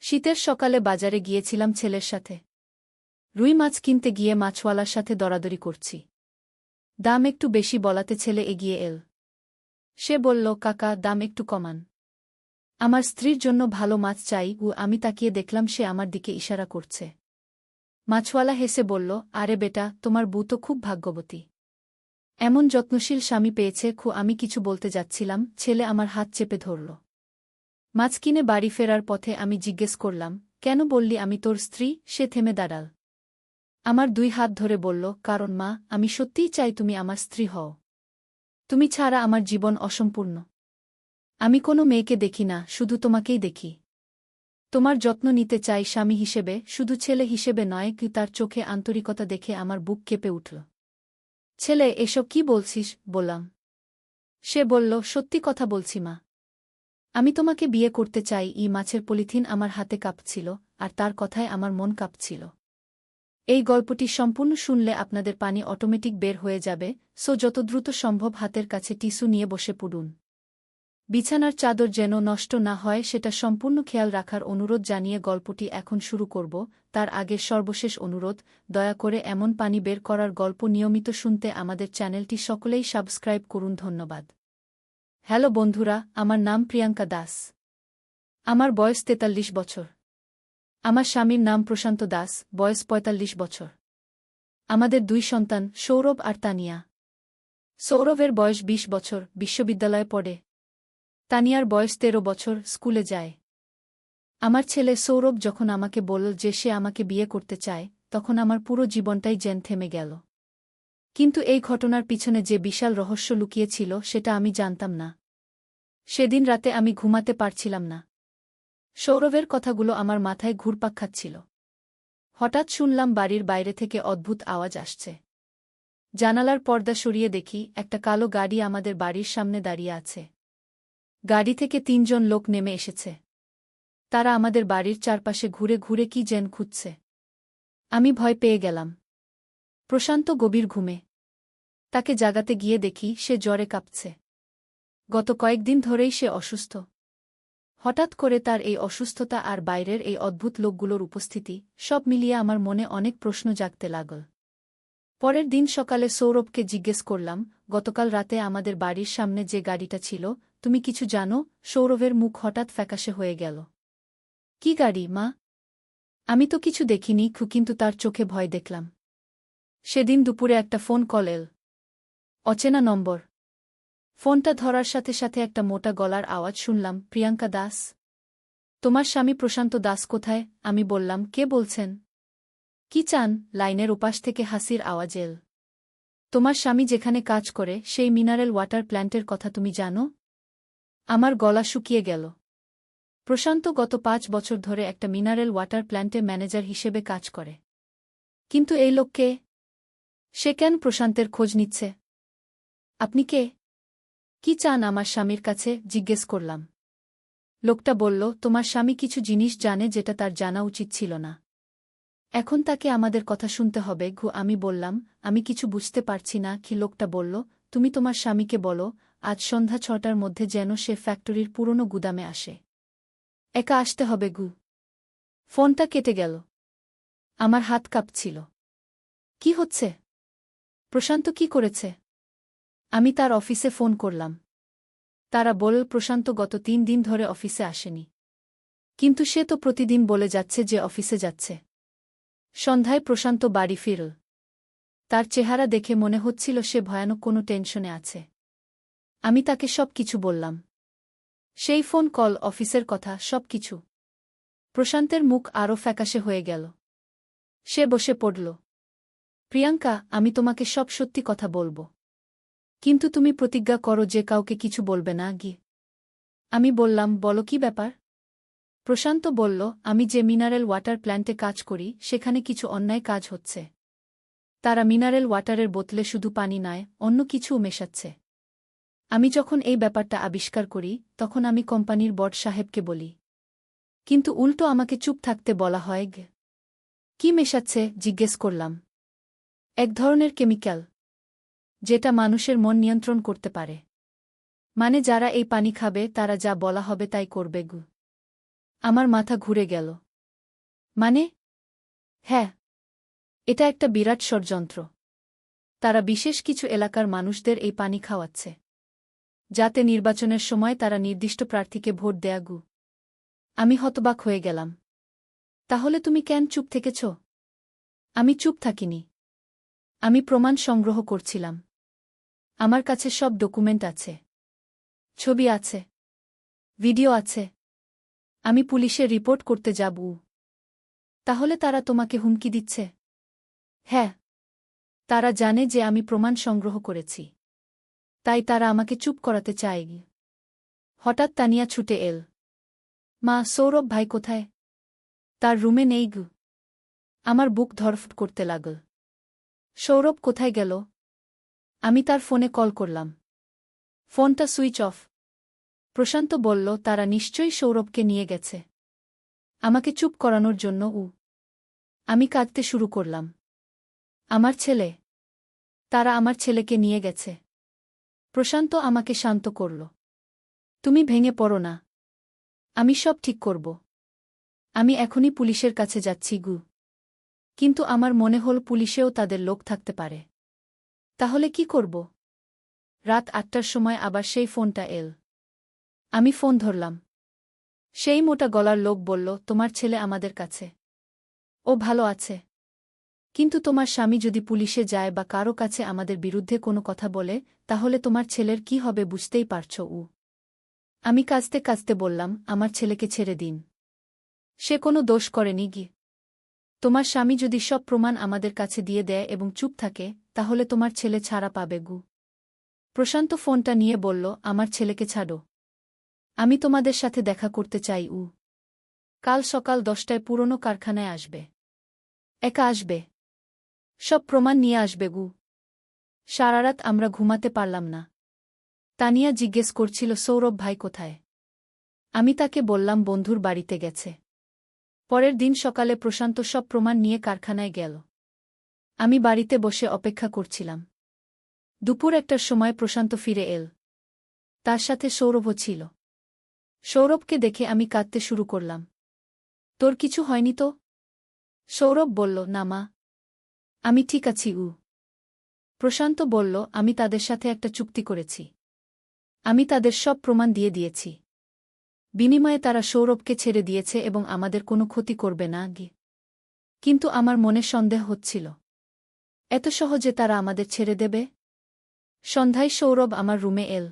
শীতের সকালে বাজারে গিয়েছিলাম ছেলের সাথে। রুই মাছ কিনতে গিয়ে মাছওয়ালার সাথে দরাদরি করছি। দাম একটু বেশি বলাতে ছেলে এগিয়ে এল। সে বলল, কাকা, দাম একটু কমান। আমার স্ত্রীর জন্য ভালো মাছ চাই। আমি তাকিয়ে দেখলাম সে আমার দিকে ইশারা করছে। মাছওয়ালা হেসে বলল, আরে বেটা, তোমার বউ তো খুব ভাগ্যবতী। এমন যত্নশীল স্বামী পেয়েছে। আমি কিছু বলতে যাচ্ছিলাম, ছেলে আমার হাত চেপে ধরল। মাছ কিনে বাড়ি ফেরার পথে আমি জিজ্ঞেস করলাম, কেন বললি আমি তোর স্ত্রী? সে থেমে দাঁড়াল। আমার 2 হাত ধরে বলল, কারণ মা, আমি সত্যিই চাই তুমি আমার স্ত্রী হও। তুমি ছাড়া আমার জীবন অসম্পূর্ণ। আমি কোনো মেয়েকে দেখি না, শুধু তোমাকেই দেখি। তোমার যত্ন নিতে চাই স্বামী হিসেবে, শুধু ছেলে হিসেবে নয়। তার চোখে আন্তরিকতা দেখে আমার বুক কেঁপে উঠল। ছেলে, এসব কি বলছিস? বললাম। সে বলল, সত্যি কথা বলছি মা। আমি তোমাকে বিয়ে করতে চাই। মাছের পলিথিন আমার হাতে কাঁপছিল, আর তার কথায় আমার মন কাঁপছিল। এই গল্পটি সম্পূর্ণ শুনলে আপনাদের পানি অটোমেটিক বের হয়ে যাবে, যত দ্রুত সম্ভব হাতের কাছে টিস্যু নিয়ে বসে পড়ুন। বিছানার চাদর যেন নষ্ট না হয় সেটা সম্পূর্ণ খেয়াল রাখার অনুরোধ জানিয়ে গল্পটি এখন শুরু করব। তার আগে সর্বশেষ অনুরোধ, দয়া করে এমন পানি বের করার গল্প নিয়মিত শুনতে আমাদের চ্যানেলটি সকলেই সাবস্ক্রাইব করুন। ধন্যবাদ। হ্যালো বন্ধুরা, আমার নাম প্রিয়াঙ্কা দাস। আমার বয়স 43 বছর। আমার স্বামীর নাম প্রশান্ত দাস, বয়স 45 বছর। আমাদের 2 সন্তান, সৌরভ আর তানিয়া। সৌরভের বয়স 20 বছর, বিশ্ববিদ্যালয়ে পড়ে। তানিয়ার বয়স 13 বছর, স্কুলে যায়। আমার ছেলে সৌরভ যখন আমাকে বলল যে সে আমাকে বিয়ে করতে চায়, তখন আমার পুরো জীবনটাই যেন থেমে গেল। কিন্তু এই ঘটনার পিছনে যে বিশাল রহস্য লুকিয়েছিল সেটা আমি জানতাম না। সেদিন রাতে আমি ঘুমাতে পারছিলাম না। সৌরভের কথাগুলো আমার মাথায় ঘুরপাক খাচ্ছিল। হঠাৎ শুনলাম বাড়ির বাইরে থেকে অদ্ভুত আওয়াজ আসছে। জানালার পর্দা সরিয়ে দেখি একটা কালো গাড়ি আমাদের বাড়ির সামনে দাঁড়িয়ে আছে। গাড়ি থেকে 3 জন লোক নেমে এসেছে। তারা আমাদের বাড়ির চারপাশে ঘুরে ঘুরে কি যেন খুঁজছে। আমি ভয় পেয়ে গেলাম। প্রশান্ত গভীর ঘুমে। তাকে জাগাতে গিয়ে দেখি সে জ্বরে কাঁপছে। গত কয়েকদিন ধরেই সে অসুস্থ। হঠাৎ করে তার এই অসুস্থতা আর বাইরের এই অদ্ভুত লোকগুলোর উপস্থিতি, সব মিলিয়ে আমার মনে অনেক প্রশ্ন জাগতে লাগল। পরের দিন সকালে সৌরভকে জিজ্ঞেস করলাম, গতকাল রাতে আমাদের বাড়ির সামনে যে গাড়িটা ছিল, তুমি কিছু জানো? সৌরভের মুখ হঠাৎ ফ্যাকাশে হয়ে গেল। কি গাড়ি, মা? আমি তো কিছু দেখিনি, কিন্তু তার চোখে ভয় দেখলাম। সেদিন দুপুরে একটা ফোন কল এল। অচেনা নম্বর। ফোনটা ধরার সাথে সাথে একটা মোটা গলার আওয়াজ শুনলাম, প্রিয়াঙ্কা দাস। তোমার স্বামী প্রশান্ত দাস কোথায়? আমি বললাম, কে বলছেন? কি চান? লাইনের ওপাশ থেকে হাসির আওয়াজ এল। তোমার স্বামী যেখানে কাজ করে সেই মিনারেল ওয়াটার প্ল্যান্টের কথা তুমি জানো? আমার গলা শুকিয়ে গেল। প্রশান্ত গত 5 বছর ধরে একটা মিনারেল ওয়াটার প্ল্যান্টে ম্যানেজার হিসেবে কাজ করে। কিন্তু এই লোক কে? সে কেন প্রশান্তের খোঁজ নিচ্ছে? আপনি কে? কি চান আমার স্বামীর কাছে? জিজ্ঞেস করলাম। লোকটা বলল, তোমার স্বামী কিছু জিনিস জানে যেটা তার জানা উচিত ছিল না। এখন তাকে আমাদের কথা শুনতে হবে। আমি বললাম, আমি কিছু বুঝতে পারছি না। কি? লোকটা বলল, তুমি তোমার স্বামীকে বলো আজ সন্ধ্যা 6টার মধ্যে যেন সে ফ্যাক্টরির পুরনো গুদামে আসে। একা আসতে হবে। ফোনটা কেটে গেল। আমার হাত কাঁপছিল। কি হচ্ছে? প্রশান্ত কি করেছে? আমি তার অফিসে ফোন করলাম। তারা বলল, প্রশান্ত গত 3 দিন ধরে অফিসে আসেনি। কিন্তু সে তো প্রতিদিন বলে যাচ্ছে যে অফিসে যাচ্ছে। সন্ধ্যায় প্রশান্ত বাড়ি ফিরল। তার চেহারা দেখে মনে হচ্ছিল সে ভয়ানক কোনো টেনশনে আছে। আমি তাকে সব কিছু বললাম। সেই ফোন কল, অফিসের কথা, সব কিছু। প্রশান্তের মুখ আরও ফ্যাকাশে হয়ে গেল। সে বসে পড়ল। প্রিয়াঙ্কা, আমি তোমাকে সব সত্যি কথা বলবো। কিন্তু তুমি প্রতিজ্ঞা করো যে কাউকে কিছু বলবে না। আমি বললাম, বলো কি ব্যাপার? প্রশান্ত বলল, আমি যে মিনারেল ওয়াটার প্ল্যান্টে কাজ করি সেখানে কিছু অন্যায় কাজ হচ্ছে। তারা মিনারেল ওয়াটারের বোতলে শুধু পানি নয়, অন্য কিছুও মেশাচ্ছে। আমি যখন এই ব্যাপারটা আবিষ্কার করি তখন আমি কোম্পানির বড় সাহেবকে বলি। কিন্তু উল্টো আমাকে চুপ থাকতে বলা হয়। কি মেশাচ্ছে? জিজ্ঞেস করলাম। এক ধরনের কেমিক্যাল, যেটা মানুষের মন নিয়ন্ত্রণ করতে পারে। মানে যারা এই পানি খাবে তারা যা বলা হবে তাই করবে। আমার মাথা ঘুরে গেল। মানে? হ্যাঁ, এটা একটা বিরাট ষড়যন্ত্র। তারা বিশেষ কিছু এলাকার মানুষদের এই পানি খাওয়াচ্ছে, যাতে নির্বাচনের সময় তারা নির্দিষ্ট প্রার্থীকে ভোট দেয়া। আমি হতবাক হয়ে গেলাম। তাহলে তুমি কেন চুপ থেকেছ? আমি চুপ থাকিনি। আমি প্রমাণ সংগ্রহ করছিলাম। আমার কাছে সব ডকুমেন্ট আছে, ছবি আছে, ভিডিও আছে। আমি পুলিশে রিপোর্ট করতে যাব। তাহলে তারা তোমাকে হুমকি দিচ্ছে? হ্যাঁ, তারা জানে যে আমি প্রমাণ সংগ্রহ করেছি, তাই তারা আমাকে চুপ করাতে চায়। হঠাৎ তানিয়া ছুটে এল। মা, সৌরভ ভাই কোথায়? তার রুমে নেই। আমার বুক ধড়ফড় করতে লাগল। সৌরভ কোথায় গেল? আমি তার ফোনে কল করলাম। ফোনটা সুইচ অফ। প্রশান্ত বলল, তারা নিশ্চয়ই সৌরভকে নিয়ে গেছে। আমাকে চুপ করানোর জন্য। আমি কাঁদতে শুরু করলাম। আমার ছেলে, তারা আমার ছেলেকে নিয়ে গেছে। প্রশান্ত আমাকে শান্ত করল। তুমি ভেঙে পড়ো না, আমি সব ঠিক করব। আমি এখনই পুলিশের কাছে যাচ্ছি। কিন্তু আমার মনে হল পুলিশেও তাদের লোক থাকতে পারে। তাহলে কি করব? রাত ৮টার সময় আবার সেই ফোনটা এল। আমি ফোন ধরলাম। সেই মোটা গলার লোক বলল, তোমার ছেলে আমাদের কাছে। ও ভালো আছে। কিন্তু তোমার স্বামী যদি পুলিশে যায় বা কারো কাছে আমাদের বিরুদ্ধে কোনো কথা বলে, তাহলে তোমার ছেলের কি হবে বুঝতেই পারছ। আমি কাঁদতে কাঁদতে বললাম, আমার ছেলেকে ছেড়ে দিন। সে কোনো দোষ করেনি। তোমার স্বামী যদি সব প্রমাণ আমাদের কাছে দিয়ে দেয় এবং চুপ থাকে, তাহলে তোমার ছেলে ছাড়া পাবে। প্রশান্ত ফোনটা নিয়ে বলল, আমার ছেলেকে ছাড়ো। আমি তোমাদের সাথে দেখা করতে চাই। কাল সকাল 10টায় পুরনো কারখানায় আসবে। একা আসবে। সব প্রমাণ নিয়ে আসবে। সারারাত আমরা ঘুমাতে পারলাম না। তানিয়া জিজ্ঞেস করছিল, সৌরভ ভাই কোথায়? আমি তাকে বললাম বন্ধুর বাড়িতে গেছে। পরের দিন সকালে প্রশান্ত সব প্রমাণ নিয়ে কারখানায় গেল। আমি বাড়িতে বসে অপেক্ষা করছিলাম। দুপুর 1টার সময় প্রশান্ত ফিরে এল। তার সাথে সৌরভও ছিল। সৌরভকে দেখে আমি কাঁদতে শুরু করলাম। তোর কিছু হয়নি তো? সৌরভ বলল, না মা, আমি ঠিক আছি। প্রশান্ত বলল, আমি তাদের সাথে একটা চুক্তি করেছি। আমি তাদের সব প্রমাণ দিয়ে দিয়েছি। বিনিময়ে তারা সৌরভকে ছেড়ে দিয়েছে এবং আমাদের কোনো ক্ষতি করবে না। কিন্তু আমার মনে সন্দেহ হচ্ছিল, এত সহজে তারা আমাদের ছেড়ে দেবে? সন্ধ্যায় সৌরভ আমার রুমে এল।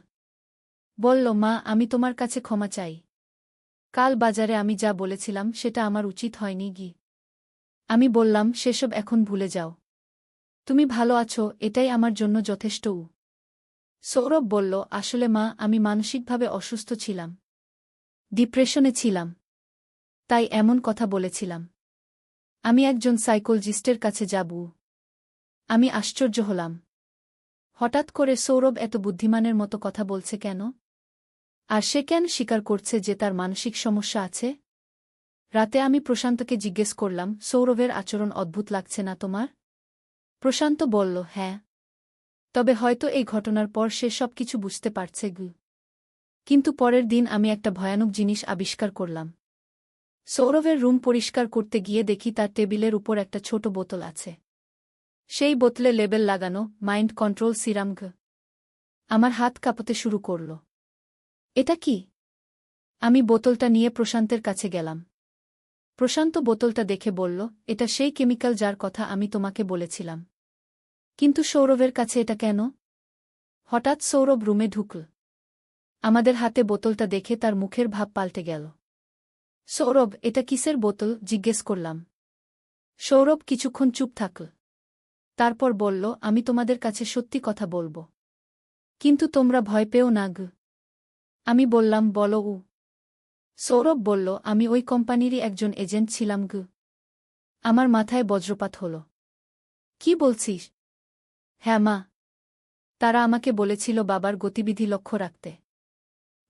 বলল, মা, আমি তোমার কাছে ক্ষমা চাই। কাল বাজারে আমি যা বলেছিলাম সেটা আমার উচিত হয়নি। আমি বললাম, সেসব এখন ভুলে যাও। তুমি ভালো আছো, এটাই আমার জন্য যথেষ্ট। সৌরভ বলল, আসলে মা, আমি মানসিকভাবে অসুস্থ ছিলাম। ডিপ্রেশনে ছিলাম। তাই এমন কথা বলেছিলাম। আমি একজন সাইকোলজিস্টের কাছে যাব। আমি আশ্চর্য হলাম। হঠাৎ করে সৌরভ এত বুদ্ধিমানের মতো কথা বলছে কেন? আর সে কেন স্বীকার করছে যে তার মানসিক সমস্যা আছে? রাতে আমি প্রশান্তকে জিজ্ঞেস করলাম, সৌরভের আচরণ অদ্ভুত লাগছে না তোমার? প্রশান্ত বলল, হ্যাঁ। তবে হয়তো এই ঘটনার পর সে সবকিছু বুঝতে পারছে। কিন্তু পরের দিন আমি একটা ভয়ানক জিনিস আবিষ্কার করলাম। সৌরভের রুম পরিষ্কার করতে গিয়ে দেখি তার টেবিলের উপর একটা ছোট বোতল আছে। সেই বোতলে লেবেল লাগানো, মাইন্ড কন্ট্রোল সিরাম। আমার হাত কাঁপতে শুরু করল। এটা কি? আমি বোতলটা নিয়ে প্রশান্তের কাছে গেলাম। প্রশান্ত বোতলটা দেখে বলল, এটা সেই কেমিক্যাল যার কথা আমি তোমাকে বলেছিলাম। কিন্তু সৌরভের কাছে এটা কেন? হঠাৎ সৌরভ রুমে ঢুকল। আমাদের হাতে বোতলটা দেখে তার মুখের ভাব পাল্টে গেল। সৌরভ, এটা কিসের বোতল? জিজ্ঞেস করলাম। সৌরভ কিছুক্ষণ চুপ থাকল। তারপর বলল, আমি তোমাদের কাছে সত্যি কথা বলবো। কিন্তু তোমরা ভয় পেও না। আমি বললাম, বলো। সৌরভ বলল, আমি ওই কোম্পানিরই একজন এজেন্ট ছিলাম। আমার মাথায় বজ্রপাত হল। কি বলছিস? হ্যাঁ মা, তারা আমাকে বলেছিল বাবার গতিবিধি লক্ষ্য রাখতে।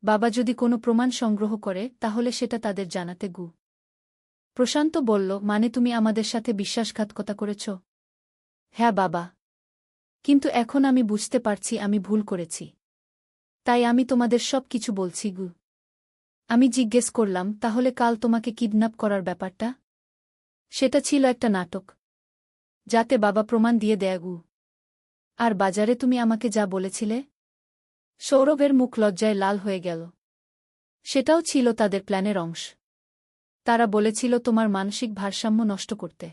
বাবা যদি কোনো প্রমাণ সংগ্রহ করে তাহলে সেটা তাদের জানাতে। প্রশান্ত বলল, মানে তুমি আমাদের সাথে বিশ্বাসঘাতকতা করেছ? হ্যাঁ বাবা। কিন্তু এখন আমি বুঝতে পারছি আমি ভুল করেছি। তাই আমি তোমাদের সব কিছু বলছি। আমি জিজ্ঞেস করলাম, তাহলে কাল তোমাকে কিডন্যাপ করার ব্যাপারটা? সেটা ছিল একটা নাটক, যাতে বাবা প্রমাণ দিয়ে দেয় গু। আর বাজারে তুমি আমাকে যা বলেছিলে? সৌরভের মুখ লজ্জায় লাল হয়ে গেল। সেটাও ছিল তাদের প্ল্যানের অংশ। তারা বলেছিল তোমার মানসিক ভারসাম্য নষ্ট করতে,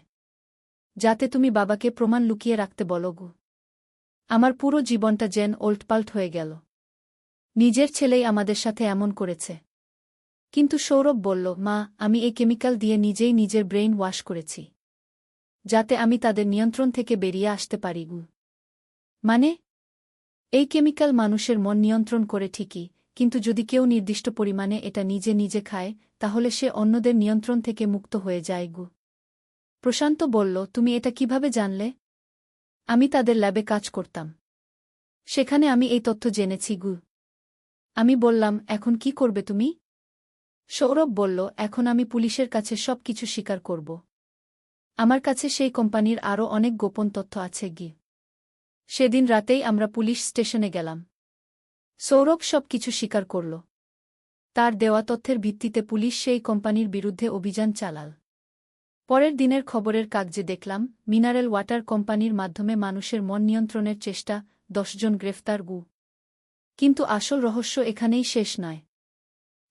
যাতে তুমি বাবাকে প্রমাণ লুকিয়ে রাখতে বলো গু। আমার পুরো জীবনটা যেন ওল্টপাল্ট হয়ে গেল। নিজের ছেলেই আমাদের সাথে এমন করেছে। কিন্তু সৌরভ বলল, মা, আমি এই কেমিক্যাল দিয়ে নিজেই নিজের ব্রেইন ওয়াশ করেছি, যাতে আমি তাদের নিয়ন্ত্রণ থেকে বেরিয়ে আসতে পারি গু। মানে? এই কেমিক্যাল মানুষের মন নিয়ন্ত্রণ করে ঠিকই, কিন্তু যদি কেউ নির্দিষ্ট পরিমাণে এটা নিজে নিজে খায়, তাহলে সে অন্যদের নিয়ন্ত্রণ থেকে মুক্ত হয়ে যায় গু। প্রশান্ত বলল, তুমি এটা কিভাবে জানলে? আমি তাদের ল্যাবে কাজ করতাম। সেখানে আমি এই তথ্য জেনেছি গু। আমি বললাম, এখন কি করবে তুমি? সৌরভ বলল, এখন আমি পুলিশের কাছে সব কিছু স্বীকার করব। আমার কাছে সেই কোম্পানির আরও অনেক গোপন তথ্য আছে গি। সেদিন রাতেই আমরা পুলিশ স্টেশনে গেলাম। সৌরভ সব কিছু স্বীকার করল। তার দেওয়া তথ্যের ভিত্তিতে পুলিশ সেই কোম্পানির বিরুদ্ধে অভিযান চালাল। পরের দিনের খবরের কাগজে দেখলাম, মিনারেল ওয়াটার কোম্পানির মাধ্যমে মানুষের মন নিয়ন্ত্রণের চেষ্টা, 10 জন গ্রেফতার গু। কিন্তু আসল রহস্য এখানেই শেষ নয়।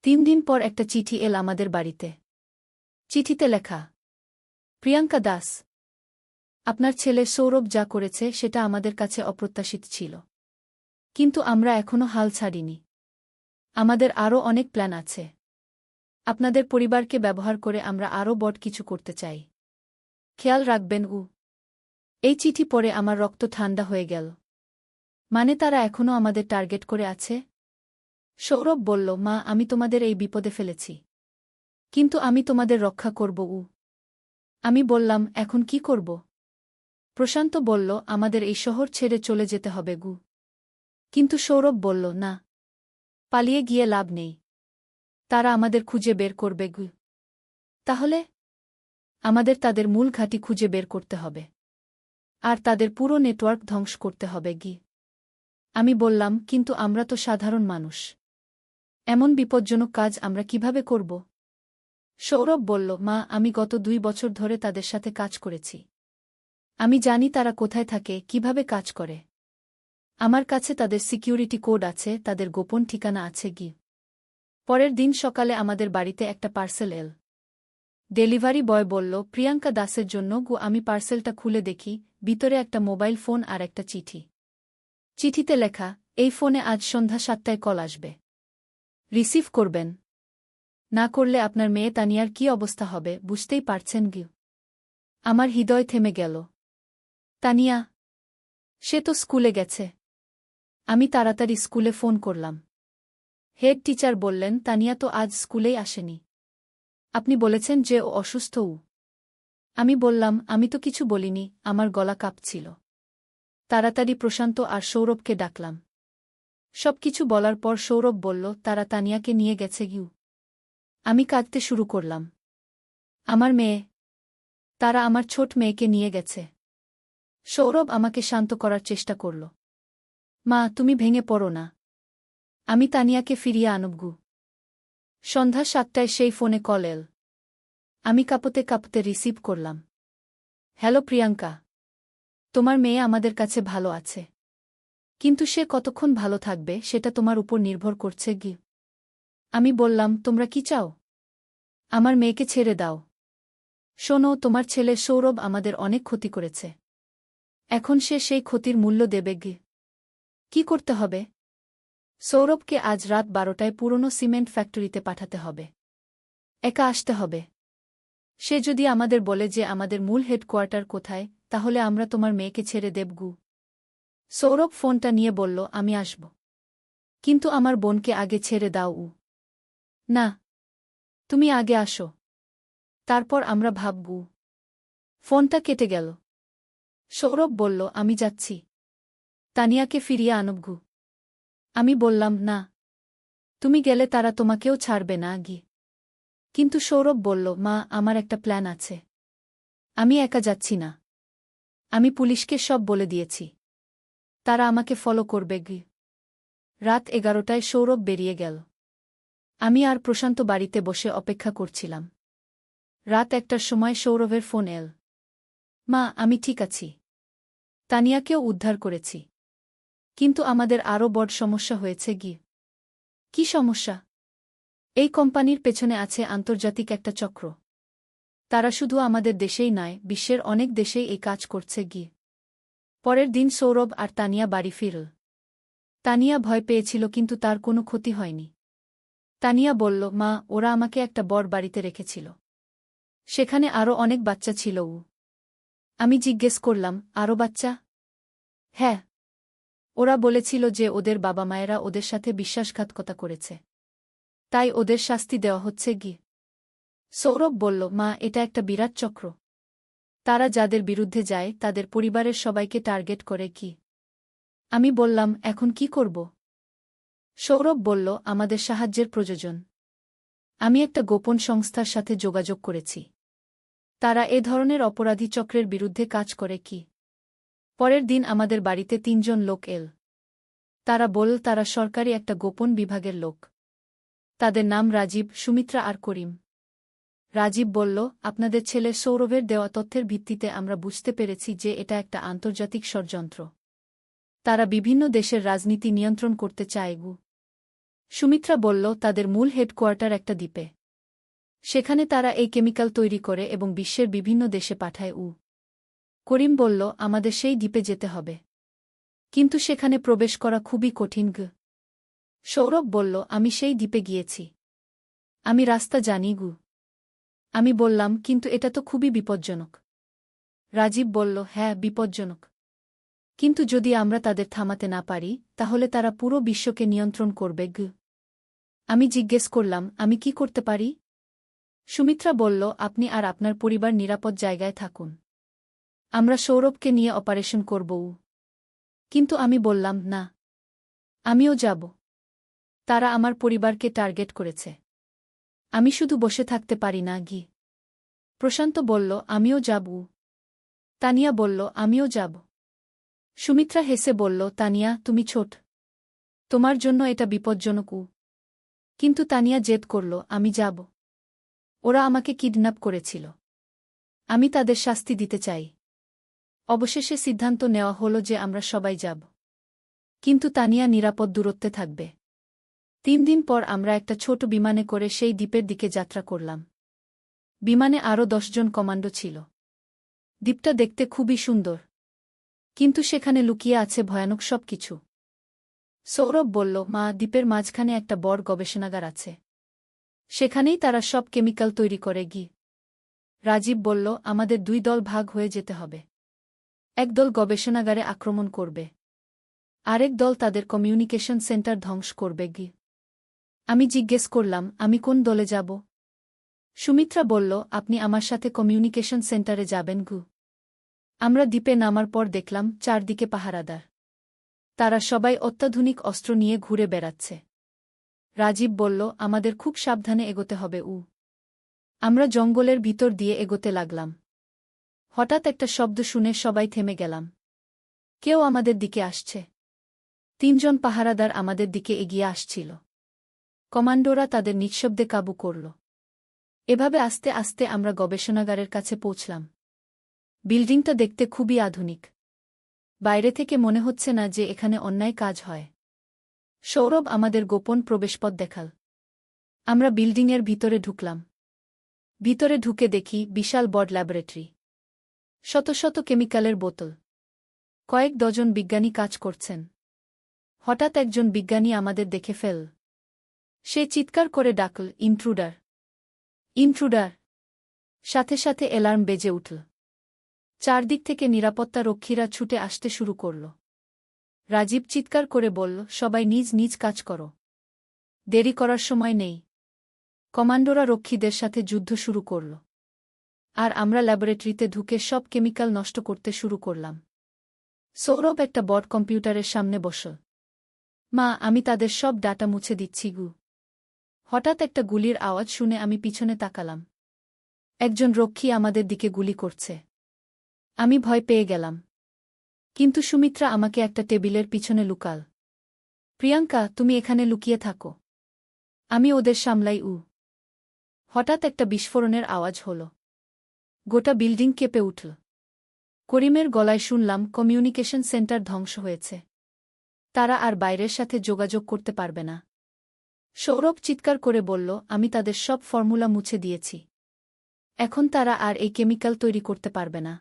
3 দিন পর একটা চিঠি এল আমাদের বাড়িতে। চিঠিতে লেখা, প্রিয়াঙ্কা দাস, আপনার ছেলে সৌরভ যা করেছে সেটা আমাদের কাছে অপ্রত্যাশিত ছিল। কিন্তু আমরা এখনো হাল ছাড়িনি। আমাদের আরও অনেক প্ল্যান আছে। আপনাদের পরিবারকে ব্যবহার করে আমরা আরও বড় কিছু করতে চাই। খেয়াল রাখবেন উ। এই চিঠি পড়ে আমার রক্ত ঠান্ডা হয়ে গেল। মানে তারা এখনও আমাদের টার্গেট করে আছে? সৌরভ বলল, মা, আমি তোমাদের এই বিপদে ফেলেছি, কিন্তু আমি তোমাদের রক্ষা করব উ। আমি বললাম, এখন কি করব? প্রশান্ত বলল, আমাদের এই শহর ছেড়ে চলে যেতে হবে গু। কিন্তু সৌরভ বলল, না, পালিয়ে গিয়ে লাভ নেই। তারা আমাদের খুঁজে বের করবে গু। তাহলে আমাদের তাদের মূল ঘাঁটি খুঁজে বের করতে হবে, আর তাদের পুরো নেটওয়ার্ক ধ্বংস করতে হবে গি। আমি বললাম, কিন্তু আমরা তো সাধারণ মানুষ। এমন বিপজ্জনক কাজ আমরা কিভাবে করব? সৌরভ বলল, মা, আমি গত 2 বছর ধরে তাদের সাথে কাজ করেছি। আমি জানি তারা কোথায় থাকে, কিভাবে কাজ করে। আমার কাছে তাদের সিকিউরিটি কোড আছে, তাদের গোপন ঠিকানা আছে গি। পরের দিন সকালে আমাদের বাড়িতে একটা পার্সেল এল। ডেলিভারি বয় বলল, প্রিয়াঙ্কা দাসের জন্য গু। আমি পার্সেলটা খুলে দেখি, ভিতরে একটা মোবাইল ফোন আর একটা চিঠি। চিঠিতে লেখা, এই ফোনে আজ সন্ধ্যা 7টায় কল আসবে। রিসিভ করবেন। না করলে আপনার মেয়ে তানিয়ার কি অবস্থা হবে বুঝতেই পারছেন গি। আমার হৃদয় থেমে গেল। তানিয়া? সে তো স্কুলে গেছে। আমি তাড়াতাড়ি স্কুলে ফোন করলাম। হেড টিচার বললেন, তানিয়া তো আজ স্কুলেই আসেনি। আপনি বলেছেন যে ও অসুস্থ উ। আমি বললাম, আমি তো কিছু বলিনি, আমার গলা কাঁপছিল। তাড়াতাড়ি প্রশান্ত আর সৌরভকে ডাকলাম। সবকিছু বলার পর সৌরভ বলল, তারা তানিয়াকে নিয়ে গেছে গিউ। আমি কাঁদতে শুরু করলাম। আমার মেয়ে, তারা আমার ছোট মেয়েকে নিয়ে গেছে। সৌরভ আমাকে শান্ত করার চেষ্টা করল। মা, তুমি ভেঙে পড়ো না। আমি তানিয়াকে ফিরিয়ে আনব গু। সন্ধ্যা 7টায় সেই ফোনে কল এল। আমি কাঁপতে কাঁপতে রিসিভ করলাম। হ্যালো প্রিয়াঙ্কা, তোমার মেয়ে আমাদের কাছে ভালো আছে। কিন্তু সে কতক্ষণ ভালো থাকবে সেটা তোমার উপর নির্ভর করছে গি। আমি বললাম, তোমরা কি চাও? আমার মেয়েকে ছেড়ে দাও। শোনো, তোমার ছেলে সৌরভ আমাদের অনেক ক্ষতি করেছে। এখন সে সেই ক্ষতির মূল্য দেবে গি। কি করতে হবে? সৌরভকে আজ রাত 12টায় পুরনো সিমেন্ট ফ্যাক্টরিতে পাঠাতে হবে। একা আসতে হবে। সে যদি আমাদের বলে যে আমাদের মূল হেডকোয়ার্টার কোথায়, তাহলে আমরা তোমার মেয়েকে ছেড়ে দেব গু। সৌরভ ফোনটা নিয়ে বলল, আমি আসব। কিন্তু আমার বোনকে আগে ছেড়ে দাও উ। না, তুমি আগে আসো, তারপর আমরা ভাববু। ফোনটা কেটে গেল। সৌরভ বলল, আমি যাচ্ছি। তানিয়াকে ফিরিয়ে আনব গু। আমি বললাম, না, তুমি গেলে তারা তোমাকেও ছাড়বে না গি। কিন্তু সৌরভ বলল, মা, আমার একটা প্ল্যান আছে। আমি একা যাচ্ছি না। আমি পুলিশকে সব বলে দিয়েছি। তারা আমাকে ফলো করবে গি। রাত 11টায় সৌরভ বেরিয়ে গেল। আমি আর প্রশান্ত বাড়িতে বসে অপেক্ষা করছিলাম। রাত 1টার সময় সৌরভের ফোন এল। মা, আমি ঠিক আছি। তানিয়াকেও উদ্ধার করেছি। কিন্তু আমাদের আরও বড় সমস্যা হয়েছে গি। কি সমস্যা? এই কোম্পানির পেছনে আছে আন্তর্জাতিক একটা চক্র। তারা শুধু আমাদের দেশেই নয়, বিশ্বের অনেক দেশেই এই কাজ করছে গি। পরের দিন সৌরভ আর তানিয়া বাড়ি ফিরল। তানিয়া ভয় পেয়েছিল কিন্তু তার কোনো ক্ষতি হয়নি। তানিয়া বলল, মা, ওরা আমাকে একটা বড় বাড়িতে রেখেছিল। সেখানে আরও অনেক বাচ্চা ছিল। আমি জিজ্ঞেস করলাম, আরও বাচ্চা? হ্যাঁ। ওরা বলেছিল যে ওদের বাবা মায়েরা ওদের সাথে বিশ্বাসঘাতকতা করেছে, তাই ওদের শাস্তি দেওয়া হচ্ছে গি। সৌরভ বলল, মা, এটা একটা বিরাট চক্র। তারা যাদের বিরুদ্ধে যায় তাদের পরিবারের সবাইকে টার্গেট করে কি। আমি বললাম, এখন কি করব? সৌরভ বলল, আমাদের সাহায্যের প্রয়োজন। আমি একটা গোপন সংস্থার সাথে যোগাযোগ করেছি। তারা এ ধরনের অপরাধী চক্রের বিরুদ্ধে কাজ করে কি। পরের দিন আমাদের বাড়িতে 3জন লোক এল। তারা বলল তারা সরকারি একটা গোপন বিভাগের লোক। তাদের নাম রাজীব, সুমিত্রা আর করিম। রাজীব বলল, আপনাদের ছেলে সৌরভের দেওয়া তথ্যের ভিত্তিতে আমরা বুঝতে পেরেছি যে এটা একটা আন্তর্জাতিক ষড়যন্ত্র। তারা বিভিন্ন দেশের রাজনীতি নিয়ন্ত্রণ করতে চায়। সুমিত্রা বলল, তাদের মূল হেডকোয়ার্টার একটা দ্বীপে। সেখানে তারা এই কেমিক্যাল তৈরি করে এবং বিশ্বের বিভিন্ন দেশে পাঠায়। করিম বলল, আমাদের সেই দ্বীপে যেতে হবে। কিন্তু সেখানে প্রবেশ করা খুবই কঠিন। সৌরভ বলল, আমি সেই দ্বীপে গিয়েছি। আমি রাস্তা জানি। আমি বললাম, কিন্তু এটা তো খুবই বিপজ্জনক। রাজীব বলল, হ্যাঁ, বিপজ্জনক। কিন্তু যদি আমরা তাদের থামাতে না পারি তাহলে তারা পুরো বিশ্বকে নিয়ন্ত্রণ করবে। আমি জিজ্ঞেস করলাম, আমি কি করতে পারি? সুমিত্রা বলল, আপনি আর আপনার পরিবার নিরাপদ জায়গায় থাকুন। আমরা সৌরভকে নিয়ে অপারেশন করব। কিন্তু আমি বললাম, না, আমিও যাব। তারা আমার পরিবারকে টার্গেট করেছে। আমি শুধু বসে থাকতে পারি না। প্রশান্ত বলল, আমিও যাব। তানিয়া বলল, আমিও যাব। সুমিত্রা হেসে বলল, তানিয়া, তুমি ছোট। তোমার জন্য এটা বিপজ্জনক। কিন্তু তানিয়া জেদ করল, আমি যাব। ওরা আমাকে কিডন্যাপ করেছিল। আমি তাদের শাস্তি দিতে চাই। অবশেষে সিদ্ধান্ত নেওয়া হলো যে আমরা সবাই যাব। কিন্তু তানিয়া নিরাপদ দূরত্বে থাকবে। 3 দিন পর আমরা একটা ছোট বিমানে করে সেই দ্বীপের দিকে যাত্রা করলাম। বিমানে আরও 10 জন কমান্ডো ছিল। দ্বীপটা দেখতে খুবই সুন্দর, কিন্তু সেখানে লুকিয়ে আছে ভয়ানক সব কিছু। সৌরভ বলল, মা, দ্বীপের মাঝখানে একটা বড় গবেষণাগার আছে। সেখানেই তারা সব কেমিক্যাল তৈরি করে। রাজীব বলল, আমাদের 2 দল ভাগ হয়ে যেতে হবে। এক দল গবেষণাগারে আক্রমণ করবে, আরেক দল তাদের কমিউনিকেশন সেন্টার ধ্বংস করবে। আমি জিজ্ঞেস করলাম, আমি কোন দলে যাব? সুমিত্রা বলল, আপনি আমার সাথে কমিউনিকেশন সেন্টারে যাবেন। আমরা দ্বীপে নামার পর দেখলাম চারদিকে পাহারাদার। তারা সবাই অত্যাধুনিক অস্ত্র নিয়ে ঘুরে বেড়াচ্ছে। রাজীব বলল, আমাদের খুব সাবধানে এগোতে হবে। আমরা জঙ্গলের ভিতর দিয়ে এগোতে লাগলাম। হঠাৎ একটা শব্দ শুনে সবাই থেমে গেলাম। কেউ আমাদের দিকে আসছে। 3 জন পাহারাদার আমাদের দিকে এগিয়ে আসছিল। কমান্ডোরা তাদের নিঃশব্দে কাবু করল। এভাবে আস্তে আস্তে আমরা গবেষণাগারের কাছে পৌঁছলাম। বিল্ডিংটা দেখতে খুবই আধুনিক। বাইরে থেকে মনে হচ্ছে না যে এখানে অন্যায় কাজ হয়। সৌরভ আমাদের গোপন প্রবেশপথ দেখাল। আমরা বিল্ডিংয়ের ভিতরে ঢুকলাম। ভিতরে ঢুকে দেখি বিশাল বড় ল্যাবরেটরি। শত শত কেমিক্যালের বোতল। কয়েক ডজন বিজ্ঞানী কাজ করছেন। হঠাৎ একজন বিজ্ঞানী আমাদের দেখে ফেল। সে চিৎকার করে ডাকল, ইন্ট্রুডার, ইন্ট্রুডার। সাথে সাথে অ্যালার্ম বেজে উঠল। চারদিক থেকে নিরাপত্তা রক্ষীরা ছুটে আসতে শুরু করল। রাজীব চিৎকার করে বলল, সবাই নিজ নিজ কাজ করো। দেরি করার সময় নেই। কমান্ডোরা রক্ষীদের সাথে যুদ্ধ শুরু করল। আর আমরা ল্যাবরেটরিতে ঢুকে সব কেমিক্যাল নষ্ট করতে শুরু করলাম। সৌরভ একটা বড় কম্পিউটারের সামনে বসল। মা, আমি তাদের সব ডাটা মুছে দিচ্ছি। হঠাৎ একটা গুলির আওয়াজ শুনে আমি পিছনে তাকালাম। একজন রক্ষী আমাদের দিকে গুলি করছে। আমি ভয় পেয়ে গেলাম। কিন্তু সুমিত্রা আমাকে একটা টেবিলের পিছনে লুকাল। প্রিয়াঙ্কা, তুমি এখানে লুকিয়ে থাকো। আমি ওদের সামলাই। হঠাৎ একটা বিস্ফোরণের আওয়াজ হল। গোটা বিল্ডিং কেঁপে উঠল। করিমের গলায় শুনলাম কমিউনিকেশন সেন্টার ধ্বংস হয়েছে। তারা আর বাইরের সাথে যোগাযোগ করতে পারবে না। সৌরভ চিৎকার করে বলল, আমি তাদের সব ফর্মুলা মুছে দিয়েছি। এখন তারা আর এই কেমিক্যাল তৈরি করতে পারবে না।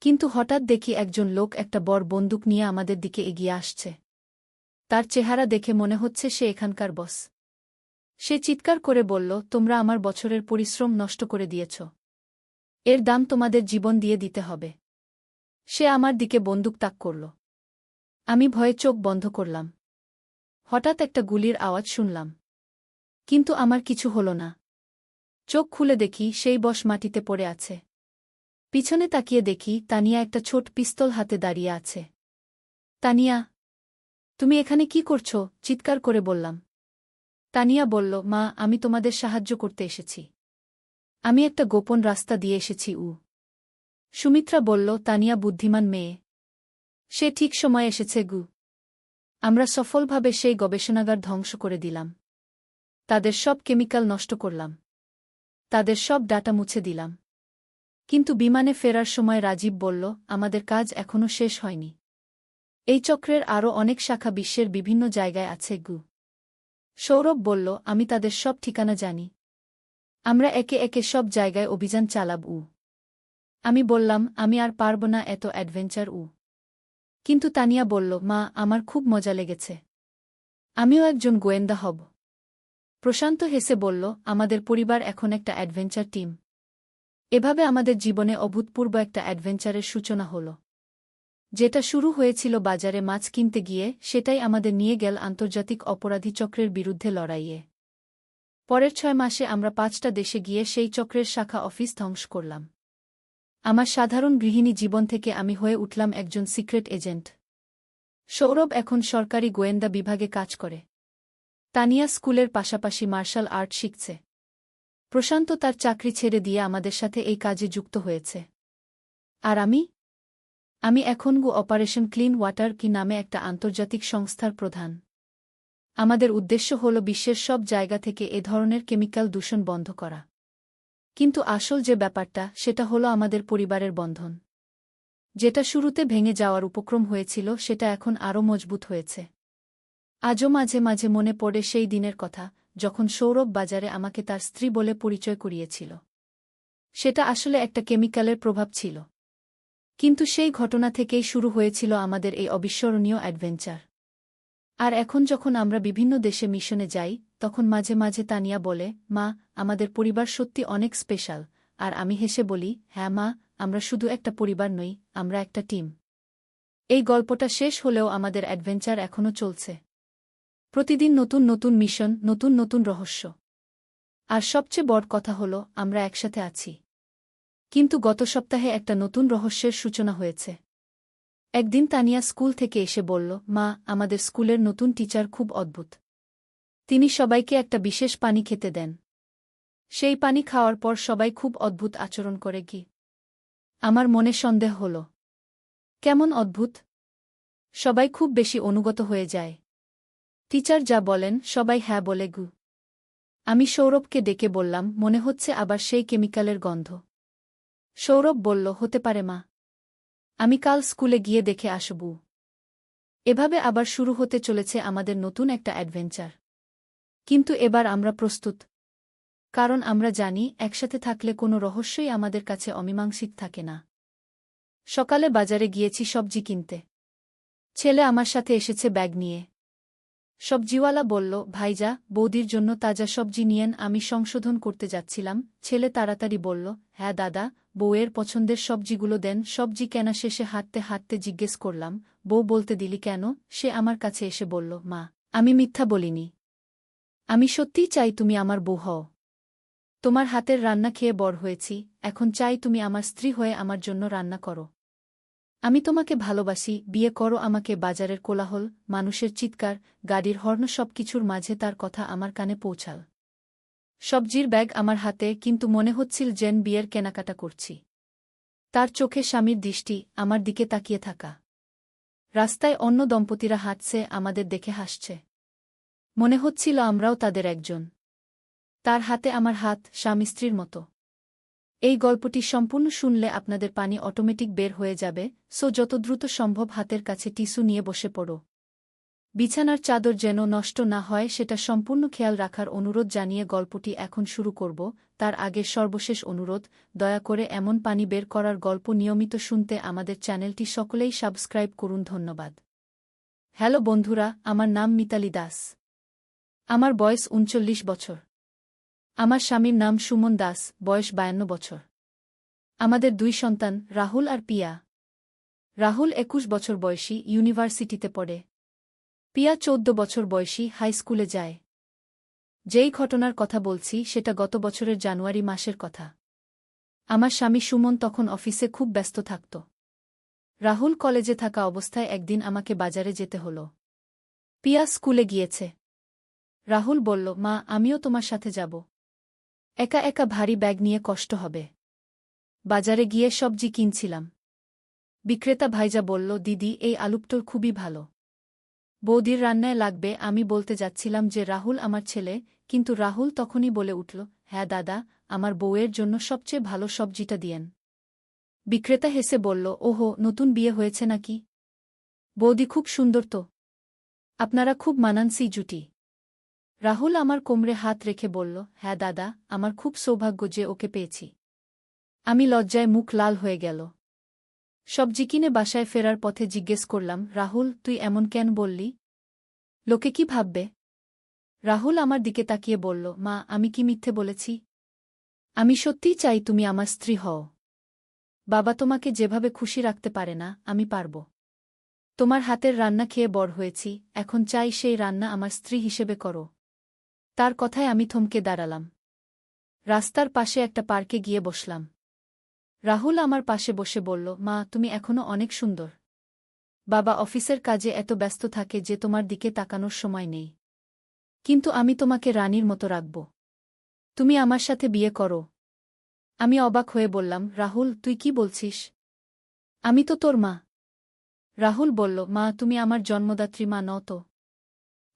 কিন্তু হঠাৎ দেখি একজন লোক একটা বড় বন্দুক নিয়ে আমাদের দিকে এগিয়ে আসছে। তার চেহারা দেখে মনে হচ্ছে সে এখানকার বস। সে চিৎকার করে বলল, তোমরা আমার বছরের পরিশ্রম নষ্ট করে দিয়েছ। এর দাম তোমাদের জীবন দিয়ে দিতে হবে। সে আমার দিকে বন্দুক তাক করল। আমি ভয়ে চোখ বন্ধ করলাম। হঠাৎ একটা গুলির আওয়াজ শুনলাম। কিন্তু আমার কিছু হল না। চোখ খুলে দেখি সেই বস মাটিতে পড়ে আছে। পিছনে তাকিয়ে দেখি তানিয়া একটা ছোট পিস্তল হাতে দাঁড়িয়ে আছে। তানিয়া, তুমি এখানে কি করছো? চিৎকার করে বললাম। তানিয়া বলল, মা, আমি তোমাদের সাহায্য করতে এসেছি। আমি একটা গোপন রাস্তা দিয়ে এসেছি। সুমিত্রা বলল, তানিয়া বুদ্ধিমান মেয়ে। সে ঠিক সময় এসেছে। আমরা সফলভাবে সেই গবেষণাগার ধ্বংস করে দিলাম। তাদের সব কেমিক্যাল নষ্ট করলাম। তাদের সব ডাটা মুছে দিলাম। কিন্তু বিমানে ফেরার সময় রাজীব বলল, আমাদের কাজ এখনও শেষ হয়নি। এই চক্রের আরও অনেক শাখা বিশ্বের বিভিন্ন জায়গায় আছে। সৌরভ বলল, আমি তাদের সব ঠিকানা জানি। আমরা একে একে সব জায়গায় অভিযান চালাব। আমি বললাম, আমি আর পারব না এত অ্যাডভেঞ্চার। কিন্তু তানিয়া বলল, মা, আমার খুব মজা লেগেছে। আমিও একজন গোয়েন্দা হব। প্রশান্ত হেসে বলল, আমাদের পরিবার এখন একটা অ্যাডভেঞ্চার টিম। এভাবে আমাদের জীবনে অভূতপূর্ব একটা অ্যাডভেঞ্চারের সূচনা হল। যেটা শুরু হয়েছিল বাজারে মাছ কিনতে গিয়ে, সেটাই আমাদের নিয়ে গেল আন্তর্জাতিক অপরাধী চক্রের বিরুদ্ধে লড়াইয়ে। পরের 6 মাসে আমরা 5টা দেশে গিয়ে সেই চক্রের শাখা অফিস ধ্বংস করলাম। আমার সাধারণ গৃহিণী জীবন থেকে আমি হয়ে উঠলাম একজন সিক্রেট এজেন্ট। সৌরভ এখন সরকারি গোয়েন্দা বিভাগে কাজ করে। তানিয়া স্কুলের পাশাপাশি মার্শাল আর্ট শিখছে। প্রশান্ত তার চাকরি ছেড়ে দিয়ে আমাদের সাথে এই কাজে যুক্ত হয়েছে। আর আমি এখন অপারেশন ক্লিন ওয়াটার কি নামে একটা আন্তর্জাতিক সংস্থার প্রধান। আমাদের উদ্দেশ্য হল বিশ্বের সব জায়গা থেকে এ ধরনের কেমিক্যাল দূষণ বন্ধ করা। কিন্তু আসল যে ব্যাপারটা, সেটা হলো আমাদের পরিবারের বন্ধন। যেটা শুরুতে ভেঙে যাওয়ার উপক্রম হয়েছিল, সেটা এখন আরও মজবুত হয়েছে। আজও মাঝে মাঝে মনে পড়ে সেই দিনের কথা, যখন সৌরভ বাজারে আমাকে তার স্ত্রী বলে পরিচয় করিয়েছিল। সেটা আসলে একটা কেমিক্যালের প্রভাব ছিল। কিন্তু সেই ঘটনা থেকেই শুরু হয়েছিল আমাদের এই অবিস্মরণীয় অ্যাডভেঞ্চার। আর এখন যখন আমরা বিভিন্ন দেশে মিশনে যাই, তখন মাঝে মাঝে তানিয়া বলে, মা, আমাদের পরিবার সত্যি অনেক স্পেশাল। আর আমি হেসে বলি, হ্যাঁ মা, আমরা শুধু একটা পরিবার নই, আমরা একটা টিম। এই গল্পটা শেষ হলেও আমাদের অ্যাডভেঞ্চার এখনও চলছে। প্রতিদিন নতুন নতুন মিশন, নতুন নতুন রহস্য। আর সবচেয়ে বড় কথা হলো, আমরা একসাথে আছি। কিন্তু গত সপ্তাহে একটা নতুন রহস্যের সূচনা হয়েছে। একদিন তানিয়া স্কুল থেকে এসে বলল, মা, আমাদের স্কুলের নতুন টিচার খুব অদ্ভুত। তিনি সবাইকে একটা বিশেষ পানি খেতে দেন। সেই পানি খাওয়ার পর সবাই খুব অদ্ভুত আচরণ করে। আমার মনে সন্দেহ হল। কেমন অদ্ভুত? সবাই খুব বেশি অনুগত হয়ে যায়। টিচার যা বলেন সবাই হ্যাঁ বলে। আমি সৌরভকে ডেকে বললাম, মনে হচ্ছে আবার সেই কেমিক্যালের গন্ধ। সৌরভ বলল, হতে পারে মা। আমি কাল স্কুলে গিয়ে দেখে আসব। এভাবে আবার শুরু হতে চলেছে আমাদের নতুন একটা অ্যাডভেঞ্চার। কিন্তু এবার আমরা প্রস্তুত। কারণ আমরা জানি, একসাথে থাকলে কোনো রহস্যই আমাদের কাছে অমীমাংসিত থাকে না। সকালে বাজারে গিয়েছি সবজি কিনতে। ছেলে আমার সাথে এসেছে ব্যাগ নিয়ে। সবজিওয়ালা বলল, ভাইজা, বৌদির জন্য তাজা সবজি নিয়েন। আমি সংশোধন করতে যাচ্ছিলাম। ছেলে তাড়াতাড়ি বলল, হ্যাঁ দাদা, বউয়ের পছন্দের সবজিগুলো দেন। সবজি কেনা শেষে হাঁটতে হাঁটতে জিজ্ঞেস করলাম, বউ, বলতে দিলি কেন? সে আমার কাছে এসে বলল, মা, আমি মিথ্যা বলিনি। আমি সত্যিই চাই তুমি আমার বউ হও। তোমার হাতের রান্না খেয়ে বড় হয়েছি, এখন চাই তুমি আমার স্ত্রী হয়ে আমার জন্য রান্না করো। আমি তোমাকে ভালোবাসি, বিয়ে করো আমাকে। বাজারের কোলাহল, মানুষের চিৎকার, গাড়ির হর্ন, সবকিছুর মাঝে তার কথা আমার কানে পৌঁছাল। সবজির ব্যাগ আমার হাতে, কিন্তু মনে হচ্ছিল যেন বিয়ের কেনাকাটা করছি। তার চোখে স্বামীর দৃষ্টি, আমার দিকে তাকিয়ে থাকা। রাস্তায় অন্য দম্পতিরা হাঁটছে, আমাদের দেখে হাসছে। মনে হচ্ছিল আমরাও তাদের একজন। তার হাতে আমার হাত, স্বামী স্ত্রীর মতো। এই গল্পটি সম্পূর্ণ শুনলে আপনাদের পানি অটোমেটিক বের হয়ে যাবে, সো যত দ্রুত সম্ভব হাতের কাছে টিস্যু নিয়ে বসে পড়ো। বিছানার চাদর যেন নষ্ট না হয় সেটা সম্পূর্ণ খেয়াল রাখার অনুরোধ জানিয়ে গল্পটি এখন শুরু করব। তার আগে সর্বশেষ অনুরোধ, দয়া করে এমন পানি বের করার গল্প নিয়মিত শুনতে আমাদের চ্যানেলটি সকলেই সাবস্ক্রাইব করুন। ধন্যবাদ। হ্যালো বন্ধুরা, আমার নাম মিতালি দাস। আমার বয়স ৩৯ বছর। আমার স্বামীর নাম সুমন দাস, বয়স ৫২ বছর। আমাদের ২ সন্তান, রাহুল আর পিয়া। রাহুল ২১ বছর বয়সী, ইউনিভার্সিটিতে পড়ে। পিয়া ১৪ বছর বয়সী, হাই স্কুলে যায়। যেই ঘটনার কথা বলছি সেটা গত বছরের জানুয়ারি মাসের কথা। আমার স্বামী সুমন তখন অফিসে খুব ব্যস্ত থাকত। রাহুল কলেজে থাকা অবস্থায় একদিন আমাকে বাজারে যেতে হল। পিয়া স্কুলে গিয়েছে। রাহুল বলল, মা, আমিও তোমার সাথে যাব। একা একা ভারী ব্যাগ নিয়ে কষ্ট হবে। বাজারে গিয়ে সবজি কিনছিলাম। বিক্রেতা ভাইজা বলল, দিদি, এই আলুপটোল খুবই ভালো। বৌদির রান্নায় লাগবে। আমি বলতে যাচ্ছিলাম যে রাহুল আমার ছেলে, কিন্তু রাহুল তখনই বলে উঠল, হ্যাঁ দাদা, আমার বউয়ের জন্য সবচেয়ে ভালো সবজিটা দিয়েন। বিক্রেতা হেসে বলল, ওহো, নতুন বিয়ে হয়েছে নাকি? বৌদি খুব সুন্দর তো। আপনারা খুব মানানসি জুটি। রাহুল আমার কোমরে হাত রেখে বলল, হ্যাঁ দাদা, আমার খুব সৌভাগ্য যে ওকে পেয়েছি। আমি লজ্জায় মুখ লাল হয়ে গেল। সবজি কিনে বাসায় ফেরার পথে জিজ্ঞেস করলাম, রাহুল, তুই এমন কেন বললি? লোকে কি ভাববে? রাহুল আমার দিকে তাকিয়ে বলল, মা, আমি কি মিথ্যে বলেছি? আমি সত্যিই চাই তুমি আমার স্ত্রী হও। বাবা তোমাকে যেভাবে খুশি রাখতে পারে না, আমি পারব। তোমার হাতের রান্না খেয়ে বড় হয়েছি, এখন চাই সেই রান্না আমার স্ত্রী হিসেবে করো। তার কথায় আমি থমকে দাঁড়ালাম। রাস্তার পাশে একটা পার্কে গিয়ে বসলাম। রাহুল আমার পাশে বসে বলল, মা, তুমি এখনো অনেক সুন্দর। বাবা অফিসের কাজে এত ব্যস্ত থাকে যে তোমার দিকে তাকানোর সময় নেই। কিন্তু আমি তোমাকে রানীর মতো রাখব। তুমি আমার সাথে বিয়ে করো। আমি অবাক হয়ে বললাম, রাহুল, তুই কি বলছিস? আমি তো তোর মা। রাহুল বলল, মা, তুমি আমার জন্মদাত্রী মা নও তো।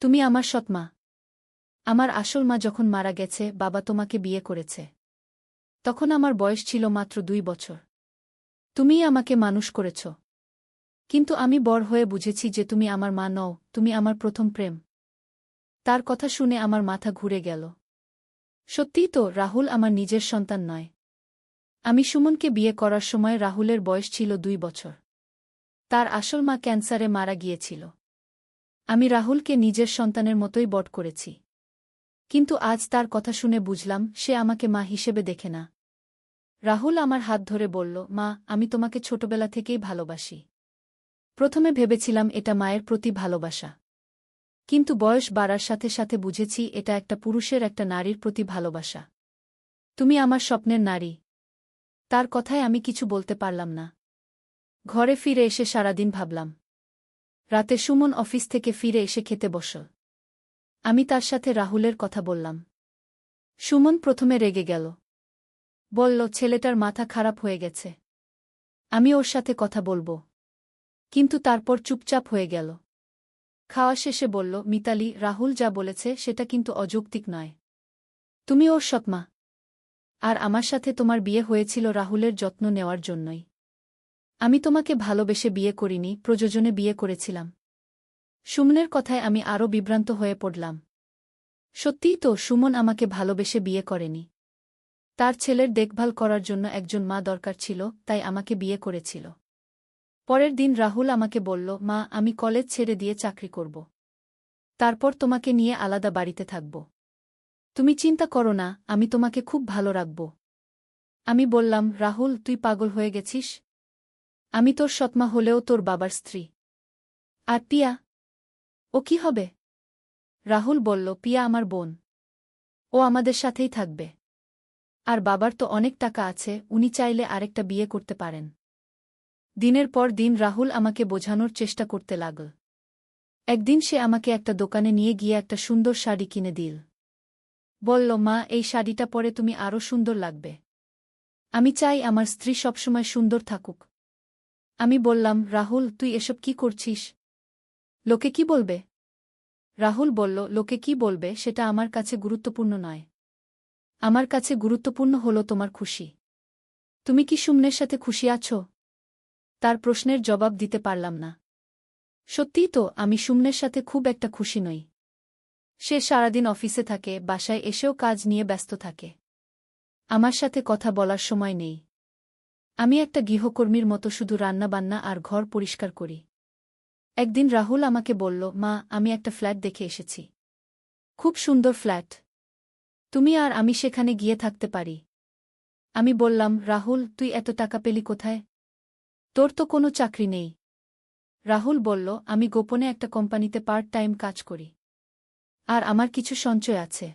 তুমি আমার সৎমা। আমার আসল মা যখন মারা গেছে, বাবা তোমাকে বিয়ে করেছে। তখন আমার বয়স ছিল মাত্র ২ বছর। তুমিই আমাকে মানুষ করেছ। কিন্তু আমি বড় হয়ে বুঝেছি যে তুমি আমার মা নও, তুমি আমার প্রথম প্রেম। তার কথা শুনে আমার মাথা ঘুরে গেল। সত্যিই তো, রাহুল আমার নিজের সন্তান নয়। আমি সুমনকে বিয়ে করার সময় রাহুলের বয়স ছিল ২ বছর। তার আসল মা ক্যান্সারে মারা গিয়েছিল। আমি রাহুলকে নিজের সন্তানের মতোই বড় করেছি। কিন্তু আজ তার কথা শুনে বুঝলাম সে আমাকে মা হিসেবে দেখে না। রাহুল আমার হাত ধরে বলল, মা, আমি তোমাকে ছোটবেলা থেকেই ভালোবাসি। প্রথমে ভেবেছিলাম এটা মায়ের প্রতি ভালোবাসা। কিন্তু বয়স বাড়ার সাথে সাথে বুঝেছি এটা একটা পুরুষের একটা নারীর প্রতি ভালোবাসা। তুমি আমার স্বপ্নের নারী। তার কথায় আমি কিছু বলতে পারলাম না। ঘরে ফিরে এসে সারাদিন ভাবলাম। রাতে সুমন অফিস থেকে ফিরে এসে খেতে বসল। আমি তার সাথে রাহুলের কথা বললাম। সুমন প্রথমে রেগে গেল। বলল, ছেলেটার মাথা খারাপ হয়ে গেছে। আমি ওর সাথে কথা বলবো। কিন্তু তারপর চুপচাপ হয়ে গেল। খাওয়া শেষে বলল, মিতালি, রাহুল যা বলেছে সেটা কিন্তু অযৌক্তিক নয়। তুমি ওর সৎমা। আর আমার সাথে তোমার বিয়ে হয়েছিল রাহুলের যত্ন নেওয়ার জন্যই। আমি তোমাকে ভালোবেসে বিয়ে করিনি, প্রয়োজনে বিয়ে করেছিলাম। সুমনের কথায় আমি আরও বিভ্রান্ত হয়ে পড়লাম। সত্যিই তো, সুমন আমাকে ভালোবেসে বিয়ে করেনি। তার ছেলের দেখভাল করার জন্য একজন মা দরকার ছিল, তাই আমাকে বিয়ে করেছিল। পরের দিন রাহুল আমাকে বলল, মা, আমি কলেজ ছেড়ে দিয়ে চাকরি করব। তারপর তোমাকে নিয়ে আলাদা বাড়িতে থাকব। তুমি চিন্তা করো না, আমি তোমাকে খুব ভালো রাখব। আমি বললাম, রাহুল, তুই পাগল হয়ে গেছিস? আমি তোর সৎমা হলেও তোর বাবার স্ত্রী। আর পিয়া? ও কি হবে? রাহুল বলল, পিয়া আমার বোন। ও আমাদের সাথেই থাকবে। আর বাবার তো অনেক টাকা আছে, উনি চাইলে আরেকটা বিয়ে করতে পারেন। দিনের পর দিন রাহুল আমাকে বোঝানোর চেষ্টা করতে লাগল। একদিন সে আমাকে একটা দোকানে নিয়ে গিয়ে একটা সুন্দর শাড়ি কিনে দিল। বলল, মা, এই শাড়িটা পরে তুমি আরও সুন্দর লাগবে। আমি চাই আমার স্ত্রী সবসময় সুন্দর থাকুক। আমি বললাম, রাহুল, তুই এসব কি করছিস? লোকে কি বলবে? রাহুল বলল, লোকে কি বলবে সেটা আমার কাছে গুরুত্বপূর্ণ নয়। আমার কাছে গুরুত্বপূর্ণ হল তোমার খুশি। তুমি কি সুমনের সাথে খুশি আছো? তার প্রশ্নের জবাব দিতে পারলাম না। সত্যিই তো, আমি সুমনের সাথে খুব একটা খুশি নই। সে সারাদিন অফিসে থাকে, বাসায় এসেও কাজ নিয়ে ব্যস্ত থাকে। আমার সাথে কথা বলার সময় নেই। আমি একটা গৃহকর্মীর মতো শুধু রান্নাবান্না আর ঘর পরিষ্কার করি। একদিন রাহুল আমাকে বলল, মা, আমি একটা ফ্ল্যাট দেখে এসেছি। খুব সুন্দর ফ্ল্যাট। তুমি আর আমি সেখানে গিয়ে থাকতে পারি। আমি বললাম, রাহুল, তুই এত টাকা পেলি কোথায়? তোর তো কোনো চাকরি নেই। রাহুল বলল, আমি গোপনে একটা কোম্পানিতে পার্ট টাইম কাজ করি। আর আমার কিছু সঞ্চয় আছে।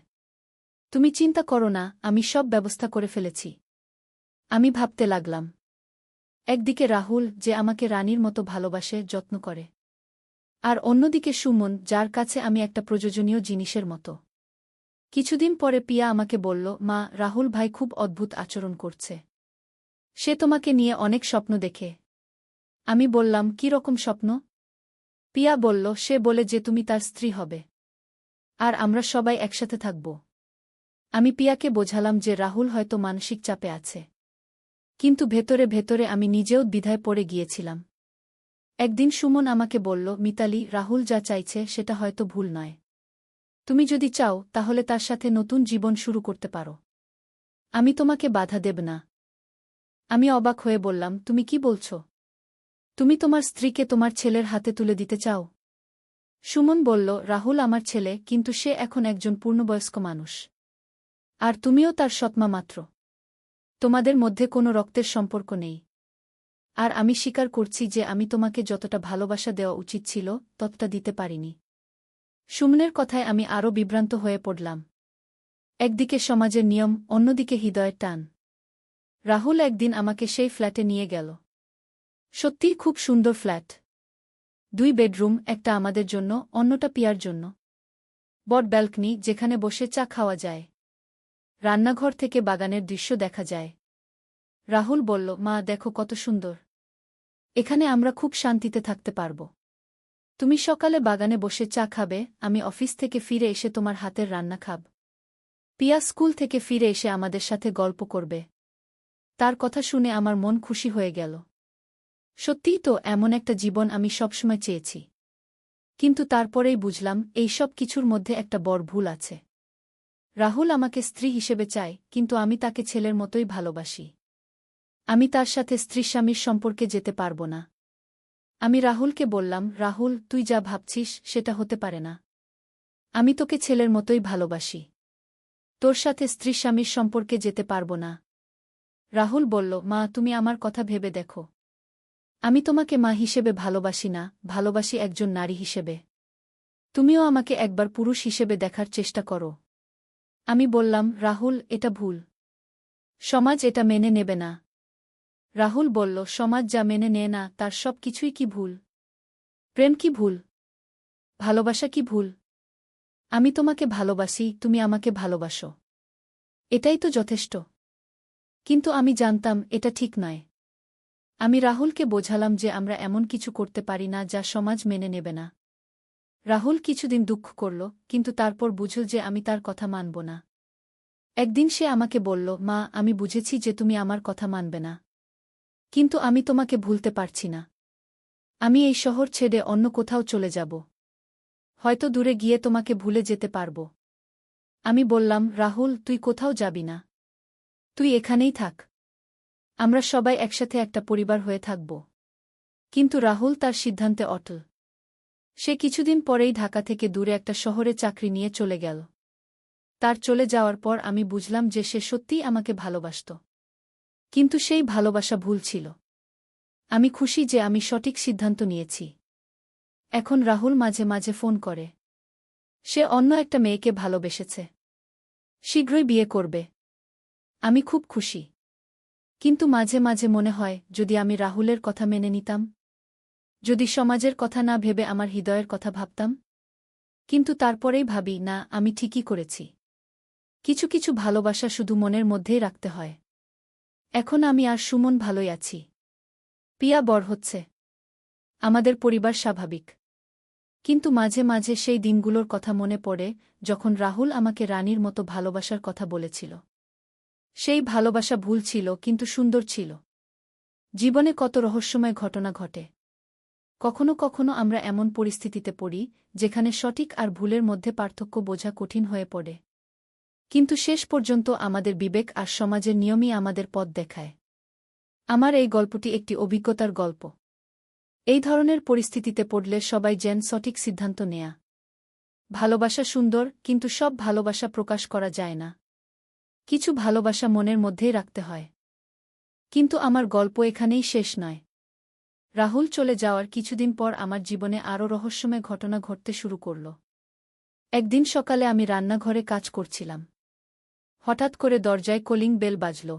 তুমি চিন্তা করো না, আমি সব ব্যবস্থা করে ফেলেছি। আমি ভাবতে লাগলাম। একদিকে রাহুল, যে আমাকে রানীর মতো ভালোবাসে, যত্ন করে। আর অন্যদিকে সুমন, যার কাছে আমি একটা প্রয়োজনীয় জিনিসের মতো। কিছুদিন পরে পিয়া আমাকে বলল, মা, রাহুল ভাই খুব অদ্ভুত আচরণ করছে। সে তোমাকে নিয়ে অনেক স্বপ্ন দেখে। আমি বললাম, কী রকম স্বপ্ন? পিয়া বলল, সে বলে যে তুমি তার স্ত্রী হবে। আর আমরা সবাই একসাথে থাকব। আমি পিয়াকে বোঝালাম যে রাহুল হয়তো মানসিক চাপে আছে। কিন্তু ভেতরে ভেতরে আমি নিজেও দ্বিধায় পড়ে গিয়েছিলাম। একদিন সুমন আমাকে বলল, মিতালি, রাহুল যা চাইছে সেটা হয়তো ভুল নয়। তুমি যদি চাও তাহলে তার সাথে নতুন জীবন শুরু করতে পারো। আমি তোমাকে বাধা দেব না। আমি অবাক হয়ে বললাম, তুমি কি বলছ? তুমি তোমার স্ত্রীকে তোমার ছেলের হাতে তুলে দিতে চাও? সুমন বলল, রাহুল আমার ছেলে, কিন্তু সে এখন একজন পূর্ণবয়স্ক মানুষ। আর তুমিও তার সৎমা মাত্র। তোমাদের মধ্যে কোনো রক্তের সম্পর্ক নেই। আর আমি স্বীকার করছি যে আমি তোমাকে যতটা ভালোবাসা দেওয়া উচিত ছিল ততটা দিতে পারিনি। সুমনের কথায় আমি আরও বিভ্রান্ত হয়ে পড়লাম। একদিকে সমাজের নিয়ম, অন্যদিকে হৃদয়ের টান। রাহুল একদিন আমাকে সেই ফ্ল্যাটে নিয়ে গেল। সত্যিই খুব সুন্দর ফ্ল্যাট। 2 বেডরুম, একটা আমাদের জন্য, অন্যটা পিয়ার জন্য। বড় ব্যালকনি, যেখানে বসে চা খাওয়া যায়। রান্নাঘর থেকে বাগানের দৃশ্য দেখা যায়। রাহুল বলল, মা, দেখো কত সুন্দর। এখানে আমরা খুব শান্তিতে থাকতে পারব। তুমি সকালে বাগানে বসে চা খাবে, আমি অফিস থেকে ফিরে এসে তোমার হাতের রান্না খাব। পিয়া স্কুল থেকে ফিরে এসে আমাদের সাথে গল্প করবে। তার কথা শুনে আমার মন খুশি হয়ে গেল। সত্যিই তো, এমন একটা জীবন আমি সবসময় চেয়েছি। কিন্তু তারপরেই বুঝলাম, এই সব কিছুর মধ্যে একটা বড় ভুল আছে। রাহুল আমাকে স্ত্রী হিসেবে চায়, কিন্তু আমি তাকে ছেলের মতোই ভালোবাসি। আমি তার সাথে স্ত্রী-স্বামীর সম্পর্কে যেতে পারব না। আমি রাহুলকে বললাম, রাহুল, তুই যা ভাবছিস সেটা হতে পারে না। আমি তোকে ছেলের মতোই ভালোবাসি। তোর সাথে স্ত্রী-স্বামীর সম্পর্কে যেতে পারব না। রাহুল বলল, মা, তুমি আমার কথা ভেবে দেখো। আমি তোমাকে মা হিসেবে ভালোবাসি না, ভালোবাসি একজন নারী হিসেবে। তুমিও আমাকে একবার পুরুষ হিসেবে দেখার চেষ্টা করো। আমি বললাম, রাহুল, এটা ভুল। সমাজ এটা মেনে নেবে না। রাহুল বলল, সমাজ যা মেনে নেয় না তার সব কিছুই কি ভুল? প্রেম কি ভুল? ভালোবাসা কি ভুল? আমি তোমাকে ভালোবাসি, তুমি আমাকে ভালোবাসো। এটাই তো যথেষ্ট। কিন্তু আমি জানতাম এটা ঠিক নয়। আমি রাহুলকে বোঝালাম যে আমরা এমন কিছু করতে পারি না যা সমাজ মেনে নেবে না। রাহুল কিছুদিন দুঃখ করল, কিন্তু তারপর বুঝল যে আমি তার কথা মানব না। একদিন সে আমাকে বলল, মা, আমি বুঝেছি যে তুমি আমার কথা মানবে না। কিন্তু আমি তোমাকে ভুলতে পারছি না। আমি এই শহর ছেড়ে অন্য কোথাও চলে যাব। হয়তো দূরে গিয়ে তোমাকে ভুলে যেতে পারব। আমি বললাম, রাহুল, তুই কোথাও যাবি না। তুই এখানেই থাক। আমরা সবাই একসাথে একটা পরিবার হয়ে থাকব। কিন্তু রাহুল তার সিদ্ধান্তে অটল। সে কিছুদিন পরেই ঢাকা থেকে দূরে একটা শহরে চাকরি নিয়ে চলে গেল। তার চলে যাওয়ার পর আমি বুঝলাম যে সে সত্যিই আমাকে ভালোবাসত। কিন্তু সেই ভালোবাসা ভুল ছিল। আমি খুশি যে আমি সঠিক সিদ্ধান্ত নিয়েছি। এখন রাহুল মাঝে মাঝে ফোন করে। সে অন্য একটা মেয়েকে ভালোবেসেছে। শীঘ্রই বিয়ে করবে। আমি খুব খুশি। কিন্তু মাঝে মাঝে মনে হয়, যদি আমি রাহুলের কথা মেনে নিতাম, যদি সমাজের কথা না ভেবে আমার হৃদয়ের কথা ভাবতাম। কিন্তু তারপরেই ভাবি, না, আমি ঠিকই করেছি। কিছু কিছু ভালোবাসা শুধু মনের মধ্যেই রাখতে হয়। এখন আমি আর সুমন ভালোই আছি। পিয়া বড় হচ্ছে। আমাদের পরিবার স্বাভাবিক। কিন্তু মাঝে মাঝে সেই দিনগুলোর কথা মনে পড়ে যখন রাহুল আমাকে রানীর মতো ভালোবাসার কথা বলেছিল। সেই ভালোবাসা ভুল ছিল কিন্তু সুন্দর ছিল। জীবনে কত রহস্যময় ঘটনা ঘটে। কখনো কখনো আমরা এমন পরিস্থিতিতে পড়ি যেখানে সঠিক আর ভুলের মধ্যে পার্থক্য বোঝা কঠিন হয়ে পড়ে। কিন্তু শেষ পর্যন্ত আমাদের বিবেক আর সমাজের নিয়মই আমাদের পথ দেখায়। আমার এই গল্পটি একটি অভিজ্ঞতার গল্প। এই ধরনের পরিস্থিতিতে পড়লে সবাই যেন সঠিক সিদ্ধান্ত নেয়া। ভালোবাসা সুন্দর, কিন্তু সব ভালোবাসা প্রকাশ করা যায় না। কিছু ভালোবাসা মনের মধ্যেই রাখতে হয়। কিন্তু আমার গল্প এখানেই শেষ নয়। রাহুল চলে যাওয়ার কিছুদিন পর আমার জীবনে আরও রহস্যময় ঘটনা ঘটতে শুরু করল। একদিন সকালে আমি রান্নাঘরে কাজ করছিলাম। হঠাৎ করে দরজায় কলিং বেল বাজল।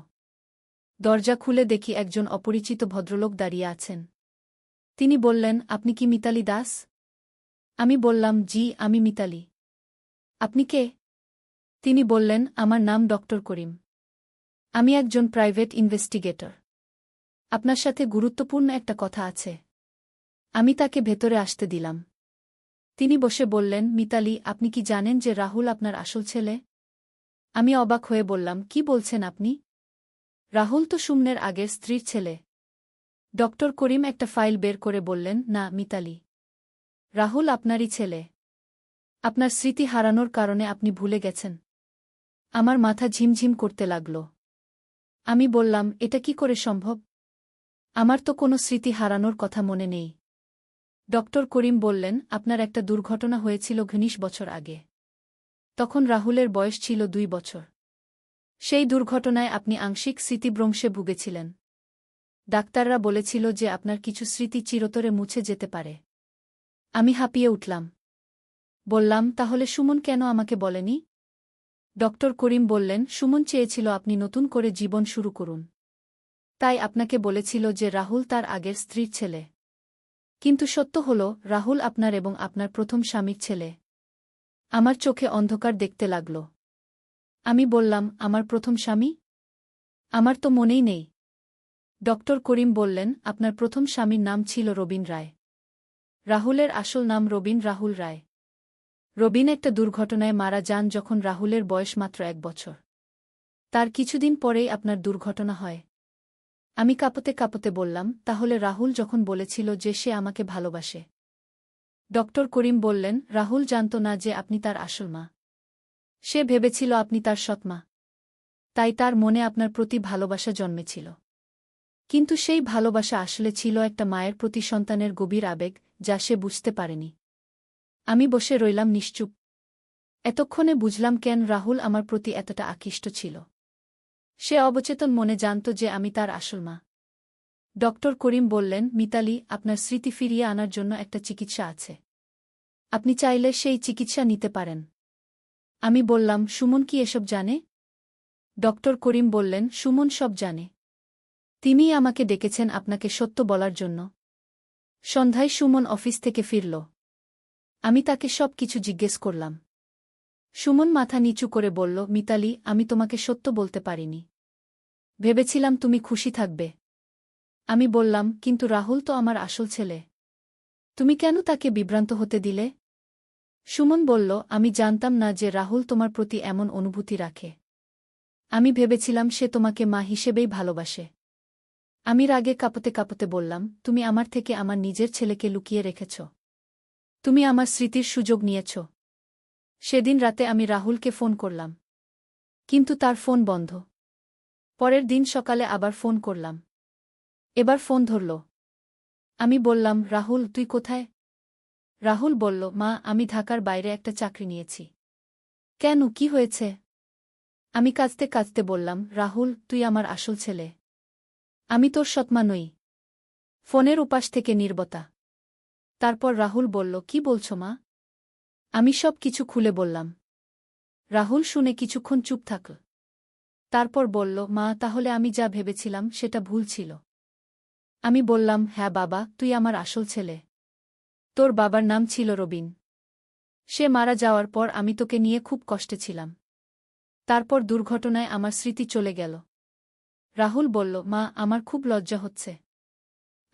দরজা খুলে দেখি একজন অপরিচিত ভদ্রলোক দাঁড়িয়ে আছেন। তিনি বললেন, আপনি কি মিতালি দাস? আমি বললাম, জি, আমি মিতালি। আপনি কে? তিনি বললেন, আমার নাম ডক্টর করিম। আমি একজন প্রাইভেট ইনভেস্টিগেটর। আপনার সাথে গুরুত্বপূর্ণ একটা কথা আছে। আমি তাকে ভেতরে আসতে দিলাম। তিনি বসে বললেন, মিতালি, আপনি কি জানেন যে রাহুল আপনার আসল ছেলে? আমি অবাক হয়ে বললাম, কি বলছেন আপনি? রাহুল তো সুমনের আগের স্ত্রীর ছেলে। ডক্টর করিম একটা ফাইল বের করে বললেন, না মিতালি, রাহুল আপনারই ছেলে। আপনার স্মৃতি হারানোর কারণে আপনি ভুলে গেছেন। আমার মাথা ঝিমঝিম করতে লাগল। আমি বললাম, এটা কি করে সম্ভব? আমার তো কোনো স্মৃতি হারানোর কথা মনে নেই। ডক্টর করিম বললেন, আপনার একটা দুর্ঘটনা হয়েছিল 19 বছর আগে। তখন রাহুলের বয়স ছিল 2 বছর। সেই দুর্ঘটনায় আপনি আংশিক স্মৃতিভ্রংশে ভুগেছিলেন। ডাক্তাররা বলেছিল যে আপনার কিছু স্মৃতি চিরতরে মুছে যেতে পারে। আমি হাঁপিয়ে উঠলাম। বললাম, তাহলে সুমন কেন আমাকে বলেনি? ডক্টর করিম বললেন, সুমন চেয়েছিল আপনি নতুন করে জীবন শুরু করুন। তাই আপনাকে বলেছিল যে রাহুল তার আগের স্ত্রীর ছেলে। কিন্তু সত্য হল, রাহুল আপনার এবং আপনার প্রথম স্বামীর ছেলে। আমার চোখে অন্ধকার দেখতে লাগল। আমি বললাম, আমার প্রথম স্বামী? আমার তো মনেই নেই। ডক্টর করিম বললেন, আপনার প্রথম স্বামীর নাম ছিল রবিন রায়। রাহুলের আসল নাম রবিন রাহুল রায়। রবিন একটা দুর্ঘটনায় মারা যান যখন রাহুলের বয়স মাত্র 1 বছর। তার কিছুদিন পরেই আপনার দুর্ঘটনা হয়। আমি কাঁপতে কাঁপতে বললাম, তাহলে রাহুল যখন বলেছিল যে সে আমাকে ভালোবাসে? ডক্টর করিম বললেন, রাহুল জানত না যে আপনি তার আসল মা। সে ভেবেছিল আপনি তার সৎমা। তাই তার মনে আপনার প্রতি ভালোবাসা জন্মেছিল। কিন্তু সেই ভালোবাসা আসলে ছিল একটা মায়ের প্রতি সন্তানের গভীর আবেগ, যা সে বুঝতে পারেনি। আমি বসে রইলাম নিশ্চুপ। এতক্ষণে বুঝলাম কেন রাহুল আমার প্রতি এতটা আকৃষ্ট ছিল। সে অবচেতন মনে জানত যে আমি তার আসল মা। ডক্টর করিম বললেন, মিতালি, আপনার স্মৃতি ফিরিয়ে আনার জন্য একটা চিকিৎসা আছে। আপনি চাইলে সেই চিকিৎসা নিতে পারেন। আমি বললাম, সুমন কি এসব জানে? ডক্টর করিম বললেন, সুমন সব জানে। তিনিই আমাকে ডেকেছেন আপনাকে সত্য বলার জন্য। সন্ধ্যায় সুমন অফিস থেকে ফিরল। আমি তাকে সব কিছু জিজ্ঞেস করলাম। সুমন মাথা নিচু করে বলল, মিতালি, আমি তোমাকে সত্য বলতে পারিনি। ভেবেছিলাম তুমি খুশি থাকবে। আমি বললাম, কিন্তু রাহুল তো আমার আসল ছেলে। তুমি কেন তাকে বিভ্রান্ত হতে দিলে? সুমন বলল, আমি জানতাম না যে রাহুল তোমার প্রতি এমন অনুভূতি রাখে। আমি ভেবেছিলাম সে তোমাকে মা হিসেবেই ভালোবাসে। আমি রাগে কাঁপতে কাঁপতে বললাম, তুমি আমার থেকে আমার নিজের ছেলেকে লুকিয়ে রেখেছ। তুমি আমার স্মৃতির সুযোগ নিয়েছ। সেদিন রাতে আমি রাহুলকে ফোন করলাম। কিন্তু তার ফোন বন্ধ। পরের দিন সকালে আবার ফোন করলাম। এবার ফোন ধরল। আমি বললাম, রাহুল, তুই কোথায়? রাহুল বলল, মা, আমি ঢাকার বাইরে একটা চাকরি নিয়েছি। কেন, কি হয়েছে? আমি কাঁদতে কাঁদতে বললাম, রাহুল, তুই আমার আসল ছেলে। আমি তোর সৎমা নই। ফোনের উপাস থেকে নীরবতা। তারপর রাহুল বলল, কি বলছ মা? আমি সব কিছু খুলে বললাম। রাহুল শুনে কিছুক্ষণ চুপ থাকল। তারপর বলল, মা, তাহলে আমি যা ভেবেছিলাম সেটা ভুল ছিল। আমি বললাম, হ্যাঁ বাবা, তুই আমার আসল ছেলে। তোর বাবার নাম ছিল রবিন। সে মারা যাওয়ার পর আমি তোকে নিয়ে খুব কষ্টে ছিলাম। তারপর দুর্ঘটনায় আমার স্মৃতি চলে গেল। রাহুল বলল, মা, আমার খুব লজ্জা হচ্ছে।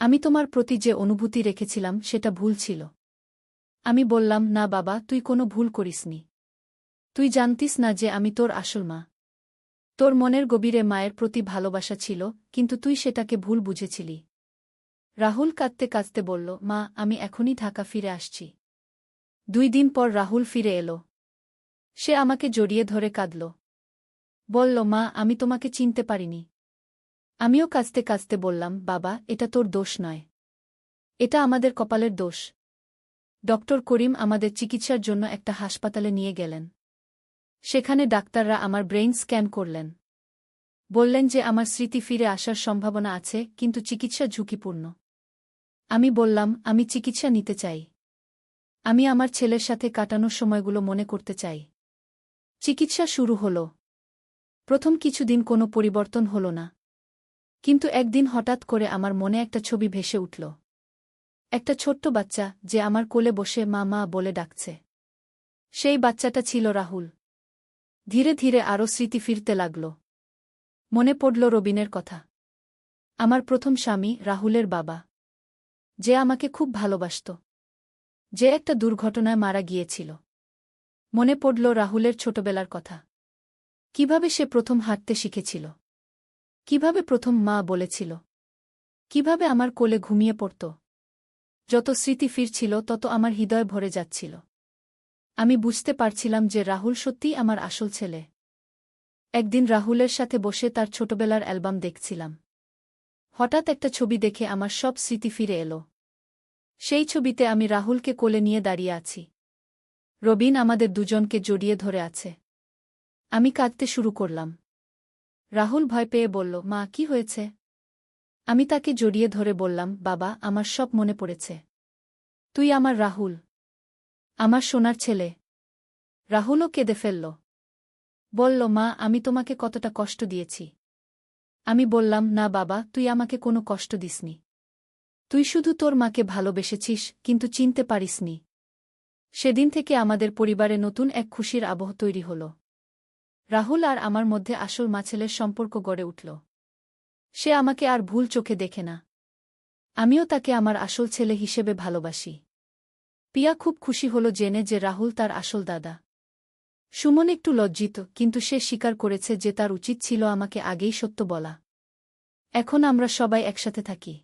আমি তোমার প্রতি যে অনুভূতি রেখেছিলাম সেটা ভুল ছিল। আমি বললাম, না বাবা, তুই কোনো ভুল করিসনি। তুই জানতিস না যে আমি তোর আসল মা। তোর মনের গভীরে মায়ের প্রতি ভালোবাসা ছিল, কিন্তু তুই সেটাকে ভুল বুঝেছিলি। রাহুল কাঁদতে কাঁদতে বলল, মা, আমি এখনই ঢাকা ফিরে আসছি। 2 দিন পর রাহুল ফিরে এলো। সে আমাকে জড়িয়ে ধরে কাঁদল। বলল, মা, আমি তোমাকে চিনতে পারিনি। আমিও কাঁদতে কাঁদতে বললাম, বাবা, এটা তোর দোষ নয়। এটা আমাদের কপালের দোষ। ডক্টর করিম আমাদের চিকিৎসার জন্য একটা হাসপাতালে নিয়ে গেলেন। সেখানে ডাক্তাররা আমার ব্রেইন স্ক্যান করলেন। বললেন যে আমার স্মৃতি ফিরে আসার সম্ভাবনা আছে, কিন্তু চিকিৎসা ঝুঁকিপূর্ণ। আমি বললাম, আমি চিকিৎসা নিতে চাই। আমি আমার ছেলের সাথে কাটানোর সময়গুলো মনে করতে চাই। চিকিৎসা শুরু হল। প্রথম কিছুদিন কোনো পরিবর্তন হল না। কিন্তু একদিন হঠাৎ করে আমার মনে একটা ছবি ভেসে উঠল। একটা ছোট্ট বাচ্চা, যে আমার কোলে বসে মা মা বলে ডাকছে। সেই বাচ্চাটা ছিল রাহুল। ধীরে ধীরে আরও স্মৃতি ফিরতে লাগল। মনে পড়ল রবিনের কথা। আমার প্রথম স্বামী, রাহুলের বাবা। যে আমাকে খুব ভালোবাসত। যে একটা দুর্ঘটনায় মারা গিয়েছিল। মনে পড়ল রাহুলের ছোটবেলার কথা। কিভাবে সে প্রথম হাঁটতে শিখেছিল। কিভাবে প্রথম মা বলেছিল। কিভাবে আমার কোলে ঘুমিয়ে পড়ত। যত স্মৃতি ফিরছিল তত আমার হৃদয় ভরে যাচ্ছিল। আমি বুঝতে পারছিলাম যে রাহুল সত্যিই আমার আসল ছেলে। একদিন রাহুলের সাথে বসে তার ছোটবেলার অ্যালবাম দেখছিলাম। হঠাৎ একটা ছবি দেখে আমার সব স্মৃতি ফিরে এলো। সেই ছবিতে আমি রাহুলকে কোলে নিয়ে দাঁড়িয়ে আছি। রবিন আমাদের দুজনকে জড়িয়ে ধরে আছে। আমি কাঁদতে শুরু করলাম। রাহুল ভয় পেয়ে বলল, মা, কি হয়েছে? আমি তাকে জড়িয়ে ধরে বললাম, বাবা, আমার সব মনে পড়েছে। তুই আমার রাহুল। আমার সোনার ছেলে। রাহুলও কেঁদে ফেলল। বলল, মা, আমি তোমাকে কতটা কষ্ট দিয়েছি। আমি বললাম, না বাবা, তুই আমাকে কোনো কষ্ট দিসনি। তুই শুধু তোর মাকে ভালোবেসেছিস, কিন্তু চিনতে পারিসনি। সেদিন থেকে আমাদের পরিবারে নতুন এক খুশির আবহ তৈরি হল। রাহুল আর আমার মধ্যে আসল মা-ছেলের সম্পর্ক গড়ে উঠল। সে আমাকে আর ভুল চোখে দেখে না। আমিও তাকে আমার আসল ছেলে হিসেবে ভালোবাসি। পিয়া খুব খুশি হল জেনে যে রাহুল তার আসল দাদা। সুমন একটু লজ্জিত, কিন্তু সে স্বীকার করেছে যে তার উচিত ছিল আমাকে আগেই সত্য বলা। এখন আমরা সবাই একসাথে থাকি।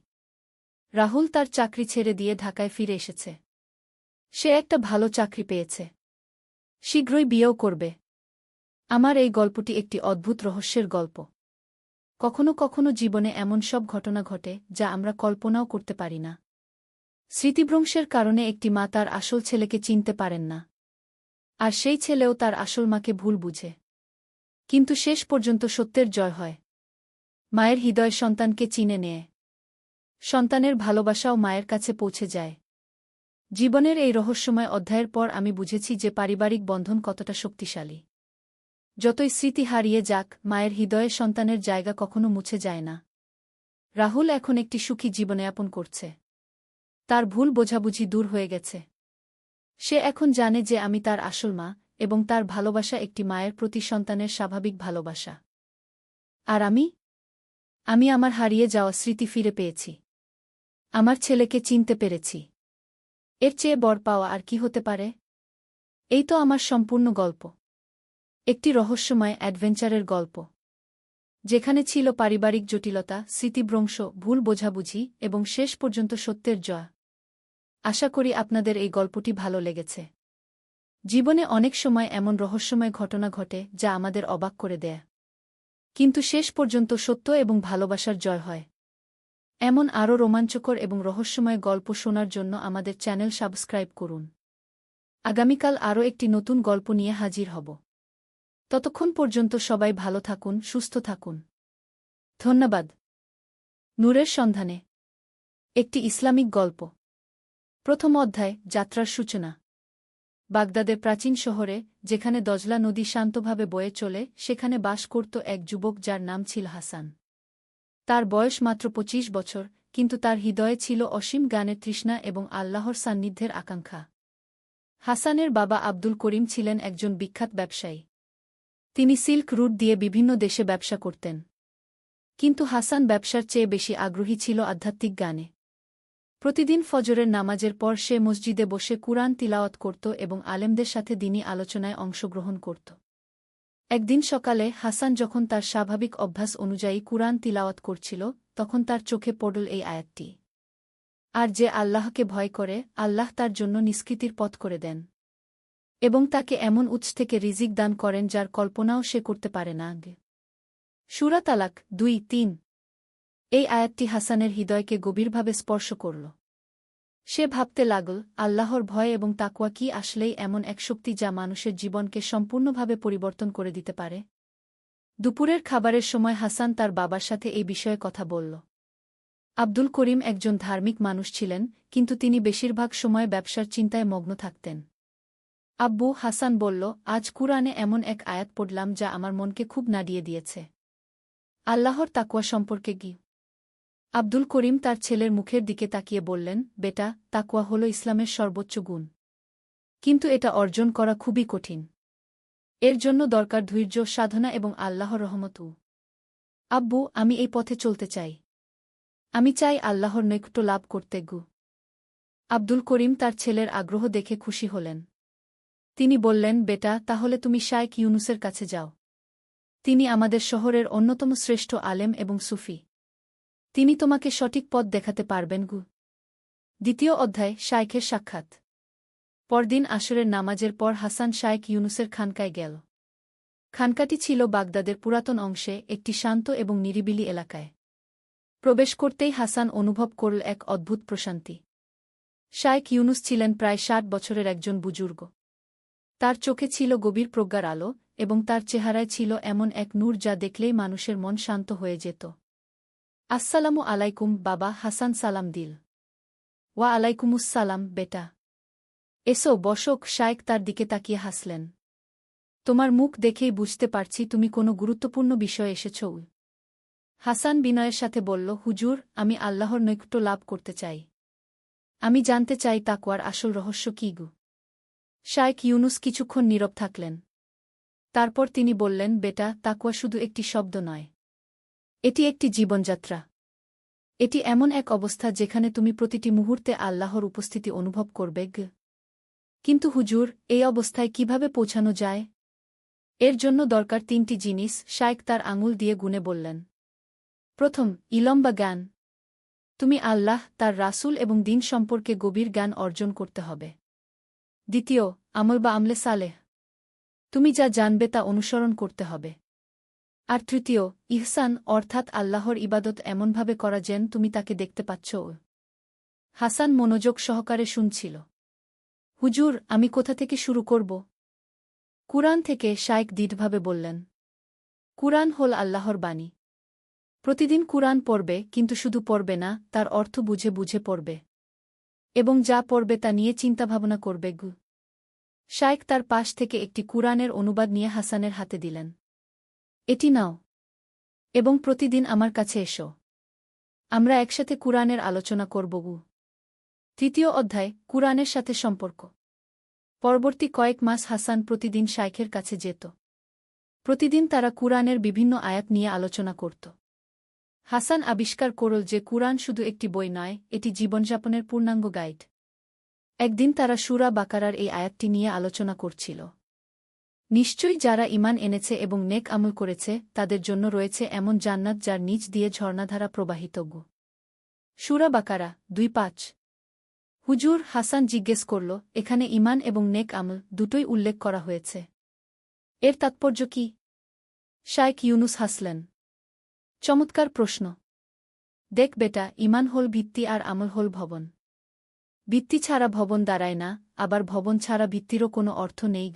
রাহুল তার চাকরি ছেড়ে দিয়ে ঢাকায় ফিরে এসেছে। সে একটা ভালো চাকরি পেয়েছে। শীঘ্রই বিয়েও করবে। আমার এই গল্পটি একটি অদ্ভুত রহস্যের গল্প। কখনো কখনো জীবনে এমন সব ঘটনা ঘটে যা আমরা কল্পনাও করতে পারি না। স্মৃতিভ্রংশের কারণে একটি মা তার আসল ছেলেকে চিনতে পারেন না। আর সেই ছেলেও তার আসল মাকে ভুল বুঝে। কিন্তু শেষ পর্যন্ত সত্যের জয় হয়। মায়ের হৃদয় সন্তানকে চিনে নেয়। সন্তানের ভালোবাসাও মায়ের কাছে পৌঁছে যায়। জীবনের এই রহস্যময় অধ্যায়ের পর আমি বুঝেছি যে পারিবারিক বন্ধন কতটা শক্তিশালী। যতই স্মৃতি হারিয়ে যাক, মায়ের হৃদয়ে সন্তানের জায়গা কখনো মুছে যায় না। রাহুল এখন একটি সুখী জীবনযাপন করছে। তার ভুল বোঝাবুঝি দূর হয়ে গেছে। সে এখন জানে যে আমি তার আসল মা, এবং তার ভালোবাসা একটি মায়ের প্রতি সন্তানের স্বাভাবিক ভালোবাসা। আর আমি আমার হারিয়ে যাওয়া স্মৃতি ফিরে পেয়েছি। আমার ছেলেকে চিনতে পেরেছি। এর চেয়ে বড় পাওয়া আর কি হতে পারে? এই তো আমার সম্পূর্ণ গল্প। একটি রহস্যময় অ্যাডভেঞ্চারের গল্প, যেখানে ছিল পারিবারিক জটিলতা, স্মৃতিভ্রংশ, ভুল বোঝাবুঝি এবং শেষ পর্যন্ত সত্যের জয়। আশা করি আপনাদের এই গল্পটি ভালো লেগেছে। জীবনে অনেক সময় এমন রহস্যময় ঘটনা ঘটে যা আমাদের অবাক করে দেয়। কিন্তু শেষ পর্যন্ত সত্য এবং ভালোবাসার জয় হয়। এমন আরও রোমাঞ্চকর এবং রহস্যময় গল্প শোনার জন্য আমাদের চ্যানেল সাবস্ক্রাইব করুন। আগামীকাল আরও একটি নতুন গল্প নিয়ে হাজির হব। ততক্ষণ পর্যন্ত সবাই ভালো থাকুন, সুস্থ থাকুন। ধন্যবাদ। নূরের সন্ধানে একটি ইসলামিক গল্প। প্রথম অধ্যায়, যাত্রার সূচনা। বাগদাদের প্রাচীন শহরে, যেখানে দজলা নদী শান্তভাবে বয়ে চলে, সেখানে বাস করত এক যুবক যার নাম ছিল হাসান। তার বয়স মাত্র 25 বছর, কিন্তু তার হৃদয়ে ছিল অসীম জ্ঞানের তৃষ্ণা এবং আল্লাহর সান্নিধ্যের আকাঙ্ক্ষা। হাসানের বাবা আব্দুল করিম ছিলেন একজন বিখ্যাত ব্যবসায়ী। তিনি সিল্ক রুট দিয়ে বিভিন্ন দেশে ব্যবসা করতেন। কিন্তু হাসান ব্যবসার চেয়ে বেশি আগ্রহী ছিল আধ্যাত্মিক জ্ঞানে। প্রতিদিন ফজরের নামাজের পর সে মসজিদে বসে কুরআন তিলাওয়াত করত এবং আলেমদের সাথে দ্বীনী আলোচনায় অংশগ্রহণ করত। একদিন সকালে হাসান যখন তার স্বাভাবিক অভ্যাস অনুযায়ী কুরআন তিলাওয়াত করছিল, তখন তার চোখে পড়ল এই আয়াতটি। আর যে আল্লাহকে ভয় করে, আল্লাহ তার জন্য নিষ্কৃতির পথ করে দেন এবং তাকে এমন উৎস থেকে রিজিক দান করেন যার কল্পনাও সে করতে পারে না। সূরা তালাক 2-3। এই আয়াতটি হাসানের হৃদয়কে গভীরভাবে স্পর্শ করল। সে ভাবতে লাগল, আল্লাহর ভয় এবং তাকওয়া কি আসলেই এমন এক শক্তি যা মানুষের জীবনকে সম্পূর্ণভাবে পরিবর্তন করে দিতে পারে? দুপুরের খাবারের সময় হাসান তার বাবার সাথে এই বিষয়ে কথা বলল। আব্দুল করিম একজন ধার্মিক মানুষ ছিলেন, কিন্তু তিনি বেশিরভাগ সময় ব্যবসার চিন্তায় মগ্ন থাকতেন। আব্বু, হাসান বলল, আজ কুরআনে এমন এক আয়াত পড়লাম যা আমার মনকে খুব নাড়িয়ে দিয়েছে। আল্লাহর তাকওয়া সম্পর্কে কি? আব্দুল করিম তার ছেলের মুখের দিকে তাকিয়ে বললেন, বেটা, তাকওয়া হল ইসলামের সর্বোচ্চ গুণ। কিন্তু এটা অর্জন করা খুবই কঠিন। এর জন্য দরকার ধৈর্য, সাধনা এবং আল্লাহর রহমত। আব্বু, আমি এই পথে চলতে চাই। আমি চাই আল্লাহর নৈকট্য লাভ করতে। আব্দুল করিম তার ছেলের আগ্রহ দেখে খুশি হলেন। তিনি বললেন, বেটা, তাহলে তুমি শায়খ ইউনুসের কাছে যাও। তিনি আমাদের শহরের অন্যতম শ্রেষ্ঠ আলেম এবং সুফি। তিনি তোমাকে সঠিক পথ দেখাতে পারবেন। দ্বিতীয় অধ্যায়, শায়খের সাক্ষাৎ। পরদিন আসরের নামাজের পর হাসান শায়খ ইউনুসের খানকায় গেল। খানকাটি ছিল বাগদাদের পুরাতন অংশে একটি শান্ত এবং নিরিবিলি এলাকায়। প্রবেশ করতেই হাসান অনুভব করল এক অদ্ভুত প্রশান্তি। শায়খ ইউনুস ছিলেন প্রায় 60 বছরের একজন বুজুর্গ। তার চোখে ছিল গভীর প্রজ্ঞার আলো এবং তার চেহারায় ছিল এমন এক নূর যা দেখলেই মানুষের মন শান্ত হয়ে যেত। আসসালামু আলাইকুম বাবা, হাসান সালাম দিল। ওয়া আলাইকুমুসসালাম বেটা। এসো বসক। শায়খ তার দিকে তাকিয়ে হাসলেন। তোমার মুখ দেখেই বুঝতে পারছি তুমি কোনো গুরুত্বপূর্ণ বিষয়ে এসেছ। হাসান বিনয়ের সাথে বলল, হুজুর, আমি আল্লাহর নৈকট্য লাভ করতে চাই। আমি জানতে চাই তাকওয়ার আসল রহস্য কী। শায়খ ইউনুস কিছুক্ষণ নীরব থাকলেন। তারপর তিনি বললেন, বেটা, তাকওয়া শুধু একটি শব্দ নয়। এটি একটি জীবনযাত্রা। এটি এমন এক অবস্থা যেখানে তুমি প্রতিটি মুহূর্তে আল্লাহর উপস্থিতি অনুভব করবে। কিন্তু হুজুর, এই অবস্থায় কিভাবে পৌঁছানো যায়? এর জন্য দরকার 3টি জিনিস, শায়খ তার আঙুল দিয়ে গুনে বললেন। প্রথম, ইলম বা জ্ঞান। তুমি আল্লাহ, তার রাসূল এবং দিন সম্পর্কে গভীর জ্ঞান অর্জন করতে হবে। দ্বিতীয়, আমল বা আমলে সালেহ। তুমি যা জানবে তা অনুসরণ করতে হবে। আর তৃতীয়, ইহসান, অর্থাৎ আল্লাহর ইবাদত এমনভাবে করা যেন তুমি তাকে দেখতে পাচ্ছ। হাসান মনোযোগ সহকারে শুনছিল। হুজুর, আমি কোথা থেকে শুরু করব? কুরআন থেকে, শায়খ দৃঢ়ভাবে বললেন। কুরআন হল আল্লাহর বাণী। প্রতিদিন কুরআন পড়বে, কিন্তু শুধু পড়বে না, তার অর্থ বুঝে বুঝে পড়বে এবং যা পড়বে তা নিয়ে চিন্তাভাবনা করবে। শায়খ তার পাশ থেকে একটি কুরআনের অনুবাদ নিয়ে হাসানের হাতে দিলেন। এটি নাও এবং প্রতিদিন আমার কাছে এসো। আমরা একসাথে কুরআনের আলোচনা করব। তৃতীয় অধ্যায়, কুরআনের সাথে সম্পর্ক। পরবর্তী কয়েক মাস হাসান প্রতিদিন শায়খের কাছে যেত। প্রতিদিন তারা কুরআনের বিভিন্ন আয়াত নিয়ে আলোচনা করত। হাসান আবিষ্কার করল যে কুরআন শুধু একটি বই নয়, এটি জীবনযাপনের পূর্ণাঙ্গ গাইড। একদিন তারা সূরা বাকারার এই আয়াতটি নিয়ে আলোচনা করছিল। নিশ্চয়ই যারা ঈমান এনেছে এবং নেক আমল করেছে, তাদের জন্য রয়েছে এমন জান্নাত যার নিচ দিয়ে ঝর্ণাধারা প্রবাহিত। সূরা বাকারা 2-5। হুজুর, হাসান জিজ্ঞেস করল, এখানে ঈমান এবং নেক আমল দুটোই উল্লেখ করা হয়েছে। এর তাৎপর্য কি? শায়খ ইউনুস হাসলেন। চমৎকার প্রশ্ন। দেখ বেটা, ঈমান হল ভিত্তি আর আমল হল ভবন। ভিত্তি ছাড়া ভবন দাঁড়ায় না, আবার ভবন ছাড়া ভিত্তিরও কোনো অর্থ নেই।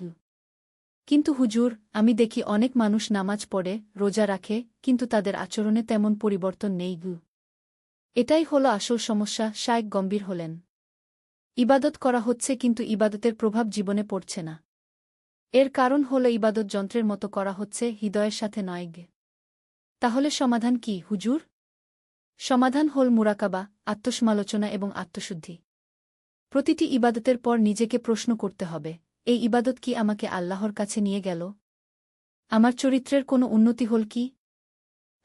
কিন্তু হুজুর, আমি দেখি অনেক মানুষ নামাজ পড়ে, রোজা রাখে, কিন্তু তাদের আচরণে তেমন পরিবর্তন নেই। এটাই হলো আসল সমস্যা। শায়খ গম্ভীর হলেন। ইবাদত করা হচ্ছে কিন্তু ইবাদতের প্রভাব জীবনে পড়ছে না। এর কারণ হলো ইবাদত যন্ত্রের মতো করা হচ্ছে, হৃদয়ের সাথে নয়। তাহলে সমাধান কি হুজুর? সমাধান হল মুরাকাবা, আত্মসমালোচনা এবং আত্মশুদ্ধি। প্রতিটি ইবাদতের পর নিজেকে প্রশ্ন করতে হবে, এই ইবাদত কি আমাকে আল্লাহর কাছে নিয়ে গেল? আমার চরিত্রের কোনো উন্নতি হল কি?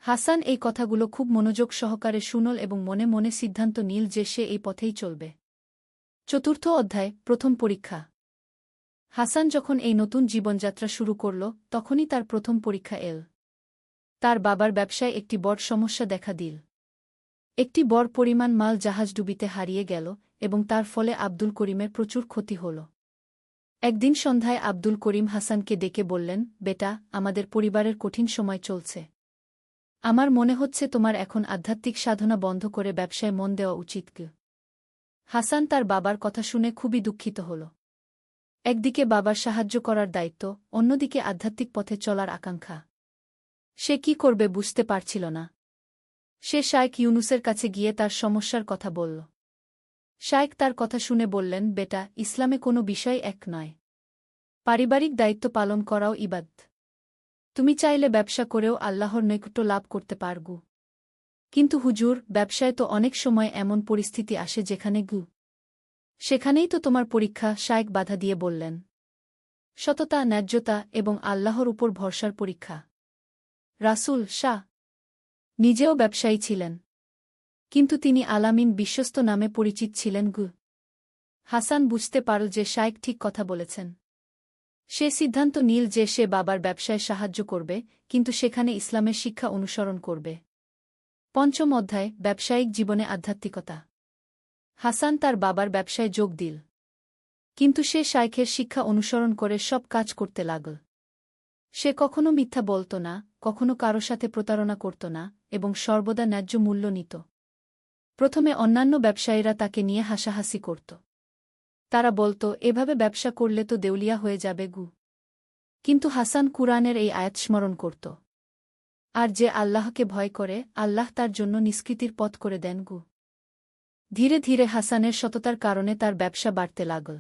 হাসান এই কথাগুলো খুব মনোযোগ সহকারে শুনল এবং মনে মনে সিদ্ধান্ত নিল যে সে এই পথেই চলবে। চতুর্থ অধ্যায়, প্রথম পরীক্ষা। হাসান যখন এই নতুন জীবনযাত্রা শুরু করল, তখনই তার প্রথম পরীক্ষা এল। তার বাবার ব্যবসায় একটি বড় সমস্যা দেখা দিল। একটি বড় পরিমাণ মাল জাহাজডুবিতে হারিয়ে গেল এবং তার ফলে আব্দুল করিমের প্রচুর ক্ষতি হল। একদিন সন্ধ্যায় আব্দুল করিম হাসানকে ডেকে বললেন, বেটা, আমাদের পরিবারের কঠিন সময় চলছে। আমার মনে হচ্ছে তোমার এখন আধ্যাত্মিক সাধনা বন্ধ করে ব্যবসায় মন দেওয়া উচিত। হাসান তার বাবার কথা শুনে খুবই দুঃখিত হল। একদিকে বাবার সাহায্য করার দায়িত্ব, অন্যদিকে আধ্যাত্মিক পথে চলার আকাঙ্ক্ষা। সে কি করবে বুঝতে পারছিল না। সে শায়খ ইউনুসের কাছে গিয়ে তার সমস্যার কথা বলল। শায়খ তার কথা শুনে বললেন, বেটা, ইসলামে কোনো বিষয় এক নয়। পারিবারিক দায়িত্ব পালন করাও ইবাদত। তুমি চাইলে ব্যবসা করেও আল্লাহর নৈকট্য লাভ করতে পারগু। কিন্তু হুজুর, ব্যবসায় তো অনেক সময় এমন পরিস্থিতি আসে যেখানে সেখানেই তো তোমার পরীক্ষা, শায়খ বাধা দিয়ে বললেন। সততা, ন্যায্যতা এবং আল্লাহর উপর ভরসার পরীক্ষা। রাসূল শাহ নিজেও ব্যবসায়ী ছিলেন, কিন্তু তিনি আলামিন বিশ্বস্ত নামে পরিচিত ছিলেন। হাসান বুঝতে পারল যে শায়খ ঠিক কথা বলেছেন। সে সিদ্ধান্ত নিল যে সে বাবার ব্যবসায় সাহায্য করবে, কিন্তু সেখানে ইসলামের শিক্ষা অনুসরণ করবে। পঞ্চম অধ্যায়, ব্যবসায়িক জীবনে আধ্যাত্মিকতা। হাসান তার বাবার ব্যবসায় যোগ দিল, কিন্তু সে শায়খের শিক্ষা অনুসরণ করে সব কাজ করতে লাগল। সে কখনো মিথ্যা বলত না, কখনো কারো সাথে প্রতারণা করত না এবং সর্বদা ন্যায্য মূল্য নিত। প্রথমে অন্যান্য ব্যবসায়ীরা তাকে নিয়ে হাসাহাসি করত। তারা বলত, এভাবে ব্যবসা করলে তো দেউলিয়া হয়ে যাবে। কিন্তু হাসান কুরআনের এই আয়াত স্মরণ করত, আর যে আল্লাহকে ভয় করে, আল্লাহ তার জন্য নিষ্কৃতির পথ করে দেন। ধীরে ধীরে হাসানের সততার কারণে তার ব্যবসা বাড়তে লাগল।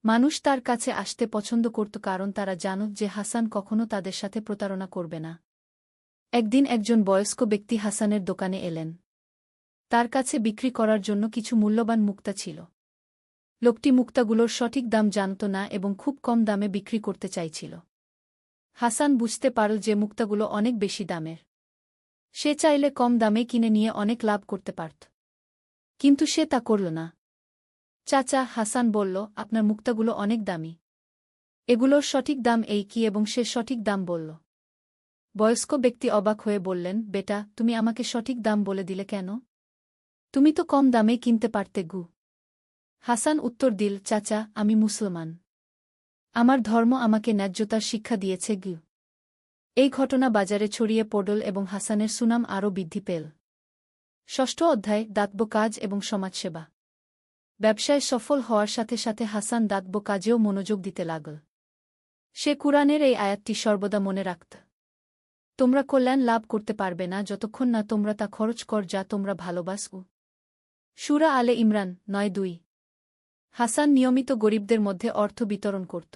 মানুষ তার কাছে আসতে পছন্দ করত কারণ তারা জানত যে হাসান কখনো তাদের সাথে প্রতারণা করবে না। একদিন একজন বয়স্ক ব্যক্তি হাসানের দোকানে এলেন। তার কাছে বিক্রি করার জন্য কিছু মূল্যবান মুক্তা ছিল। লোকটি মুক্তাগুলোর সঠিক দাম জানত না এবং খুব কম দামে বিক্রি করতে চাইছিল। হাসান বুঝতে পারল যে মুক্তাগুলো অনেক বেশি দামের। সে চাইলে কম দামে কিনে নিয়ে অনেক লাভ করতে পারত, কিন্তু সে তা করল না। চাচা, হাসান বলল, আপনার মুক্তাগুলো অনেক দামি। এগুলোর সঠিক দাম এই কি? এবং সে সঠিক দাম বলল। বয়স্ক ব্যক্তি অবাক হয়ে বললেন, বেটা, তুমি আমাকে সঠিক দাম বলে দিলে কেন? তুমি তো কম দামে কিনতে পারতে। হাসান উত্তর দিল, চাচা, আমি মুসলমান। আমার ধর্ম আমাকে ন্যায্যতার শিক্ষা দিয়েছে। এই ঘটনা বাজারে ছড়িয়ে পড়ল এবং হাসানের সুনাম আরও বৃদ্ধি পেল। ষষ্ঠ অধ্যায়, দাতব্য কাজ এবং সমাজসেবা। ব্যবসায় সফল হওয়ার সাথে সাথে হাসান দাতব্য কাজেও মনোযোগ দিতে লাগল। সে কুরআনের এই আয়াতটি সর্বদা মনে রাখত। তোমরা কল্যাণ লাভ করতে পারবে না যতক্ষণ না তোমরা তা খরচ কর যা তোমরা ভালোবাসো। সূরা আলে ইমরান ৯:২। হাসান নিয়মিত গরিবদের মধ্যে অর্থ বিতরণ করত।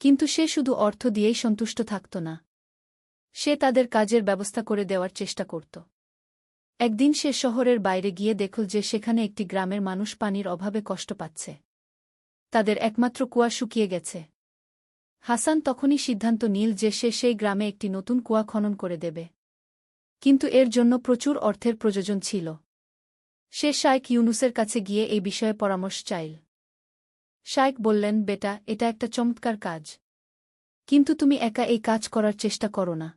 কিন্তু সে শুধু অর্থ দিয়েই সন্তুষ্ট থাকত না। সে তাদের কাজের ব্যবস্থা করে দেওয়ার চেষ্টা করত। একদিন সে শহরের বাইরে গিয়ে দেখল যে সেখানে একটি গ্রামের মানুষ পানির অভাবে কষ্ট পাচ্ছে। তাদের একমাত্র কুয়া শুকিয়ে গেছে। হাসান তখনই সিদ্ধান্ত নিল যে সে সেই গ্রামে একটি নতুন কুয়া খনন করে দেবে। কিন্তু এর জন্য প্রচুর অর্থের প্রয়োজন ছিল। সে শায়খ ইউনুসের কাছে গিয়ে এই বিষয়ে পরামর্শ চাইল। শায়খ বললেন, বেটা, এটা একটা চমৎকার কাজ, কিন্তু তুমি একা এই কাজ করার চেষ্টা করো না।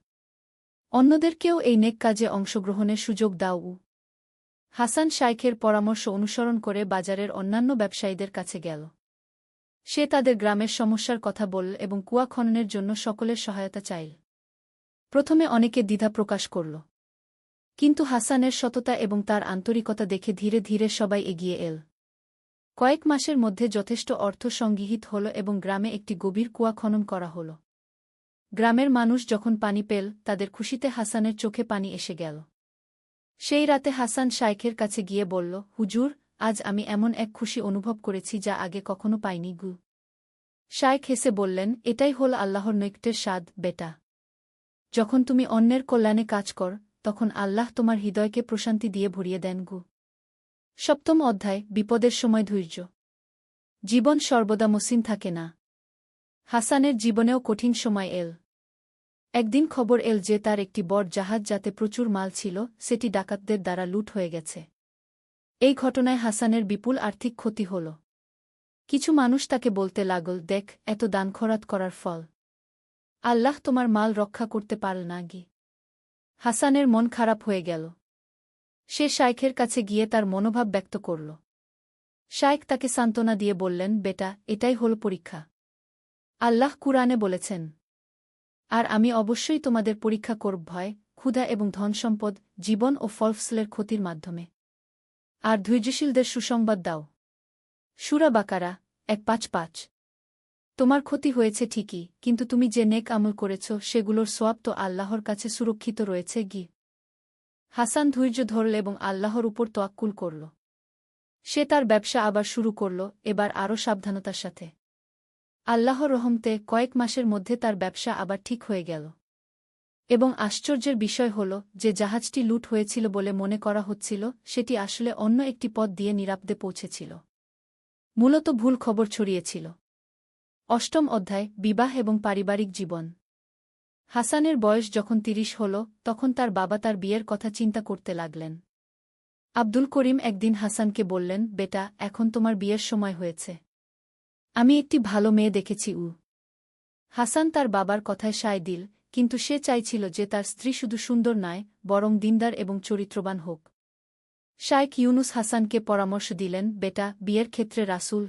অন্যদেরকেও এই নেক কাজে অংশগ্রহণের সুযোগ দাও। হাসান শায়খের পরামর্শ অনুসরণ করে বাজারের অন্যান্য ব্যবসায়ীদের কাছে গেল। সে তাদের গ্রামের সমস্যার কথা বলল এবং কুয়া খননের জন্য সকলের সহায়তা চাইল। প্রথমে অনেকে দ্বিধা প্রকাশ করল, কিন্তু হাসানের সততা এবং তার আন্তরিকতা দেখে ধীরে ধীরে সবাই এগিয়ে এল। কয়েক মাসের মধ্যে যথেষ্ট অর্থ সংগৃহীত হল এবং গ্রামে একটি গভীর কুয়া খনন করা হল। গ্রামের মানুষ যখন পানি পেল, তাদের খুশিতে হাসানের চোখে পানি এসে গেল। সেই রাতে হাসান শায়খের কাছে গিয়ে বলল, হুজুর, আজ আমি এমন এক খুশি অনুভব করেছি যা আগে কখনো পাইনি। শায়খ হেসে বললেন, এটাই হল আল্লাহর নৈকট্যের স্বাদ, বেটা। যখন তুমি অন্যের কল্যাণে কাজ কর, তখন আল্লাহ তোমার হৃদয়কে প্রশান্তি দিয়ে ভরিয়ে দেন। সপ্তম অধ্যায়, বিপদের সময় ধৈর্য। জীবন সর্বদা মসৃণ থাকে না। হাসানের জীবনেও কঠিন সময় এল। একদিন খবর এল যে তার একটি বড় জাহাজ যাতে প্রচুর মাল ছিল সেটি ডাকাতদের দ্বারা লুট হয়ে গেছে। এই ঘটনায় হাসানের বিপুল আর্থিক ক্ষতি হল। কিছু মানুষ তাকে বলতে লাগল, দেখ, এত দান খরাত করার ফল। আল্লাহ তোমার মাল রক্ষা করতে পারল না গি। হাসানের মন খারাপ হয়ে গেল। সে শাইখের কাছে গিয়ে তার মনোভাব ব্যক্ত করল। শাইখ তাকে সান্ত্বনা দিয়ে বললেন, বেটা, এটাই হল পরীক্ষা। আল্লাহ কুরআনে বলেছেন, আর আমি অবশ্যই তোমাদের পরীক্ষা করব ভয়, ক্ষুধা এবং ধনসম্পদ, জীবন ও ফলফসলের ক্ষতির মাধ্যমে। আর ধৈর্যশীলদের সুসংবাদ দাও। সূরা বাকারা 155। তোমার ক্ষতি হয়েছে ঠিকই, কিন্তু তুমি যে নেক আমল করেছ সেগুলোর সোয়াব তো আল্লাহর কাছে সুরক্ষিত রয়েছে গি। হাসান ধৈর্য ধরল এবং আল্লাহর উপর তোয়াক্কুল করল। সে তার ব্যবসা আবার শুরু করল, এবার আরও সাবধানতার সাথে। আল্লাহর রহমতে কয়েক মাসের মধ্যে তার ব্যবসা আবার ঠিক হয়ে গেল। এবং আশ্চর্যের বিষয় হল যে জাহাজটি লুট হয়েছিল বলে মনে করা হচ্ছিল সেটি আসলে অন্য একটি পথ দিয়ে নিরাপদে পৌঁছেছিল। মূলত ভুল খবর ছড়িয়েছিল। অষ্টম অধ্যায়, বিবাহ এবং পারিবারিক জীবন। হাসানের বয়স যখন ৩০ হল তখন তার বাবা তার বিয়ের কথা চিন্তা করতে লাগলেন। আব্দুল করিম একদিন হাসানকে বললেন, বেটা, এখন তোমার বিয়ের সময় হয়েছে। আমি একটি ভালো মেয়ে দেখেছি। হাসান তার বাবার কথায় সায় দিল, কিন্তু সে চাইছিল যে তার স্ত্রী শুধু সুন্দর নয়, বরং দিনদার এবং চরিত্রবান হোক। শাইখ ইউনুস হাসানকে পরামর্শ দিলেন, বেটা, বিয়ের ক্ষেত্রে রাসূল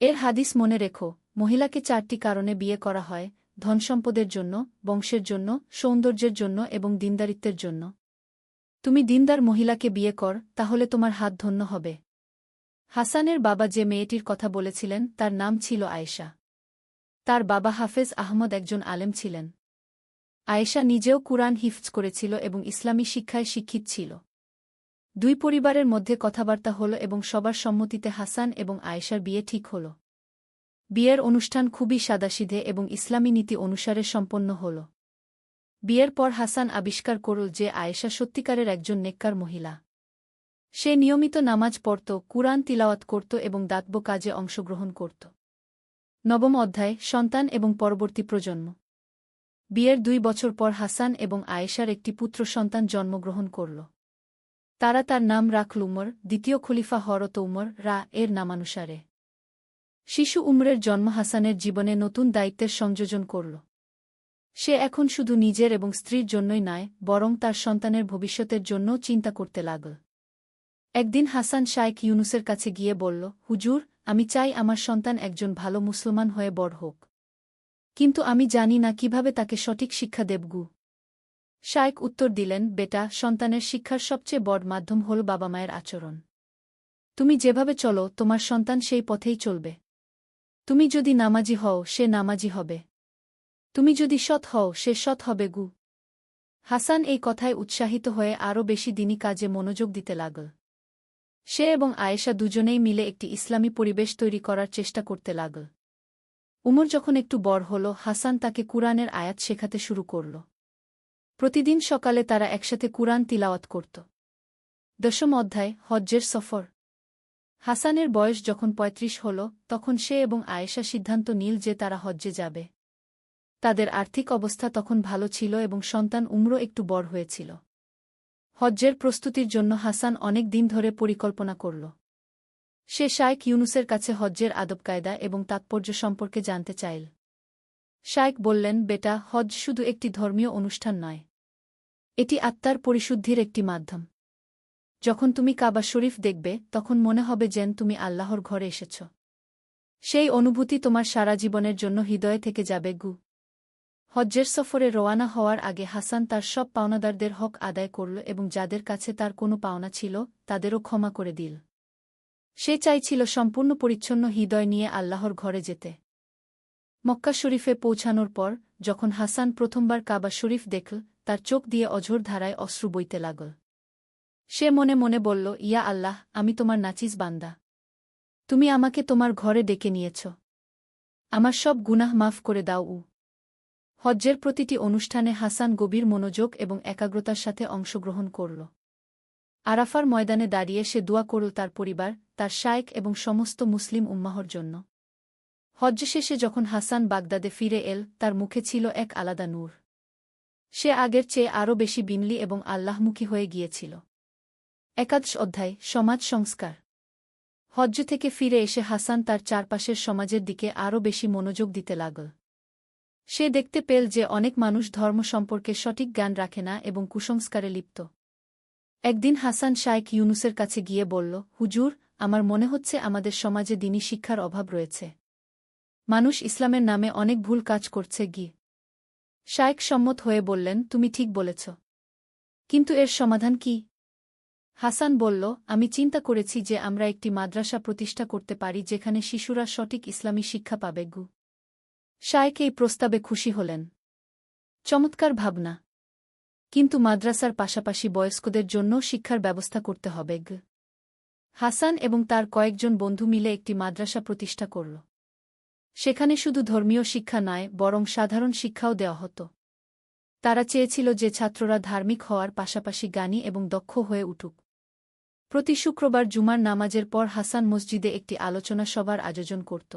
এর হাদিস মনে রেখো, মহিলাকে ৪টি কারণে বিয়ে করা হয়: ধনসম্পদের জন্য, বংশের জন্য, সৌন্দর্যের জন্য এবং দিনদারিত্বের জন্য। তুমি দিনদার মহিলাকে বিয়ে কর, তাহলে তোমার হাত ধন্য হবে। হাসানের বাবা যে মেয়েটির কথা বলেছিলেন তার নাম ছিল আয়েশা। তার বাবা হাফেজ আহমদ একজন আলেম ছিলেন। আয়েশা নিজেও কুরআন হিফজ করেছিল এবং ইসলামী শিক্ষায় শিক্ষিত ছিল। দুই পরিবারের মধ্যে কথাবার্তা হল এবং সবার সম্মতিতে হাসান এবং আয়েশার বিয়ে ঠিক হল। বিয়ের অনুষ্ঠান খুবই সাদাসিধে এবং ইসলামী নীতি অনুসারে সম্পন্ন হল। বিয়ের পর হাসান আবিষ্কার করল যে আয়েশা সত্যিকারের একজন নেককার মহিলা। সে নিয়মিত নামাজ পড়ত, কুরআন তিলাওয়াত করত এবং দাতব্য কাজে অংশগ্রহণ করত। নবম অধ্যায়, সন্তান এবং পরবর্তী প্রজন্ম। বিয়ের ২ বছর পর হাসান এবং আয়েশার একটি পুত্র সন্তান জন্মগ্রহণ করল। তারা তার নাম রাখল উমর, দ্বিতীয় খলিফা হরত উমর এর নামানুসারে। শিশু উমরের জন্ম হাসানের জীবনে নতুন দায়িত্বের সংযোজন করল। সে এখন শুধু নিজের এবং স্ত্রীর জন্যই নয়, বরং তার সন্তানের ভবিষ্যতের জন্যও চিন্তা করতে লাগল। একদিন হাসান শাইখ ইউনুসের কাছে গিয়ে বলল, হুজুর, আমি চাই আমার সন্তান একজন ভালো মুসলমান হয়ে বড় হোক। কিন্তু আমি জানি না কিভাবে তাকে সঠিক শিক্ষা দেবগু। শাইখ উত্তর দিলেন, বেটা, সন্তানের শিক্ষার সবচেয়ে বড় মাধ্যম হল বাবা মায়ের আচরণ। তুমি যেভাবে চলো তোমার সন্তান সেই পথেই চলবে। তুমি যদি নামাজি হও সে নামাজি হবে। তুমি যদি সৎ হও সে সৎ হবে গু। হাসান এই কথায় উৎসাহিত হয়ে আরও বেশি দিনী কাজে মনোযোগ দিতে লাগল। সে এবং আয়েশা দুজনেই মিলে একটি ইসলামী পরিবেশ তৈরি করার চেষ্টা করতে লাগল। উমর যখন একটু বড় হল, হাসান তাকে কুরআনের আয়াত শেখাতে শুরু করল। প্রতিদিন সকালে তারা একসাথে কুরআন তিলাওয়াত করত। দশম অধ্যায়, হজ্জের সফর। হাসানের বয়স যখন ৩৫ হল তখন সে এবং আয়েশা সিদ্ধান্ত নিল যে তারা হজ্জে যাবে। তাদের আর্থিক অবস্থা তখন ভালো ছিল এবং সন্তান উমরও একটু বড় হয়েছিল। হজ্জের প্রস্তুতির জন্য হাসান অনেক দিন ধরে পরিকল্পনা করল। সে শাইখ ইউনুসের কাছে হজ্জের আদবকায়দা এবং তাৎপর্য সম্পর্কে জানতে চাইল। শাইখ বললেন, বেটা, হজ্জ শুধু একটি ধর্মীয় অনুষ্ঠান নয়। এটি আত্মার পরিশুদ্ধির একটি মাধ্যম। যখন তুমি কাবা শরীফ দেখবে তখন মনে হবে যেন তুমি আল্লাহর ঘরে এসেছ। সেই অনুভূতি তোমার সারা জীবনের জন্য হৃদয়ে থেকে যাবে গু। হজ্জের সফরে রওয়ানা হওয়ার আগে হাসান তার সব পাওনাদারদের হক আদায় করল এবং যাদের কাছে তার কোনো পাওনা ছিল তাদেরও ক্ষমা করে দিল। সে চাইছিল সম্পূর্ণ পরিচ্ছন্ন হৃদয় নিয়ে আল্লাহর ঘরে যেতে। মক্কা শরীফে পৌঁছানোর পর যখন হাসান প্রথমবার কাবা শরীফ দেখল, তার চোখ দিয়ে অঝোর ধারায় অশ্রু বইতে লাগল। সে মনে মনে বলল, ইয়া আল্লাহ, আমি তোমার নাচিস বান্দা। তুমি আমাকে তোমার ঘরে ডেকে নিয়েছ। আমার সব গুনাহ মাফ করে দাও। হজ্জের প্রতিটি অনুষ্ঠানে হাসান গভীর মনোযোগ এবং একাগ্রতার সাথে অংশগ্রহণ করল। আরাফার ময়দানে দাঁড়িয়ে সে দোয়া করল তার পরিবার, তার শাইখ এবং সমস্ত মুসলিম উম্মাহর জন্য। হজ্জ শেষে যখন হাসান বাগদাদে ফিরে এল তার মুখে ছিল এক আলাদা নূর। সে আগের চেয়ে আরও বেশি বিনয়ী এবং আল্লাহমুখী হয়ে গিয়েছিল। একাদশ অধ্যায় সমাজ সংস্কার। হজ্জ থেকে ফিরে এসে হাসান তার চারপাশের সমাজের দিকে আরও বেশি মনোযোগ দিতে লাগল। সে দেখতে পেল যে অনেক মানুষ ধর্ম সম্পর্কে সঠিক জ্ঞান রাখে না এবং কুসংস্কারে লিপ্ত। একদিন হাসান শাইখ ইউনুসের কাছে গিয়ে বলল, হুজুর, আমার মনে হচ্ছে আমাদের সমাজে দ্বীনি শিক্ষার অভাব রয়েছে। মানুষ ইসলামের নামে অনেক ভুল কাজ করছে। শাইখ সম্মত হয়ে বললেন, তুমি ঠিক বলেছ, কিন্তু এর সমাধান কি? হাসান বলল, আমি চিন্তা করেছি যে আমরা একটি মাদ্রাসা প্রতিষ্ঠা করতে পারি যেখানে শিশুরা সঠিক ইসলামী শিক্ষা পাবে। শাইখ এই প্রস্তাবে খুশি হলেন। চমৎকার ভাবনা, কিন্তু মাদ্রাসার পাশাপাশি বয়স্কদের জন্য শিক্ষার ব্যবস্থা করতে হবে। হাসান এবং তার কয়েকজন বন্ধু মিলে একটি মাদ্রাসা প্রতিষ্ঠা করল। সেখানে শুধু ধর্মীয় শিক্ষা নয়, বরং সাধারণ শিক্ষাও দেওয়া হতো। তারা চেয়েছিল যে ছাত্ররা ধার্মিক হওয়ার পাশাপাশি জ্ঞানী এবং দক্ষ হয়ে উঠুক। প্রতি শুক্রবার জুমার নামাজের পর হাসান মসজিদে একটি আলোচনা সভার আয়োজন করত।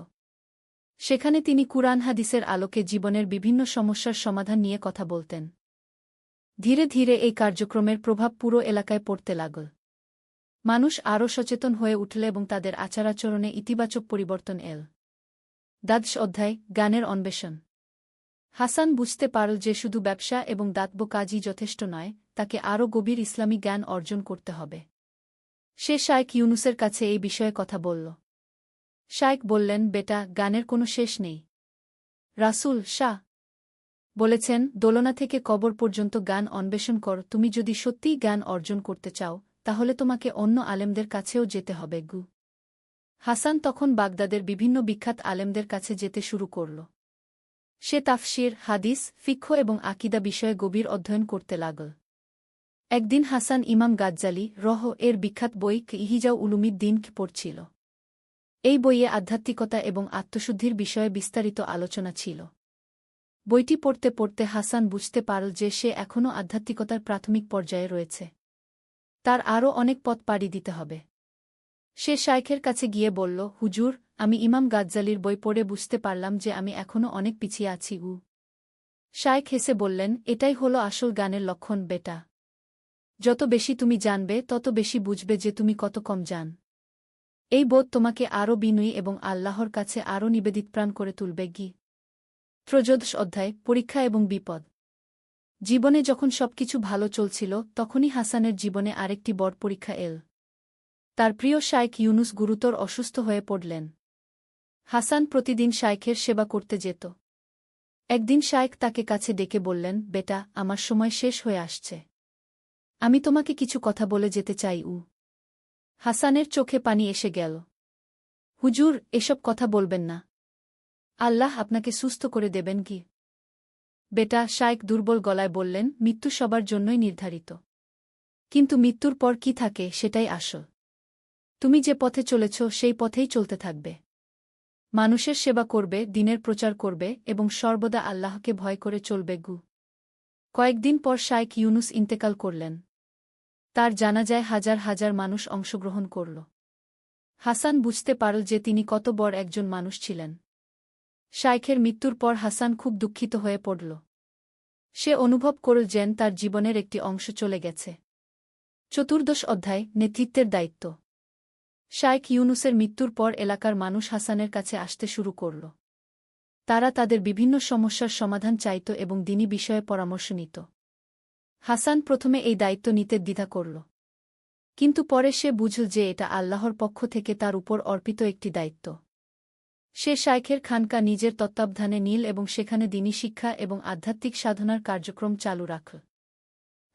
সেখানে তিনি কুরআন হাদিসের আলোকে জীবনের বিভিন্ন সমস্যার সমাধান নিয়ে কথা বলতেন। ধীরে ধীরে এই কার্যক্রমের প্রভাব পুরো এলাকায় পড়তে লাগল। মানুষ আরও সচেতন হয়ে উঠল এবং তাদের আচার-আচরণে ইতিবাচক পরিবর্তন এল। দ্বাদশ অধ্যায় জ্ঞানের অন্বেষণ। হাসান বুঝতে পারল যে শুধু ব্যবসা এবং দাতব্য কাজই যথেষ্ট নয়, তাকে আরও গভীর ইসলামী জ্ঞান অর্জন করতে হবে। সে শাইখ ইউনুসের কাছে এই বিষয়ে কথা বলল। শাইখ বললেন, বেটা, জ্ঞানের কোনো শেষ নেই। রাসূল শাহ বলেছেন, দোলনা থেকে কবর পর্যন্ত জ্ঞান অন্বেষণ কর। তুমি যদি সত্যিই জ্ঞান অর্জন করতে চাও, তাহলে তোমাকে অন্য আলেমদের কাছেও যেতে হবে। হাসান তখন বাগদাদের বিভিন্ন বিখ্যাত আলেমদের কাছে যেতে শুরু করল। সে তাফসির, হাদিস, ফিকহ এবং আকীদা বিষয়ে গভীর অধ্যয়ন করতে লাগল। একদিন হাসান ইমাম গাজ্জালী এর বিখ্যাত বই ইহিজাউ উলুমিদ্দিন পড়ছিল। এই বইয়ে আধ্যাত্মিকতা এবং আত্মশুদ্ধির বিষয়ে বিস্তারিত আলোচনা ছিল। বইটি পড়তে পড়তে হাসান বুঝতে পারল যে সে এখনও আধ্যাত্মিকতার প্রাথমিক পর্যায়ে রয়েছে। তার আরও অনেক পথ পাড়ি দিতে হবে। সে শাইখের কাছে গিয়ে বলল, হুজুর, আমি ইমাম গাজ্জালীর বই পড়ে বুঝতে পারলাম যে আমি এখনও অনেক পিছিয়ে আছি। শাইখ হেসে বললেন, এটাই হলো আসল জ্ঞানের লক্ষণ, বেটা। যত বেশি তুমি জানবে তত বেশি বুঝবে যে তুমি কত কম জান। এই বোধ তোমাকে আরও বিনয়ী এবং আল্লাহর কাছে আরও নিবেদিতপ্রাণ করে তুলবে। ত্রয়োদশ অধ্যায় পরীক্ষা এবং বিপদ। জীবনে যখন সবকিছু ভালো চলছিল তখনই হাসানের জীবনে আরেকটি বড় পরীক্ষা এল। তার প্রিয় শাইখ ইউনুস গুরুতর অসুস্থ হয়ে পড়লেন। হাসান প্রতিদিন শাইখের সেবা করতে যেত। একদিন শাইখ তাকে কাছে ডেকে বললেন, বেটা, আমার সময় শেষ হয়ে আসছে। আমি তোমাকে কিছু কথা বলে যেতে চাই। হাসানের চোখে পানি এসে গেল। হুজুর, এসব কথা বলবেন না। আল্লাহ আপনাকে সুস্থ করে দেবেন। বেটা, শাইখ দুর্বল গলায় বললেন, মৃত্যু সবার জন্যই নির্ধারিত। কিন্তু মৃত্যুর পর কি থাকে সেটাই আসল। তুমি যে পথে চলেছ সেই পথেই চলতে থাকবে। মানুষের সেবা করবে, দ্বীনের প্রচার করবে এবং সর্বদা আল্লাহকে ভয় করে চলবে। কয়েকদিন পর শাইখ ইউনুস ইন্তেকাল করলেন। তার জানাজায় হাজার হাজার মানুষ অংশগ্রহণ করল। হাসান বুঝতে পারল যে তিনি কত বড় একজন মানুষ ছিলেন। শাইখের মৃত্যুর পর হাসান খুব দুঃখিত হয়ে পড়ল। সে অনুভব করল যেন তার জীবনের একটি অংশ চলে গেছে। চতুর্দশ অধ্যায় নেতৃত্বের দায়িত্ব। শাইখ ইউনুসের মৃত্যুর পর এলাকার মানুষ হাসানের কাছে আসতে শুরু করল। তারা তাদের বিভিন্ন সমস্যার সমাধান চাইত এবং দ্বীনি বিষয়ে পরামর্শ নিত। হাসান প্রথমে এই দায়িত্ব নিতে দ্বিধা করল, কিন্তু পরে সে বুঝল যে এটা আল্লাহর পক্ষ থেকে তার উপর অর্পিত একটি দায়িত্ব। সে শাইখের খানকা নিজের তত্ত্বাবধানে নিল এবং সেখানে দ্বীনি শিক্ষা এবং আধ্যাত্মিক সাধনার কার্যক্রম চালু রাখল।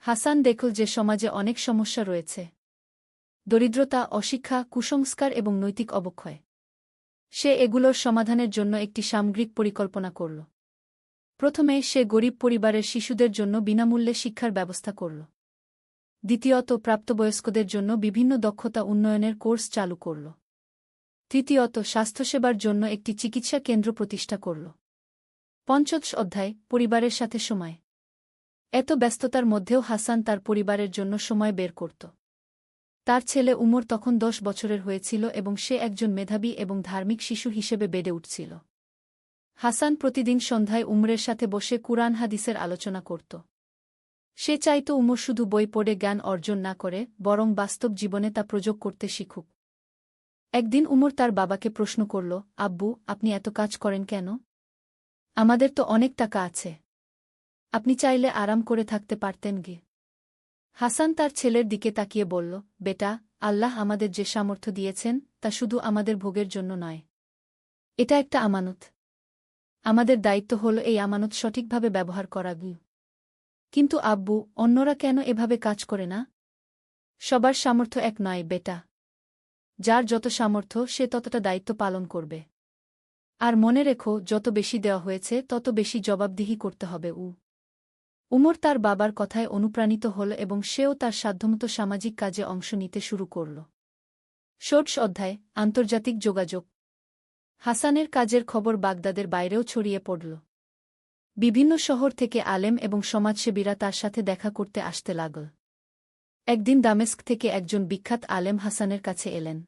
হাসান দেখল যে সমাজে অনেক সমস্যা রয়েছে: দরিদ্রতা, অশিক্ষা, কুসংস্কার এবং নৈতিক অবক্ষয়। সে এগুলোর সমাধানের জন্য একটি সামগ্রিক পরিকল্পনা করল। প্রথমে সে গরিব পরিবারের শিশুদের জন্য বিনামূল্যে শিক্ষার ব্যবস্থা করল। দ্বিতীয়ত, প্রাপ্তবয়স্কদের জন্য বিভিন্ন দক্ষতা উন্নয়নের কোর্স চালু করল। তৃতীয়ত, স্বাস্থ্যসেবার জন্য একটি চিকিৎসা কেন্দ্র প্রতিষ্ঠা করল। পঞ্চদশ অধ্যায় পরিবারের সাথে সময়। এত ব্যস্ততার মধ্যেও হাসান তার পরিবারের জন্য সময় বের করত। তার ছেলে উমর তখন 10 বছরের হয়েছিল এবং সে একজন মেধাবী এবং ধার্মিক শিশু হিসেবে বেড়ে উঠছিল। হাসান প্রতিদিন সন্ধ্যায় উমরের সাথে বসে কুরআন হাদিসের আলোচনা করত। সে চাইত উমর শুধু বই পড়ে জ্ঞান অর্জন না করে বরং বাস্তব জীবনে তা প্রয়োগ করতে শিখুক। একদিন উমর তার বাবাকে প্রশ্ন করল, আব্বু, আপনি এত কাজ করেন কেন? আমাদের তো অনেক টাকা আছে। আপনি চাইলে আরাম করে থাকতে পারতেন গে। হাসান তার ছেলের দিকে তাকিয়ে বলল, বেটা, আল্লাহ আমাদের যে সামর্থ্য দিয়েছেন তা শুধু আমাদের ভোগের জন্য নয়। এটা একটা আমানত। আমাদের দায়িত্ব হল এই আমানত সঠিকভাবে ব্যবহার করা। কিন্তু আব্বু, অন্যরা কেন এভাবে কাজ করে না? সবার সামর্থ্য এক নয় বেটা। যার যত সামর্থ্য সে ততটা দায়িত্ব পালন করবে। আর মনে রেখো, যত বেশি দেওয়া হয়েছে তত বেশি জবাবদিহি করতে হবে। উমর তার বাবার কথায় অনুপ্রাণিত হল এবং সেও তার সাধ্যমতো সামাজিক কাজে অংশ নিতে শুরু করল। ষোড়শ অধ্যায়, আন্তর্জাতিক যোগাযোগ। হাসানের কাজের খবর বাগদাদের বাইরেও ছড়িয়ে পড়ল। বিভিন্ন শহর থেকে আলেম এবং সমাজসেবীরা তার সাথে দেখা করতে আসতে লাগল। একদিন দামেস্ক থেকে একজন বিখ্যাত আলেম হাসানের কাছে এলেন।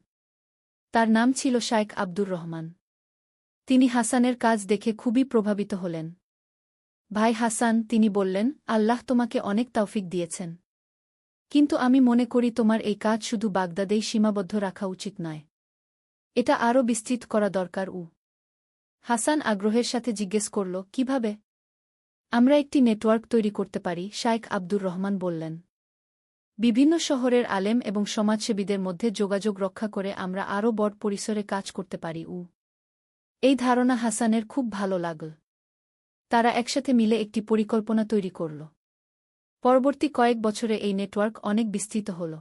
তার নাম ছিল শাইখ আব্দুর রহমান। তিনি হাসানের কাজ দেখে খুবই প্রভাবিত হলেন। ভাই হাসান, তিনি বললেন, আল্লাহ তোমাকে অনেক তৌফিক দিয়েছেন। কিন্তু আমি মনে করি তোমার এই কাজ শুধু বাগদাদেই সীমাবদ্ধ রাখা উচিত নয়। এটা আরও বিস্তৃত করা দরকার। হাসান আগ্রহের সাথে জিজ্ঞেস করল, কিভাবে? আমরা একটি নেটওয়ার্ক তৈরি করতে পারি, শাইখ আব্দুর রহমান বললেন। বিভিন্ন শহরের আলেম এবং সমাজসেবীদের মধ্যে যোগাযোগ রক্ষা করে আমরা আরও বড় পরিসরে কাজ করতে পারি। এই ধারণা হাসানের খুব ভালো লাগল। তারা একসাথে মিলে একটি পরিকল্পনা তৈরি করল। পরবর্তী কয়েক বছরে এই নেটওয়ার্ক অনেক বিস্তৃত হল।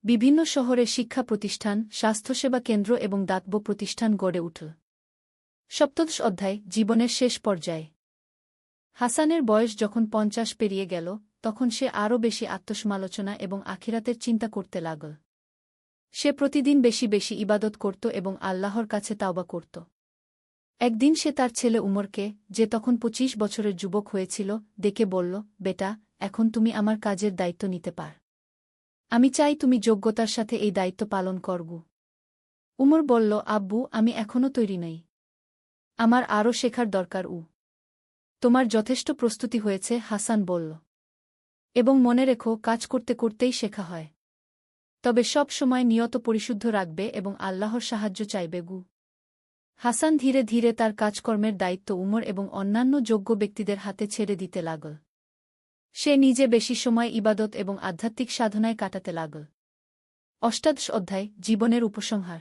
বিভিন্ন শহরে শিক্ষা প্রতিষ্ঠান, স্বাস্থ্যসেবা কেন্দ্র এবং দাতব্য প্রতিষ্ঠান গড়ে উঠল। সপ্তদশ অধ্যায়, জীবনের শেষ পর্যায়ে। হাসানের বয়স যখন 50 পেরিয়ে গেল, তখন সে আরও বেশি আত্মসমালোচনা এবং আখিরাতের চিন্তা করতে লাগল। সে প্রতিদিন বেশি বেশি ইবাদত করত এবং আল্লাহর কাছে তাওবা করত। একদিন সে তার ছেলে উমরকে, যে তখন 25 বছরের যুবক হয়েছিল, ডেকে বলল, বেটা, এখন তুমি আমার কাজের দায়িত্ব নিতে পার। আমি চাই তুমি যোগ্যতার সাথে এই দায়িত্ব পালন করব। উমর বলল, আব্বু, আমি এখনও তৈরি নই। আমার আরও শেখার দরকার। তোমার যথেষ্ট প্রস্তুতি হয়েছে, হাসান বলল। এবং মনে রেখো, কাজ করতে করতেই শেখা হয়। তবে সব সময় নিয়ত পরিশুদ্ধ রাখবে এবং আল্লাহর সাহায্য চাইবে। হাসান ধীরে ধীরে তার কাজকর্মের দায়িত্ব উমর এবং অন্যান্য যোগ্য ব্যক্তিদের হাতে ছেড়ে দিতে লাগল। সে নিজে বেশি সময় ইবাদত এবং আধ্যাত্মিক সাধনায় কাটাতে লাগল। অষ্টাদশ অধ্যায়, জীবনের উপসংহার।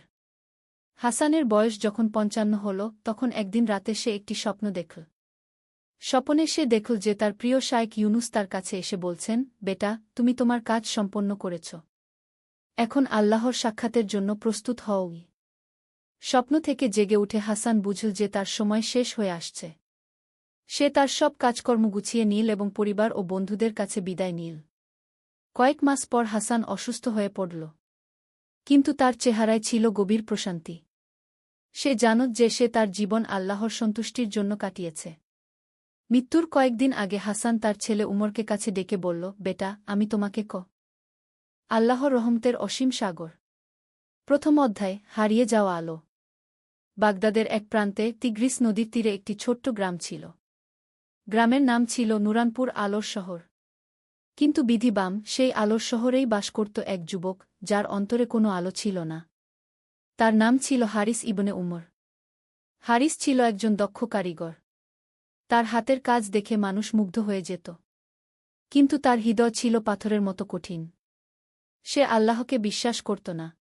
হাসানের বয়স যখন 55 হল, তখন একদিন রাতে সে একটি স্বপ্ন দেখল। স্বপনে সে দেখল যে তার প্রিয় শাইখ ইউনুস তার কাছে এসে বলছেন, বেটা, তুমি তোমার কাজ সম্পন্ন করেছ। এখন আল্লাহর সাক্ষাতের জন্য প্রস্তুত হও। স্বপ্ন থেকে জেগে উঠে হাসান বুঝল যে তার সময় শেষ হয়ে আসছে। সে তার সব কাজকর্ম গুছিয়ে নিল এবং পরিবার ও বন্ধুদের কাছে বিদায় নিল। কয়েক মাস পর হাসান অসুস্থ হয়ে পড়ল। কিন্তু তার চেহারায় ছিল গভীর প্রশান্তি। সে জানত যে সে তার জীবন আল্লাহর সন্তুষ্টির জন্য কাটিয়েছে। মৃত্যুর কয়েকদিন আগে হাসান তার ছেলে উমরকে কাছে ডেকে বলল, বেটা, আমি তোমাকে আল্লাহর রহমতের অসীম সাগর। প্রথম অধ্যায়, হারিয়ে যাওয়া আলো। বাগদাদের এক প্রান্তে তিগ্রিস নদীর তীরে একটি ছোট্ট গ্রাম ছিল। গ্রামের নাম ছিল নুরানপুর, আলোর শহর। কিন্তু বিধিবাম, সেই আলোর শহরেই বাস করত এক যুবক, যার অন্তরে কোনো আলো ছিল না। তার নাম ছিল হারিস ইবনে উমর। হারিস ছিল একজন দক্ষ কারিগর। তার হাতের কাজ দেখে মানুষ মুগ্ধ হয়ে যেত। কিন্তু তার হৃদয় ছিল পাথরের মতো কঠিন। সে আল্লাহকে বিশ্বাস করত না।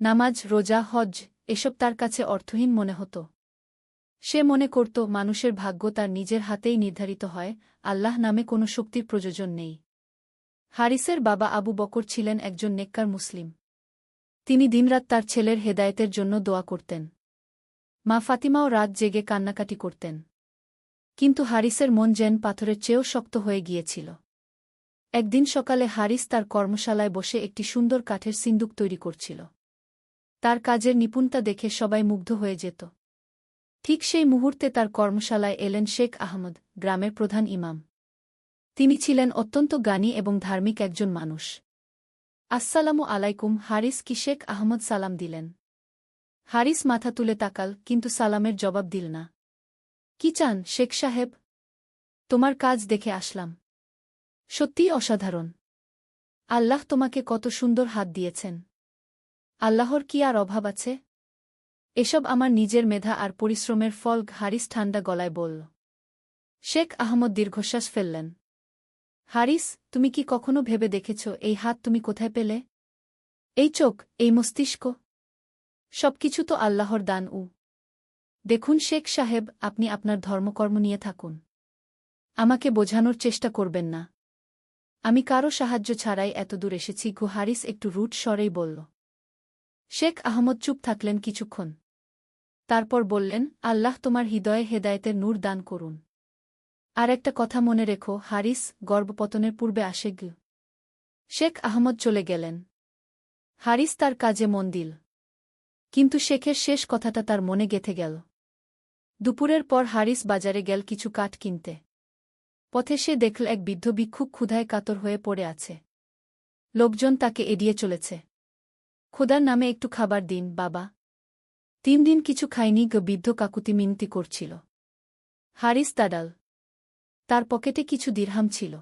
নামাজ, রোজা, হজ এসব তার কাছে অর্থহীন মনে হতো। সে মনে করত মানুষের ভাগ্য তার নিজের হাতেই নির্ধারিত হয়, আল্লাহ নামে কোনো শক্তির প্রয়োজন নেই। হারিসের বাবা আবু বকর ছিলেন একজন নেককার মুসলিম। তিনি দিনরাত তার ছেলের হেদায়েতের জন্য দোয়া করতেন। মা ফাতিমাও রাত জেগে কান্নাকাটি করতেন। কিন্তু হারিসের মন যেন পাথরের চেয়েও শক্ত হয়ে গিয়েছিল। একদিন সকালে হারিস তার কর্মশালায় বসে একটি সুন্দর কাঠের সিন্দুক তৈরি করছিল। তার কাজের নিপুণতা দেখে সবাই মুগ্ধ হয়ে যেত। ঠিক সেই মুহূর্তে তার কর্মশালায় এলেন শেখ আহমদ, গ্রামের প্রধান ইমাম। তিনি ছিলেন অত্যন্ত জ্ঞানী এবং ধার্মিক একজন মানুষ। আসসালামু আলাইকুম, হারিস, কি শেখ আহমদ সালাম দিলেন। হারিস মাথা তুলে তাকাল, কিন্তু সালামের জবাব দিল না। কি চান শেখ সাহেব? তোমার কাজ দেখে আসলাম। সত্যিই অসাধারণ। আল্লাহ তোমাকে কত সুন্দর হাত দিয়েছেন। আল্লাহর কি আর অভাব আছে? এসব আমার নিজের মেধা আর পরিশ্রমের ফল, হারিস ঠান্ডা গলায় বলল। শেখ আহমদ দীর্ঘশ্বাস ফেললেন। হারিস, তুমি কি কখনো ভেবে দেখেছ এই হাত তুমি কোথায় পেলে? এই চোখ, এই মস্তিষ্ক? সবকিছু তো আল্লাহর দান। দেখুন শেখ সাহেব, আপনি আপনার ধর্মকর্ম নিয়ে থাকুন। আমাকে বোঝানোর চেষ্টা করবেন না। আমি কারো সাহায্য ছাড়াই এতদূর এসেছি। হারিস একটু রুট স্বরেই বলল। শেখ আহমদ চুপ থাকলেন কিছুক্ষণ। তারপর বললেন, আল্লাহ তোমার হৃদয়ে হেদায়েতের নূর দান করুন। আর একটা কথা মনে রেখো হারিস, গর্ভপতনের পূর্বে আসে। শেখ আহমদ চলে গেলেন। হারিস তার কাজে মন দিল। কিন্তু শেখের শেষ কথাটা তার মনে গেঁথে গেল। দুপুরের পর হারিস বাজারে গেল কিছু কাঠ কিনতে। পথে সে দেখল এক বৃদ্ধ ভিক্ষুক ক্ষুধায় কাতর হয়ে পড়ে আছে। লোকজন তাকে এড়িয়ে চলেছে। খোদার নামে একটু খাবার দিন বাবা। 3 দিন কিছু খায়নি। বৃদ্ধ কাকুতি মিনতি করছিল। হারিস তাডাল। তার পকেটে কিছু দিরহাম ছিল।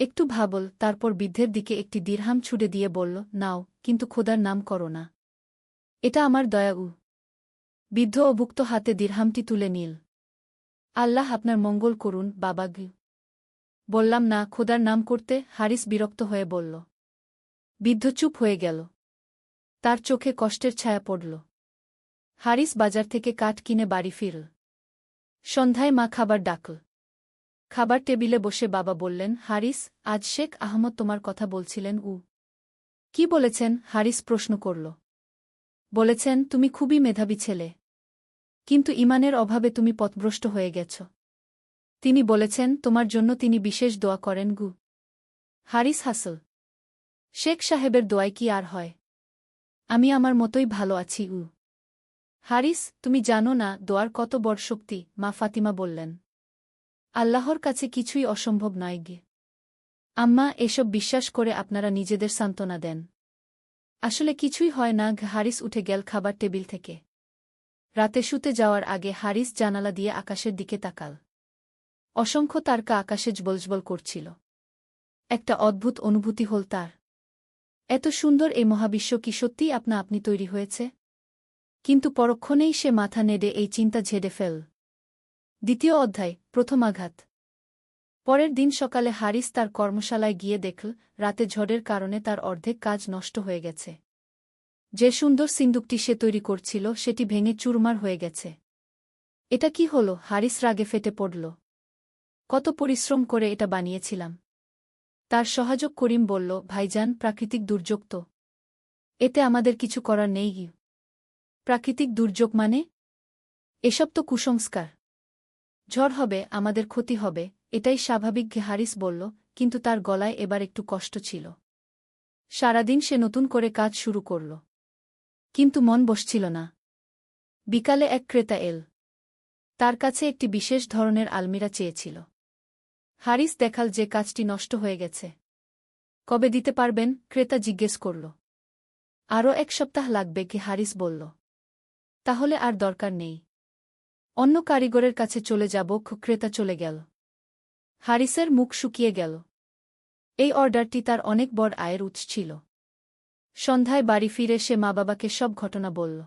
একটু ভাবল, তারপর বৃদ্ধের দিকে একটি দিরহাম ছুড়ে দিয়ে বলল, নাও, কিন্তু খোদার নাম করো না। এটা আমার দয়া। বৃদ্ধ অভুক্ত হাতে দিরহামটি তুলে নিল। আল্লাহ আপনার মঙ্গল করুন বাবা। বললাম না খোদার নাম করতে? হারিস বিরক্ত হয়ে বলল। বৃদ্ধ চুপ হয়ে গেল। তার চোখে কষ্টের ছায়া পড়ল। হারিস বাজার থেকে কাঠ কিনে বাড়ি ফিরল। সন্ধ্যায় মা খাবার ডাকল। খাবার টেবিলে বসে বাবা বললেন, হারিস, আজ শেখ আহমদ তোমার কথা বলছিলেন। কি বলেছেন? হারিস প্রশ্ন করল। বলেছেন তুমি খুবই মেধাবী ছেলে, কিন্তু ঈমানের অভাবে তুমি পথভ্রষ্ট হয়ে গেছ। তিনি বলেছেন তোমার জন্য তিনি বিশেষ দোয়া করেন। হারিস হাসল। শেখ সাহেবের দোয়ায় কি আর হয়? আমি আমার মতোই ভালো আছি। হারিস, তুমি জানো না দোয়ার কত বড় শক্তি? মা ফাতিমা বললেন। আল্লাহর কাছে কিছুই অসম্ভব নয়। আম্মা, এসব বিশ্বাস করে আপনারা নিজেদের সান্ত্বনা দেন। আসলে কিছুই হয় না। হারিস উঠে গেল খাবার টেবিল থেকে। রাতে শুতে যাওয়ার আগে হারিস জানালা দিয়ে আকাশের দিকে তাকাল। অসংখ্য তারকা আকাশে জ্বলজ্বল করছিল। একটা অদ্ভুত অনুভূতি হল তার। এত সুন্দর এই মহাবিশ্ব কি সত্যিই আপনা আপনি তৈরি হয়েছে? কিন্তু পরক্ষণেই সে মাথা নেড়ে এই চিন্তা ঝেড়ে ফেল। দ্বিতীয় অধ্যায়, প্রথম আঘাত। পরের দিন সকালে হারিস তার কর্মশালায় গিয়ে দেখল রাতে ঝড়ের কারণে তার অর্ধেক কাজ নষ্ট হয়ে গেছে। যে সুন্দর সিন্দুকটি সে তৈরি করছিল সেটি ভেঙে চুরমার হয়ে গেছে। এটা কি হল? হারিস রাগে ফেটে পড়ল। কত পরিশ্রম করে এটা বানিয়েছিলাম। তার সহযোগ করিম বলল, ভাইজান, প্রাকৃতিক দুর্যোগ তো। এতে আমাদের কিছু করার নেই। প্রাকৃতিক দুর্যোগ মানে? এসব তো কুসংস্কার। ঝড় হবে, আমাদের ক্ষতি হবে, এটাই স্বাভাবিক। হারিস বলল, কিন্তু তার গলায় এবার একটু কষ্ট ছিল। সারাদিন সে নতুন করে কাজ শুরু করল, কিন্তু মন বসছিল না। বিকালে এক ক্রেতা এল। তার কাছে একটি বিশেষ ধরনের আলমিরা চেয়েছিল। হারিস দেখাল যে কাজটি নষ্ট হয়ে গেছে। কবে দিতে পারবেন? ক্রেতা জিজ্ঞেস করল। আরও 1 সপ্তাহ লাগবে। হারিস বলল। তাহলে আর দরকার নেই, অন্য কারিগরের কাছে চলে যাব। ক্রেতা চলে গেল। হারিসের মুখ শুকিয়ে গেল। এই অর্ডারটি তার অনেক বড় আয়ের উৎস ছিল। সন্ধ্যায় বাড়ি ফিরে সে মা বাবাকে সব ঘটনা বলল।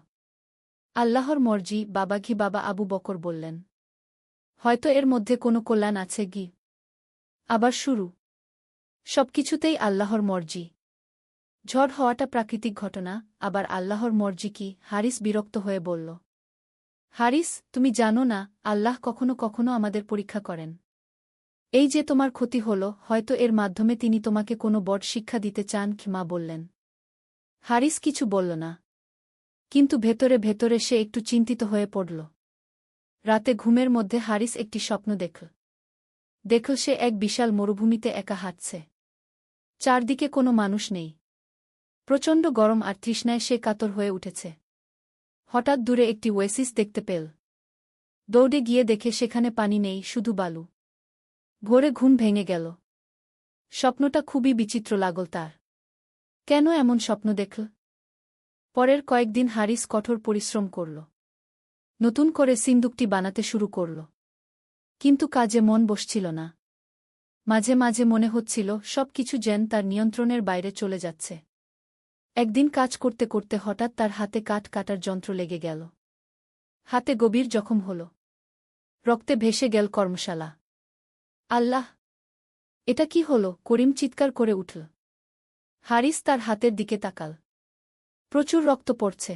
আল্লাহর মর্জি বাবা। বাবা আবু বকর বললেন, হয়তো এর মধ্যে কোনো কল্যাণ আছে। আবার শুরু। সবকিছুতেই আল্লাহর মর্জি। ঝড় হওয়াটা প্রাকৃতিক ঘটনা, আবার আল্লাহর মর্জি কি? হারিস বিরক্ত হয়ে বলল। হারিস, তুমি জানো না, আল্লাহ কখনো কখনো আমাদের পরীক্ষা করেন। এই যে তোমার ক্ষতি হল, হয়তো এর মাধ্যমে তিনি তোমাকে কোনো বড় শিক্ষা দিতে চান। মা বললেন। হারিস কিছু বলল না, কিন্তু ভেতরে ভেতরে সে একটু চিন্তিত হয়ে পড়ল। রাতে ঘুমের মধ্যে হারিস একটি স্বপ্ন দেখল সে এক বিশাল মরুভূমিতে একা হাঁটছে। চারদিকে কোনো মানুষ নেই। প্রচণ্ড গরম আর তৃষ্ণায় সে কাতর হয়ে উঠেছে। হঠাৎ দূরে একটি ওয়েসিস দেখতে পেল। দৌড়ে গিয়ে দেখে সেখানে পানি নেই, শুধু বালু। ভোরে ঘুম ভেঙে গেল। স্বপ্নটা খুবই বিচিত্র লাগল তার। কেন এমন স্বপ্ন দেখল? পরের কয়েকদিন হারিস কঠোর পরিশ্রম করল। নতুন করে সিন্দুকটি বানাতে শুরু করল। কিন্তু কাজে মন বসছিল না। মাঝে মাঝে মনে হচ্ছিল সব কিছু যেন তার নিয়ন্ত্রণের বাইরে চলে যাচ্ছে। একদিন কাজ করতে করতে হঠাৎ তার হাতে কাঠ কাটার যন্ত্র লেগে গেল। হাতে গভীর জখম হল। রক্তে ভেসে গেল কর্মশালা। আল্লাহ! এটা কি হল? করিম চিৎকার করে উঠল। হারিস তার হাতের দিকে তাকাল। প্রচুর রক্ত পড়ছে।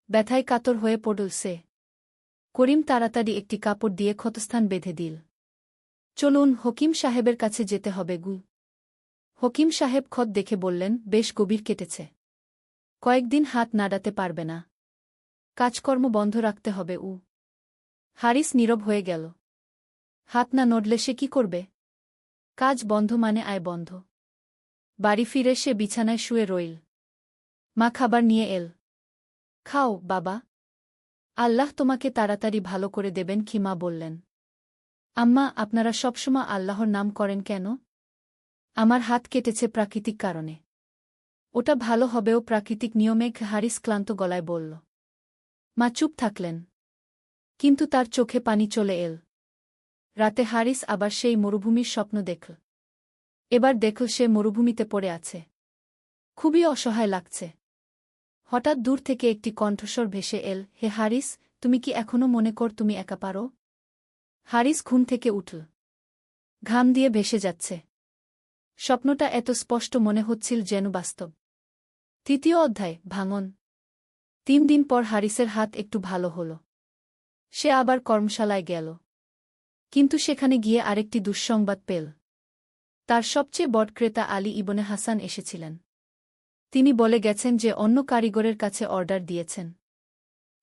ব্যথায় কাতর হয়ে পড়ল সে। করিম তাড়াতাড়ি একটি কাপড় দিয়ে ক্ষতস্থান বেঁধে দিল। চলুন, হকিম সাহেবের কাছে যেতে হবে গু। হকিম সাহেব ক্ষত দেখে বললেন, বেশ গভীর কেটেছে। কয়েকদিন হাত নাড়াতে পারবে না। কাজকর্ম বন্ধ রাখতে হবে। হারিস নীরব হয়ে গেল। হাত না নড়লে সে কি করবে? কাজ বন্ধ মানে আয় বন্ধ। বাড়ি ফিরে সে বিছানায় শুয়ে রইল। মা খাবার নিয়ে এল। খাও বাবা, আল্লাহ তোমাকে তাড়াতাড়ি ভালো করে দেবেন কি মা বললেন। আম্মা, আপনারা সবসময় আল্লাহর নাম করেন কেন? আমার হাত কেটেছে প্রাকৃতিক কারণে। ওটা ভালো হবেও প্রাকৃতিক নিয়মে, হারিস ক্লান্ত গলায় বলল। মা চুপ থাকলেন। কিন্তু তার চোখে পানি চলে এল। রাতে হারিস আবার সেই মরুভূমির স্বপ্ন দেখল। এবার দেখল সে মরুভূমিতে পড়ে আছে। খুবই অসহায় লাগছে। হঠাৎ দূর থেকে একটি কণ্ঠস্বর ভেসে এল, হে হারিস, তুমি কি এখনো মনে কর তুমি একা পারো? হারিস ঘুম থেকে উঠল। ঘাম দিয়ে ভেসে যাচ্ছে। স্বপ্নটা এত স্পষ্ট মনে হচ্ছিল যেন বাস্তব। তৃতীয় অধ্যায়, ভাঙন। 3 দিন পর হারিসের হাত একটু ভালো হল। সে আবার কর্মশালায় গেল। কিন্তু সেখানে গিয়ে আরেকটি দুঃসংবাদ পেল। তার সবচেয়ে বড় ক্রেতা আলী ইবনে হাসান এসেছিলেন। তিনি বলে গেছেন যে অন্য কারিগরের কাছে অর্ডার দিয়েছেন।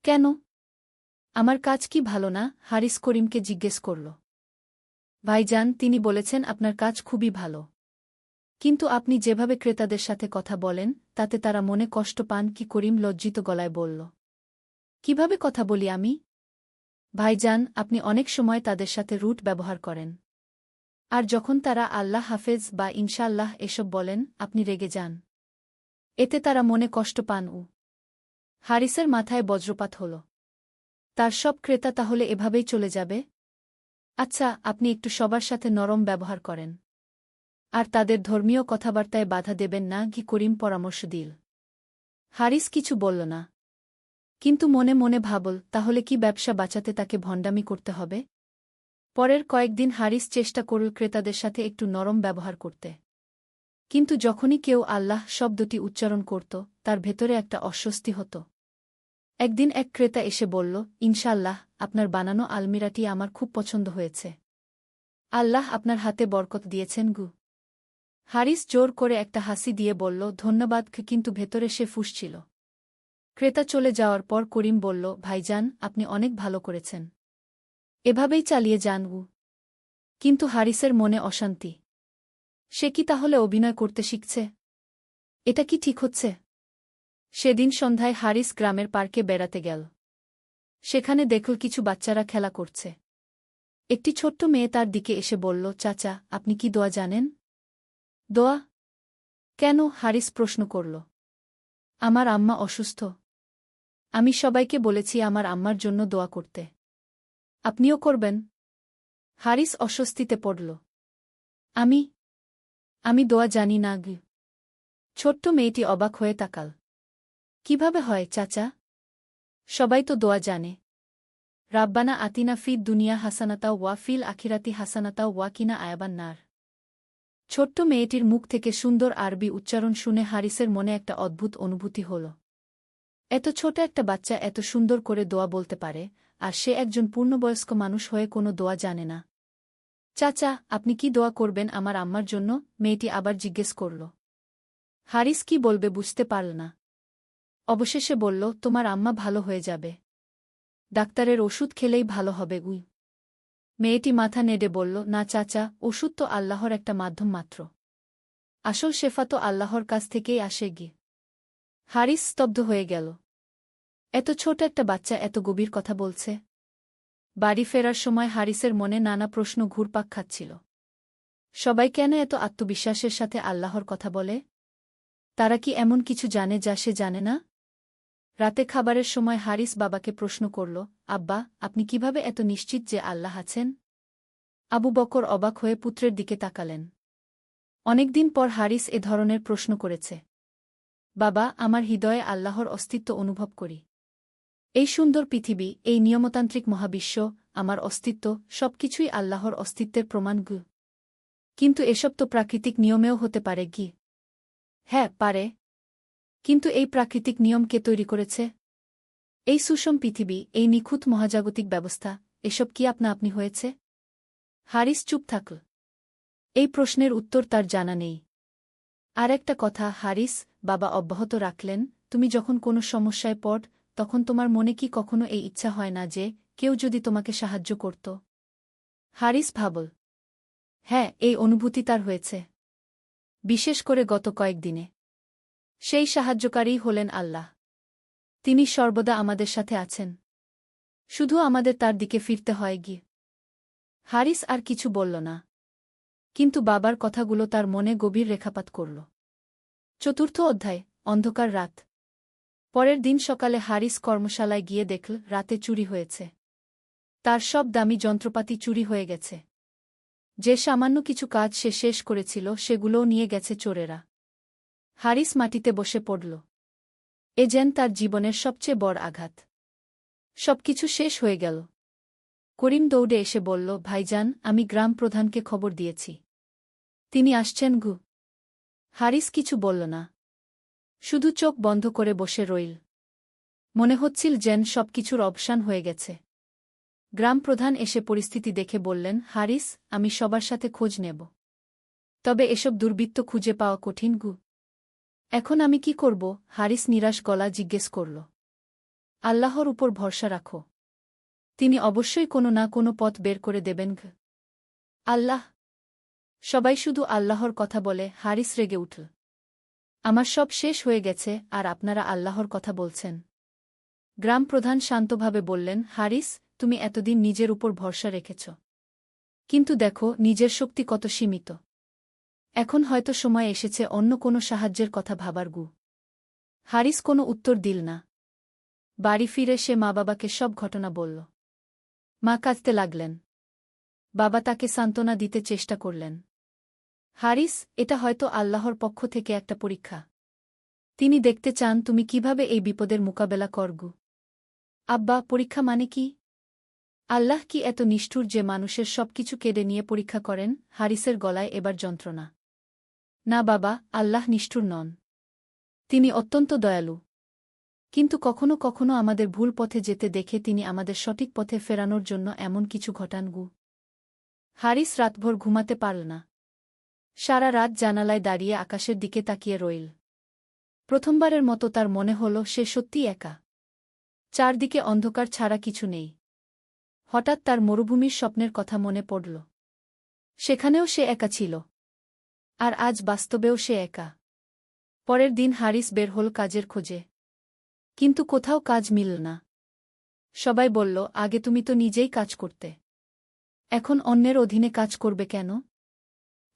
কেন? আমার কাজ কি ভালো না? হারিস করিমকে জিজ্ঞেস করল। ভাইজান, তিনি বলেছেন আপনার কাজ খুবই ভালো। কিন্তু আপনি যেভাবে ক্রেতাদের সাথে কথা বলেন তাতে তারা মনে কষ্ট পান কি? করিম লজ্জিত গলায় বলল। কিভাবে কথা বলি আমি? ভাইজান, আপনি অনেক সময় তাদের সাথে রুট ব্যবহার করেন। আর যখন তারা আল্লাহ হাফেজ বা ইনশাআল্লাহ এসব বলেন, আপনি রেগে যান। এতে তারা মনে কষ্ট পান। হারিসের মাথায় বজ্রপাত হল। তার সব ক্রেতা তাহলে এভাবেই চলে যাবে? আচ্ছা, আপনি একটু সবার সাথে নরম ব্যবহার করেন। আর তাদের ধর্মীয় কথাবার্তায় বাধা দেবেন না কি? করিম পরামর্শ দিল। হারিস কিছু বলল না। কিন্তু মনে মনে ভাবল, তাহলে কি ব্যবসা বাঁচাতে তাকে ভণ্ডামি করতে হবে? পরের কয়েকদিন হারিস চেষ্টা করল ক্রেতাদের সাথে একটু নরম ব্যবহার করতে। কিন্তু যখনই কেউ আল্লাহ শব্দটি উচ্চারণ করত, তার ভেতরে একটা অস্বস্তি হতো। একদিন এক ক্রেতা এসে বলল, ইনশাআল্লাহ, আপনার বানানো আলমিরাটি আমার খুব পছন্দ হয়েছে। আল্লাহ আপনার হাতে বরকত দিয়েছেন গু। হারিস জোর করে একটা হাসি দিয়ে বলল, ধন্যবাদ, কিন্তু ভেতরে সে ফুঁসছিল। ক্রেতা চলে যাওয়ার পর করিম বলল, ভাইজান, আপনি অনেক ভালো করেছেন। এভাবেই চালিয়ে যান। কিন্তু হারিসের মনে অশান্তি। সে কি তাহলে অভিনয় করতে শিখছে? এটা কি ঠিক হচ্ছে? সেদিন সন্ধ্যায় হারিস গ্রামের পার্কে বেড়াতে গেল। সেখানে দেখল কিছু বাচ্চারা খেলা করছে। একটি ছোট্ট মেয়ে তার দিকে এসে বলল, চাচা, আপনি কি দোয়া জানেন? দোয়া? কেন? হারিস প্রশ্ন করল। আমার আম্মা অসুস্থ। আমি সবাইকে বলেছি আমার আম্মার জন্য দোয়া করতে। আপনিও করবেন? হারিস অস্বস্তিতে পড়ল। আমি দোয়া জানি না গু। ছোট্ট মেয়েটি অবাক হয়ে তাকাল। কিভাবে হয় চাচা? সবাই তো দোয়া জানে। রাব্বানা আতিনা ফিদ দুনিয়া হাসানাতা ওয়া ফিল আখিরাতি হাসানাতা ওয়া কিনা আয়াবান নার। ছোট্ট মেয়েটির মুখ থেকে সুন্দর আরবি উচ্চারণ শুনে হারিসের মনে একটা অদ্ভুত অনুভূতি হল। এত ছোট একটা বাচ্চা এত সুন্দর করে দোয়া বলতে পারে, আর সে একজন পূর্ণবয়স্ক মানুষ হয়ে কোনো দোয়া জানে না। চাচা, আপনি কি দোয়া করবেন আমার আম্মার জন্য? মেয়েটি আবার জিজ্ঞেস করল। হারিস কি বলবে বুঝতে পারল না। অবশেষে বলল, তোমার আম্মা ভালো হয়ে যাবে। ডাক্তারের ওষুধ খেলেই ভালো হবে। মেয়েটি মাথা নেড়ে বলল, না চাচা, ওষুধ তো আল্লাহর একটা মাধ্যম মাত্র। আসল শেফা তো আল্লাহর কাছ থেকেই আসে গি। হারিস স্তব্ধ হয়ে গেল। এত ছোট একটা বাচ্চা এত গভীর কথা বলছে। বাড়ি ফেরার সময় হারিসের মনে নানা প্রশ্ন ঘুরপাক খাচ্ছিল। সবাই কেন এত আত্মবিশ্বাসের সাথে আল্লাহর কথা বলে? তারা কি এমন কিছু জানে যা সে জানে না? রাতে খাবারের সময় হারিস বাবাকে প্রশ্ন করল, আব্বা, আপনি কিভাবে এত নিশ্চিত যে আল্লাহ আছেন? আবু বকর অবাক হয়ে পুত্রের দিকে তাকালেন। অনেকদিন পর হারিস এ ধরনের প্রশ্ন করেছে। বাবা, আমার হৃদয়ে আল্লাহর অস্তিত্ব অনুভব করি। এই সুন্দর পৃথিবী, এই নিয়মতান্ত্রিক মহাবিশ্ব, আমার অস্তিত্ব, সবকিছুই আল্লাহর অস্তিত্বের প্রমাণ গু। কিন্তু এসব তো প্রাকৃতিক নিয়মেও হতে পারে কি? হ্যাঁ, পারে। কিন্তু এই প্রাকৃতিক নিয়ম কে তৈরি করেছে? এই সুষম পৃথিবী, এই নিখুঁত মহাজাগতিক ব্যবস্থা, এসব কি আপনা আপনি হয়েছে? হারিস চুপ থাকল। এই প্রশ্নের উত্তর তার জানা নেই। আর একটা কথা হারিস, বাবা অব্যাহত রাখলেন, তুমি যখন কোনো সমস্যায় পড়, তখন তোমার মনে কি কখনো এই ইচ্ছা হয় না যে কেউ যদি তোমাকে সাহায্য করত? হারিস ভাবল। হ্যাঁ, এই অনুভূতি তার হয়েছে। বিশেষ করে গত কয়েকদিনে। সেই সাহায্যকারীই হলেন আল্লাহ। তিনি সর্বদা আমাদের সাথে আছেন। শুধু আমাদের তার দিকে ফিরতে হয় গিয়ে। হারিস আর কিছু বলল না। কিন্তু বাবার কথাগুলো তার মনে গভীর রেখাপাত করল। চতুর্থ অধ্যায়, অন্ধকার রাত। পরের দিন সকালে হারিস কর্মশালায় গিয়ে দেখল রাতে চুরি হয়েছে। তার সব দামি যন্ত্রপাতি চুরি হয়ে গেছে। যে সামান্য কিছু কাজ সে শেষ করেছিল সেগুলোও নিয়ে গেছে চোরেরা। হারিস মাটিতে বসে পড়ল। এ যেন তার জীবনের সবচেয়ে বড় আঘাত। সবকিছু শেষ হয়ে গেল। করিম দৌড়ে এসে বলল, ভাইজান, আমি গ্রাম প্রধানকে খবর দিয়েছি। তিনি আসছেন গু। হারিস কিছু বলল না। শুধু চোখ বন্ধ করে বসে রইল। মনে হচ্ছিল যেন সবকিছুর অবসান হয়ে গেছে। গ্রাম প্রধান এসে পরিস্থিতি দেখে বললেন, হারিস, আমি সবার সাথে খোঁজ নেব। তবে এসব দুর্বৃত্ত খুঁজে পাওয়া কঠিন গু। এখন আমি কি করব? হারিস নিরাশ গলা জিজ্ঞেস করল। আল্লাহর উপর ভরসা রাখো। তিনি অবশ্যই কোনো না কোনো পথ বের করে দেবেন গু। আল্লাহ? সবাই শুধু আল্লাহর কথা বলে। হারিস রেগে উঠল। আমার সব শেষ হয়ে গেছে, আর আপনারা আল্লাহর কথা বলছেন? গ্রাম প্রধান শান্তভাবে বললেন, হারিস, তুমি এতদিন নিজের উপর ভরসা রেখেছ। কিন্তু দেখো নিজের শক্তি কত সীমিত। এখন হয়তো সময় এসেছে অন্য কোনো সাহায্যের কথা ভাবার গু। হারিস কোনো উত্তর দিল না। বাড়ি ফিরে সে মা-বাবাকে সব ঘটনা বলল। মা কাঁদতে লাগলেন। বাবা তাকে সান্ত্বনা দিতে চেষ্টা করলেন। হারিস, এটা হয়তো আল্লাহর পক্ষ থেকে একটা পরীক্ষা। তিনি দেখতে চান তুমি কিভাবে এই বিপদের মোকাবেলা করগু। আব্বা, পরীক্ষা মানে কি? আল্লাহ কি এত নিষ্ঠুর যে মানুষের সবকিছু কেড়ে নিয়ে পরীক্ষা করেন? হারিসের গলায় এবার যন্ত্রণা। না বাবা, আল্লাহ নিষ্ঠুর নন। তিনি অত্যন্ত দয়ালু। কিন্তু কখনো কখনো আমাদের ভুল পথে যেতে দেখে তিনি আমাদের সঠিক পথে ফেরানোর জন্য এমন কিছু ঘটান গু। হারিস রাতভর ঘুমাতে পারল না। সারা রাত জানালায় দাঁড়িয়ে আকাশের দিকে তাকিয়ে রইল। প্রথমবারের মতো তার মনে হল সে সত্যিই একা। চারদিকে অন্ধকার ছাড়া কিছু নেই। হঠাৎ তার মরুভূমির স্বপ্নের কথা মনে পড়ল। সেখানেও সে একা ছিল। আর আজ বাস্তবেও সে একা। পরের দিন হারিস বের হল কাজের খোঁজে। কিন্তু কোথাও কাজ মিলল না। সবাই বলল, আগে তুমি তো নিজেই কাজ করতে। এখন অন্যের অধীনে কাজ করবে কেন?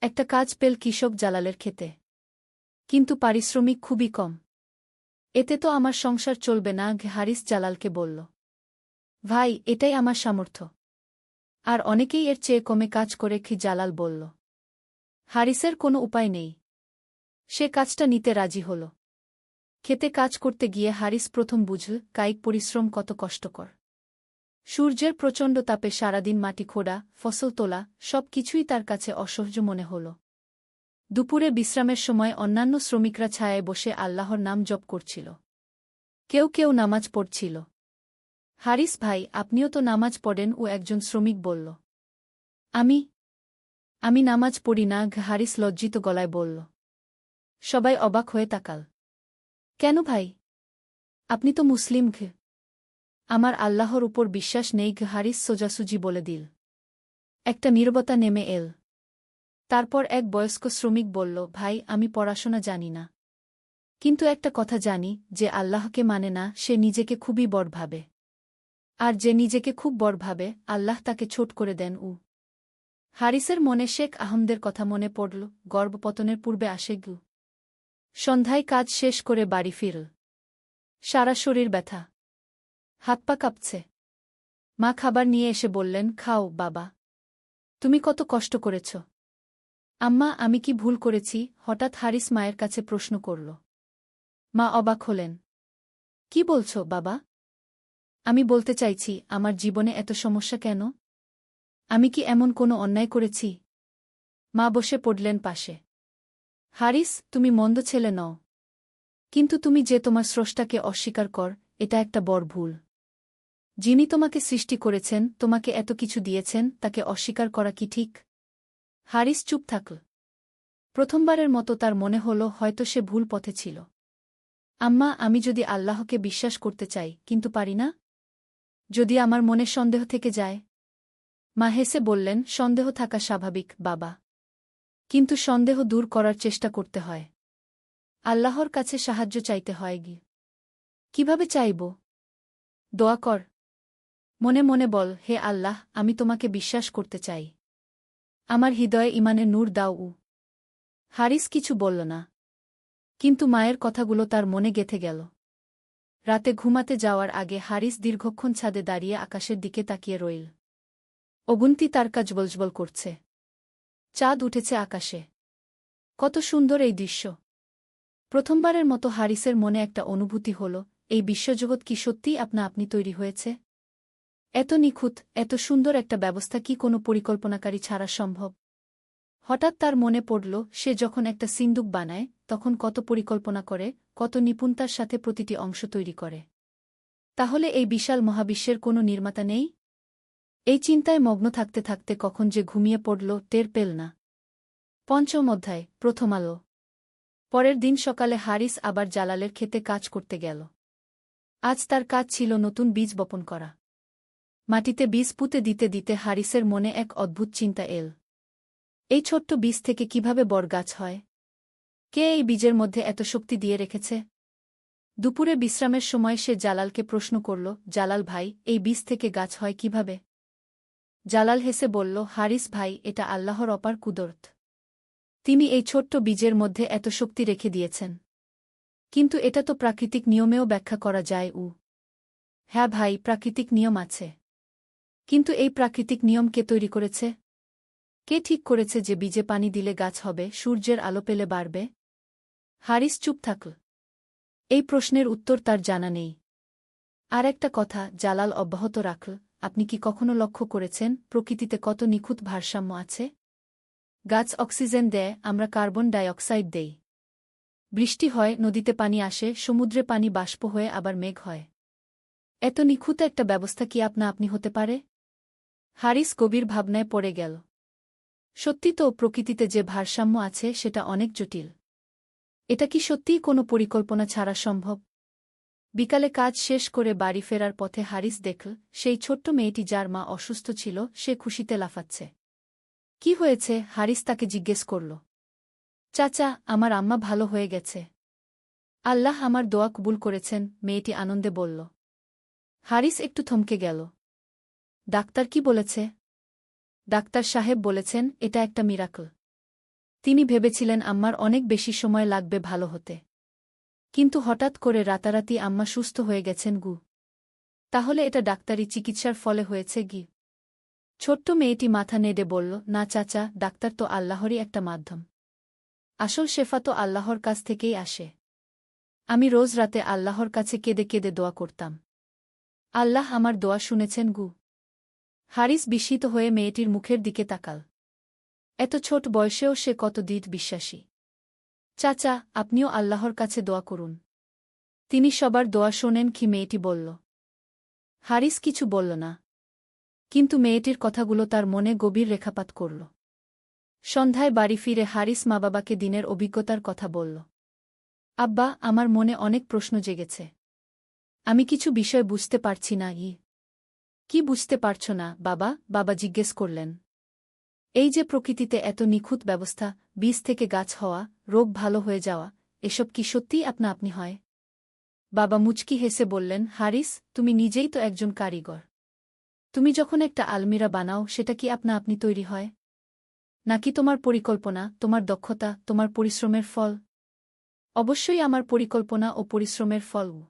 একটা কাজ পেল কৃষক জালালের ক্ষেতে। কিন্তু পারিশ্রমিক খুবই কম। এতে তো আমার সংসার চলবে না। হারিস জালালকে বলল, ভাই, এটাই আমার সামর্থ্য। আর অনেকেই এর চেয়ে কমে কাজ করে। জালাল বলল। হারিসের কোনো উপায় নেই। সে কাজটা নিতে রাজি হল। খেতে কাজ করতে গিয়ে হারিস প্রথম বুঝল কায়িক পরিশ্রম কত কষ্টকর। সূর্যের প্রচণ্ড তাপে সারাদিন মাটি খোঁড়া, ফসল তোলা, সব কিছুই তার কাছে অসহ্য মনে হল। দুপুরে বিশ্রামের সময় অন্যান্য শ্রমিকরা ছায়ায় বসে আল্লাহর নাম জপ করছিল। কেউ কেউ নামাজ পড়ছিল। হারিস ভাই, আপনিও তো নামাজ পড়েন? ও একজন শ্রমিক বলল। আমি নামাজ পড়ি না। হারিস লজ্জিত গলায় বলল। সবাই অবাক হয়ে তাকাল। কেন ভাই? আপনি তো মুসলিম। আমার আল্লাহর উপর বিশ্বাস নেই। হারিস সোজাসুজি বলে দিল। একটা নীরবতা নেমে এল। তারপর এক বয়স্ক শ্রমিক বলল, ভাই, আমি পড়াশোনা জানি না। কিন্তু একটা কথা জানি, যে আল্লাহকে মানে না সে নিজেকে খুবই বড় ভাবে। আর যে নিজেকে খুব বড় ভাবে, আল্লাহ তাকে ছোট করে দেন। হারিসের মনে শেখ আহমদের কথা মনে পড়ল। গর্ভপতনের পূর্বে আসে গু। সন্ধ্যায় কাজ শেষ করে বাড়ি ফিরল। সারা শরীর ব্যথা। হাত পা কাঁপছে। মা খাবার নিয়ে এসে বললেন, খাও বাবা। তুমি কত কষ্ট করেছ। আম্মা, আমি কি ভুল করেছি? হঠাৎ হারিস মায়ের কাছে প্রশ্ন করল। মা অবাক হলেন। কি বলছো বাবা? আমি বলতে চাইছি, আমার জীবনে এত সমস্যা কেন? আমি কি এমন কোনো অন্যায় করেছি? মা বসে পড়লেন পাশে। হারিস, তুমি মন্দ ছেলে নও। কিন্তু তুমি যে তোমার স্রষ্টাকে অস্বীকার কর, এটা একটা বড় ভুল। যিনি তোমাকে সৃষ্টি করেছেন, তোমাকে এত কিছু দিয়েছেন, তাকে অস্বীকার করা কি ঠিক? হারিস চুপ থাকল। প্রথমবারের মতো তার মনে হল হয়তো সে ভুল পথে ছিল। আম্মা, আমি যদি আল্লাহকে বিশ্বাস করতে চাই, কিন্তু পারি না? যদি আমার মনে সন্দেহ থেকে যায়? মা হেসে বললেন, সন্দেহ থাকা স্বাভাবিক বাবা। কিন্তু সন্দেহ দূর করার চেষ্টা করতে হয়। আল্লাহর কাছে সাহায্য চাইতে হয়। কিভাবে চাইব? দোয়া কর। মনে মনে বল, হে আল্লাহ, আমি তোমাকে বিশ্বাস করতে চাই। আমার হৃদয়ে ঈমানের নূর দাও। হারিস কিছু বলল না। কিন্তু মায়ের কথাগুলো তার মনে গেঁথে গেল। রাতে ঘুমাতে যাওয়ার আগে হারিস দীর্ঘক্ষণ ছাদে দাঁড়িয়ে আকাশের দিকে তাকিয়ে রইল। অগুন্তি তারকা জ্বলজ্বল করছে। চাঁদ উঠেছে আকাশে। কত সুন্দর এই দৃশ্য! প্রথমবারের মতো হারিসের মনে একটা অনুভূতি হল, এই বিশ্বজগৎ কি সত্যিই আপনা আপনি তৈরি হয়েছে? এত নিখুঁত, এত সুন্দর একটা ব্যবস্থা কি কোনো পরিকল্পনাকারী ছাড়া সম্ভব? হঠাৎ তার মনে পড়ল, সে যখন একটা সিন্দুক বানায়, তখন কত পরিকল্পনা করে, কত নিপুণতার সাথে প্রতিটি অংশ তৈরি করে। তাহলে এই বিশাল মহাবিশ্বের কোনো নির্মাতা নেই? এই চিন্তায় মগ্ন থাকতে থাকতে কখন যে ঘুমিয়ে পড়ল, টের পেল না। পঞ্চম অধ্যায়, প্রথম আলো। পরের দিন সকালে হারিস আবার জালালের ক্ষেতে কাজ করতে গেল। আজ তার কাজ ছিল নতুন বীজ বপন করা। মাটিতে বীজ পুঁতে দিতে দিতে হারিসের মনে এক অদ্ভুত চিন্তা এল। এই ছোট্ট বীজ থেকে কিভাবে বড় গাছ হয়? কে এই বীজের মধ্যে এত শক্তি দিয়ে রেখেছে? দুপুরে বিশ্রামের সময় সে জালালকে প্রশ্ন করল, জালাল ভাই, এই বীজ থেকে গাছ হয় কিভাবে? জালাল হেসে বলল, হারিস ভাই, এটা আল্লাহর অপার কুদরত। তিনি এই ছোট্ট বীজের মধ্যে এত শক্তি রেখে দিয়েছেন। কিন্তু এটা তো প্রাকৃতিক নিয়মেও ব্যাখ্যা করা যায়। হ্যাঁ ভাই, প্রাকৃতিক নিয়ম আছে। কিন্তু এই প্রাকৃতিক নিয়ম কে তৈরি করেছে? কে ঠিক করেছে যে বীজে পানি দিলে গাছ হবে, সূর্যের আলো পেলে বাড়বে? হারিস চুপ থাকল। এই প্রশ্নের উত্তর তার জানা নেই। আর একটা কথা, জালাল অব্যাহত রাখল, আপনি কি কখনো লক্ষ্য করেছেন, প্রকৃতিতে কত নিখুঁত ভারসাম্য আছে? গাছ অক্সিজেন দেয়, আমরা কার্বন ডাই অক্সাইড দেই। বৃষ্টি হয়, নদীতে পানি আসে, সমুদ্রে পানি বাষ্প হয়ে আবার মেঘ হয়। এত নিখুঁত একটা ব্যবস্থা কি আপনা আপনি হতে পারে? হারিস গভীর ভাবনায় পড়ে গেল। সত্যি তো, প্রকৃতিতে যে ভারসাম্য আছে সেটা অনেক জটিল। এটা কি সত্যিই কোনো পরিকল্পনা ছাড়া সম্ভব? বিকালে কাজ শেষ করে বাড়ি ফেরার পথে হারিস দেখল, সেই ছোট্ট মেয়েটি যার মা অসুস্থ ছিল, সে খুশিতে লাফাচ্ছে। কি হয়েছে? হারিস তাকে জিজ্ঞেস করল। চাচা, আমার আম্মা ভালো হয়ে গেছে। আল্লাহ আমার দোয়া কবুল করেছেন, মেয়েটি আনন্দে বলল। হারিস একটু থমকে গেল। ডাক্তার কি বলেছে? ডাক্তার সাহেব বলেছেন, এটা একটা মিরাকল। তিনি ভেবেছিলেন আম্মার অনেক বেশি সময় লাগবে ভালো হতে। কিন্তু হঠাৎ করে রাতারাতি আম্মা সুস্থ হয়ে গেছেন। তাহলে এটা ডাক্তারি চিকিৎসার ফলে হয়েছে? ছোট্ট মেয়েটি মাথা নেড়ে বলল, না চাচা, ডাক্তার তো আল্লাহরই একটা মাধ্যম। আসল শেফা তো আল্লাহর কাছ থেকেই আসে। আমি রোজ রাতে আল্লাহর কাছে কেঁদে কেঁদে দোয়া করতাম। আল্লাহ আমার দোয়া শুনেছেন। হারিস বিস্মিত হয়ে মেয়েটির মুখের দিকে তাকাল। এত ছোট বয়সেও সে কত দৃঢ় বিশ্বাসী। চাচা, আপনিও আল্লাহর কাছে দোয়া করুন। তিনি সবার দোয়া শোনেন। মেয়েটি বলল। হারিস কিছু বলল না। কিন্তু মেয়েটির কথাগুলো তার মনে গভীর রেখাপাত করল। সন্ধ্যায় বাড়ি ফিরে হারিস মা বাবাকে দিনের অভিজ্ঞতার কথা বলল। আব্বা, আমার মনে অনেক প্রশ্ন জেগেছে। আমি কিছু বিষয় বুঝতে পারছি না। কি বুঝতে পারছ না বাবা? বাবা জিজ্ঞেস করলেন। এই যে প্রকৃতিতে এত নিখুঁত ব্যবস্থা, বীজ থেকে গাছ হওয়া, রোগ ভালো হয়ে যাওয়া, এসব কি সত্যিই আপনা আপনি হয়? বাবা মুচকি হেসে বললেন, হারিস, তুমি নিজেই তো একজন কারিগর। তুমি যখন একটা আলমিরা বানাও, সেটা কি আপনা আপনি তৈরি হয়? নাকি তোমার পরিকল্পনা, তোমার দক্ষতা, তোমার পরিশ্রমের ফল? অবশ্যই আমার পরিকল্পনা ও পরিশ্রমের ফল।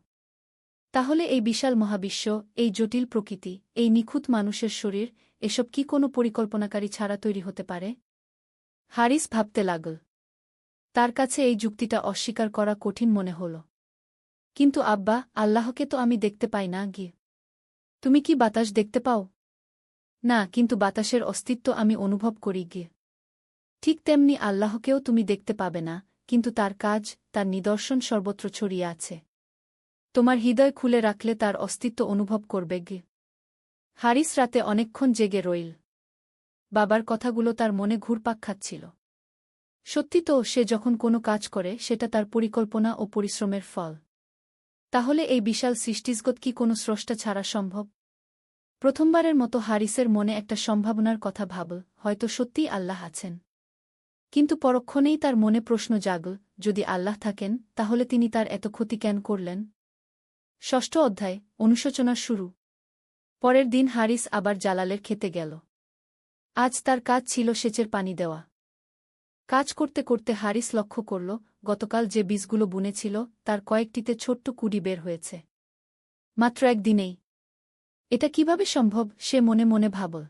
তাহলে এই বিশাল মহাবিশ্ব, এই জটিল প্রকৃতি, এই নিখুঁত মানুষের শরীর, এসব কি কোনো পরিকল্পনাকারী ছাড়া তৈরি হতে পারে? হারিস ভাবতে লাগল। তার কাছে এই যুক্তিটা অস্বীকার করা কঠিন মনে হল। কিন্তু আব্বা, আল্লাহকে তো আমি দেখতে পাই না গিয়ে। তুমি কি বাতাস দেখতে পাও? না, কিন্তু বাতাসের অস্তিত্ব আমি অনুভব করি গিয়ে। ঠিক তেমনি আল্লাহকেও তুমি দেখতে পাবে না, কিন্তু তার কাজ, তার নিদর্শন সর্বত্র ছড়িয়ে আছে। তোমার হৃদয় খুলে রাখলে তার অস্তিত্ব অনুভব করবে গিয়ে। হারিস রাতে অনেকক্ষণ জেগে রইল। বাবার কথাগুলো তার মনে ঘুরপাক খাচ্ছিল। সত্যি তো, সে যখন কোনো কাজ করে সেটা তার পরিকল্পনা ও পরিশ্রমের ফল। তাহলে এই বিশাল সৃষ্টিজগৎ কি কোনো স্রষ্টা ছাড়া সম্ভব? প্রথমবারের মতো হারিসের মনে একটা সম্ভাবনার কথা ভাবল, হয়তো সত্যিই আল্লাহ আছেন। কিন্তু পরক্ষণেই তার মনে প্রশ্ন জাগল, যদি আল্লাহ থাকেন, তাহলে তিনি তার এত ক্ষতি কেন করলেন? ৬ষ্ঠ অধ্যায়, অনুশোচনা শুরু। পরের দিন হারিস আবার জালালের খেতে গেল। আজ তার কাজ ছিল সেচের পানি দেওয়া। কাজ করতে করতে হারিস লক্ষ্য করল, গতকাল যে বীজগুলো বুনেছিল তার কয়েকটিতে ছোট্ট কুঁড়ি বের হয়েছে। মাত্র একদিনেই! এটা কিভাবে সম্ভব, সে মনে মনে ভাবল।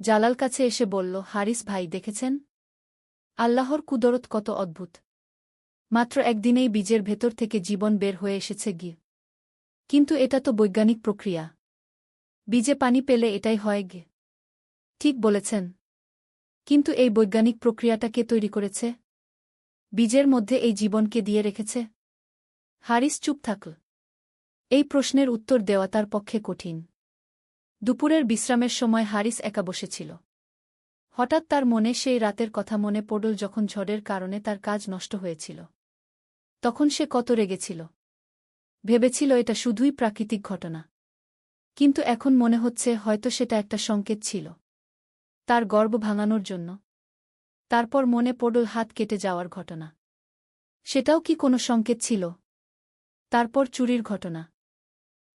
জালাল কাছে এসে বলল, হারিস ভাই, দেখেছেন? আল্লাহর কুদরত কত অদ্ভুত! মাত্র একদিনেই বীজের ভেতর থেকে জীবন বের হয়ে এসেছে গিয়ে। কিন্তু এটা তো বৈজ্ঞানিক প্রক্রিয়া। বীজে পানি পেলে এটাই হয় গে। ঠিক বলেছেন। কিন্তু এই বৈজ্ঞানিক প্রক্রিয়াটা কে তৈরি করেছে? বীজের মধ্যে এই জীবনকে দিয়ে রেখেছে? হারিস চুপ থাকল। এই প্রশ্নের উত্তর দেওয়া তার পক্ষে কঠিন। দুপুরের বিশ্রামের সময় হারিস একা বসেছিল। হঠাৎ তার মনে সেই রাতের কথা মনে পড়ল যখন ঝড়ের কারণে তার কাজ নষ্ট হয়েছিল। তখন সে কত রেগেছিল। ভেবেছিল এটা শুধুই প্রাকৃতিক ঘটনা। কিন্তু এখন মনে হচ্ছে হয়তো সেটা একটা সংকেত ছিল তার গর্ব ভাঙানোর জন্য। তারপর মনে পড়ল হাত কেটে যাওয়ার ঘটনা। সেটাও কি কোনো সংকেত ছিল? তারপর চুরির ঘটনা।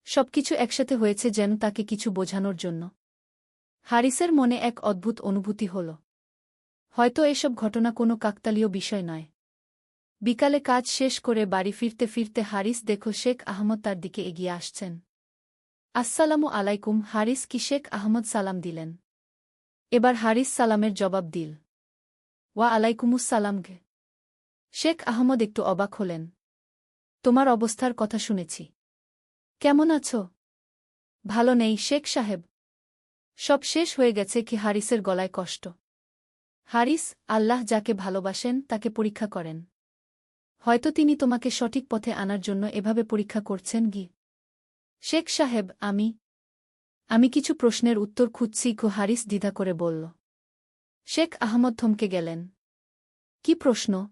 সবকিছু একসাথে হয়েছে যেন তাকে কিছু বোঝানোর জন্য। হারিসের মনে এক অদ্ভুত অনুভূতি হল। হয়তো এসব ঘটনা কোনো কাকতালীয় বিষয় নয়। বিকালে কাজ শেষ করে বাড়ি ফিরতে ফিরতে হারিস দেখল শেখ আহমদ তার দিকে এগিয়ে আসছেন। আসসালামু আলাইকুম। হারিস কি শেখ আহমদ সালাম দিলেন। এবার হারিস সালামের জবাব দিল। ওয়া আলাইকুমুসসালাম গে। শেখ আহমদ একটু অবাক হলেন। তোমার অবস্থার কথা শুনেছি। কেমন আছো? ভালো নেই শেখ সাহেব। সব শেষ হয়ে গেছে কি? হারিসের গলায় কষ্ট। হারিস, আল্লাহ যাকে ভালোবাসেন তাকে পরীক্ষা করেন। হয়তো তিনি তোমাকে সঠিক পথে আনার জন্য এভাবে পরীক্ষা করছেন গি। শেখ সাহেব, আমি কিছু প্রশ্নের উত্তর খুঁজছি গো। হারিস দ্বিধা করে বলল। শেখ আহমদ থমকে গেলেন। কি প্রশ্ন?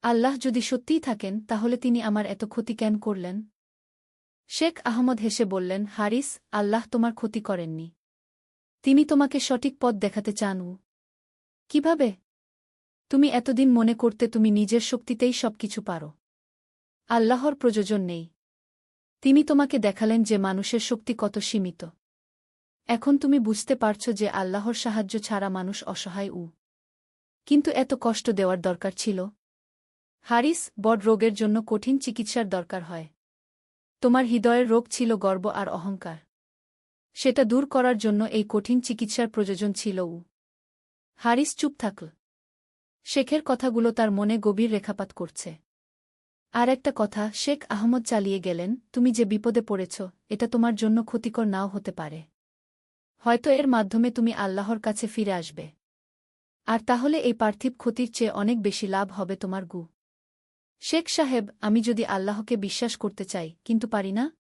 আল্লাহ যদি সত্যিই থাকেন তাহলে তিনি আমার এত ক্ষতি কেন করলেন? শেখ আহমদ হেসে বললেন, হারিস, আল্লাহ তোমার ক্ষতি করেননি। তিনি তোমাকে সঠিক পথ দেখাতে চান। কিভাবে? তুমি এতদিন মনে করতে তুমি নিজের শক্তিতেই সবকিছু পারো। আল্লাহর প্রয়োজন নেই। তিনি তোমাকে দেখালেন যে মানুষের শক্তি কত সীমিত। এখন তুমি বুঝতে পারছ যে আল্লাহর সাহায্য ছাড়া মানুষ অসহায়। কিন্তু এত কষ্ট দেওয়ার দরকার ছিল? হারিস, বড় রোগের জন্য কঠিন চিকিৎসার দরকার হয়। তোমার হৃদয়ের রোগ ছিল গর্ব আর অহংকার। সেটা দূর করার জন্য এই কঠিন চিকিৎসার প্রয়োজন ছিল। হারিস চুপ থাকল। শেখের কথাগুলো তার মনে গভীর রেখাপাত করছে। আর একটা কথা, শেখ আহমদ চালিয়ে গেলেন, তুমি যে বিপদে পড়েছ এটা তোমার জন্য ক্ষতিকর নাও হতে পারে। হয়তো এর মাধ্যমে তুমি আল্লাহর কাছে ফিরে আসবে। আর তাহলে এই পার্থিব ক্ষতির চেয়ে অনেক বেশি লাভ হবে তোমার। শেখ সাহেব, আমি যদি আল্লাহকে বিশ্বাস করতে চাই কিন্তু পারি না?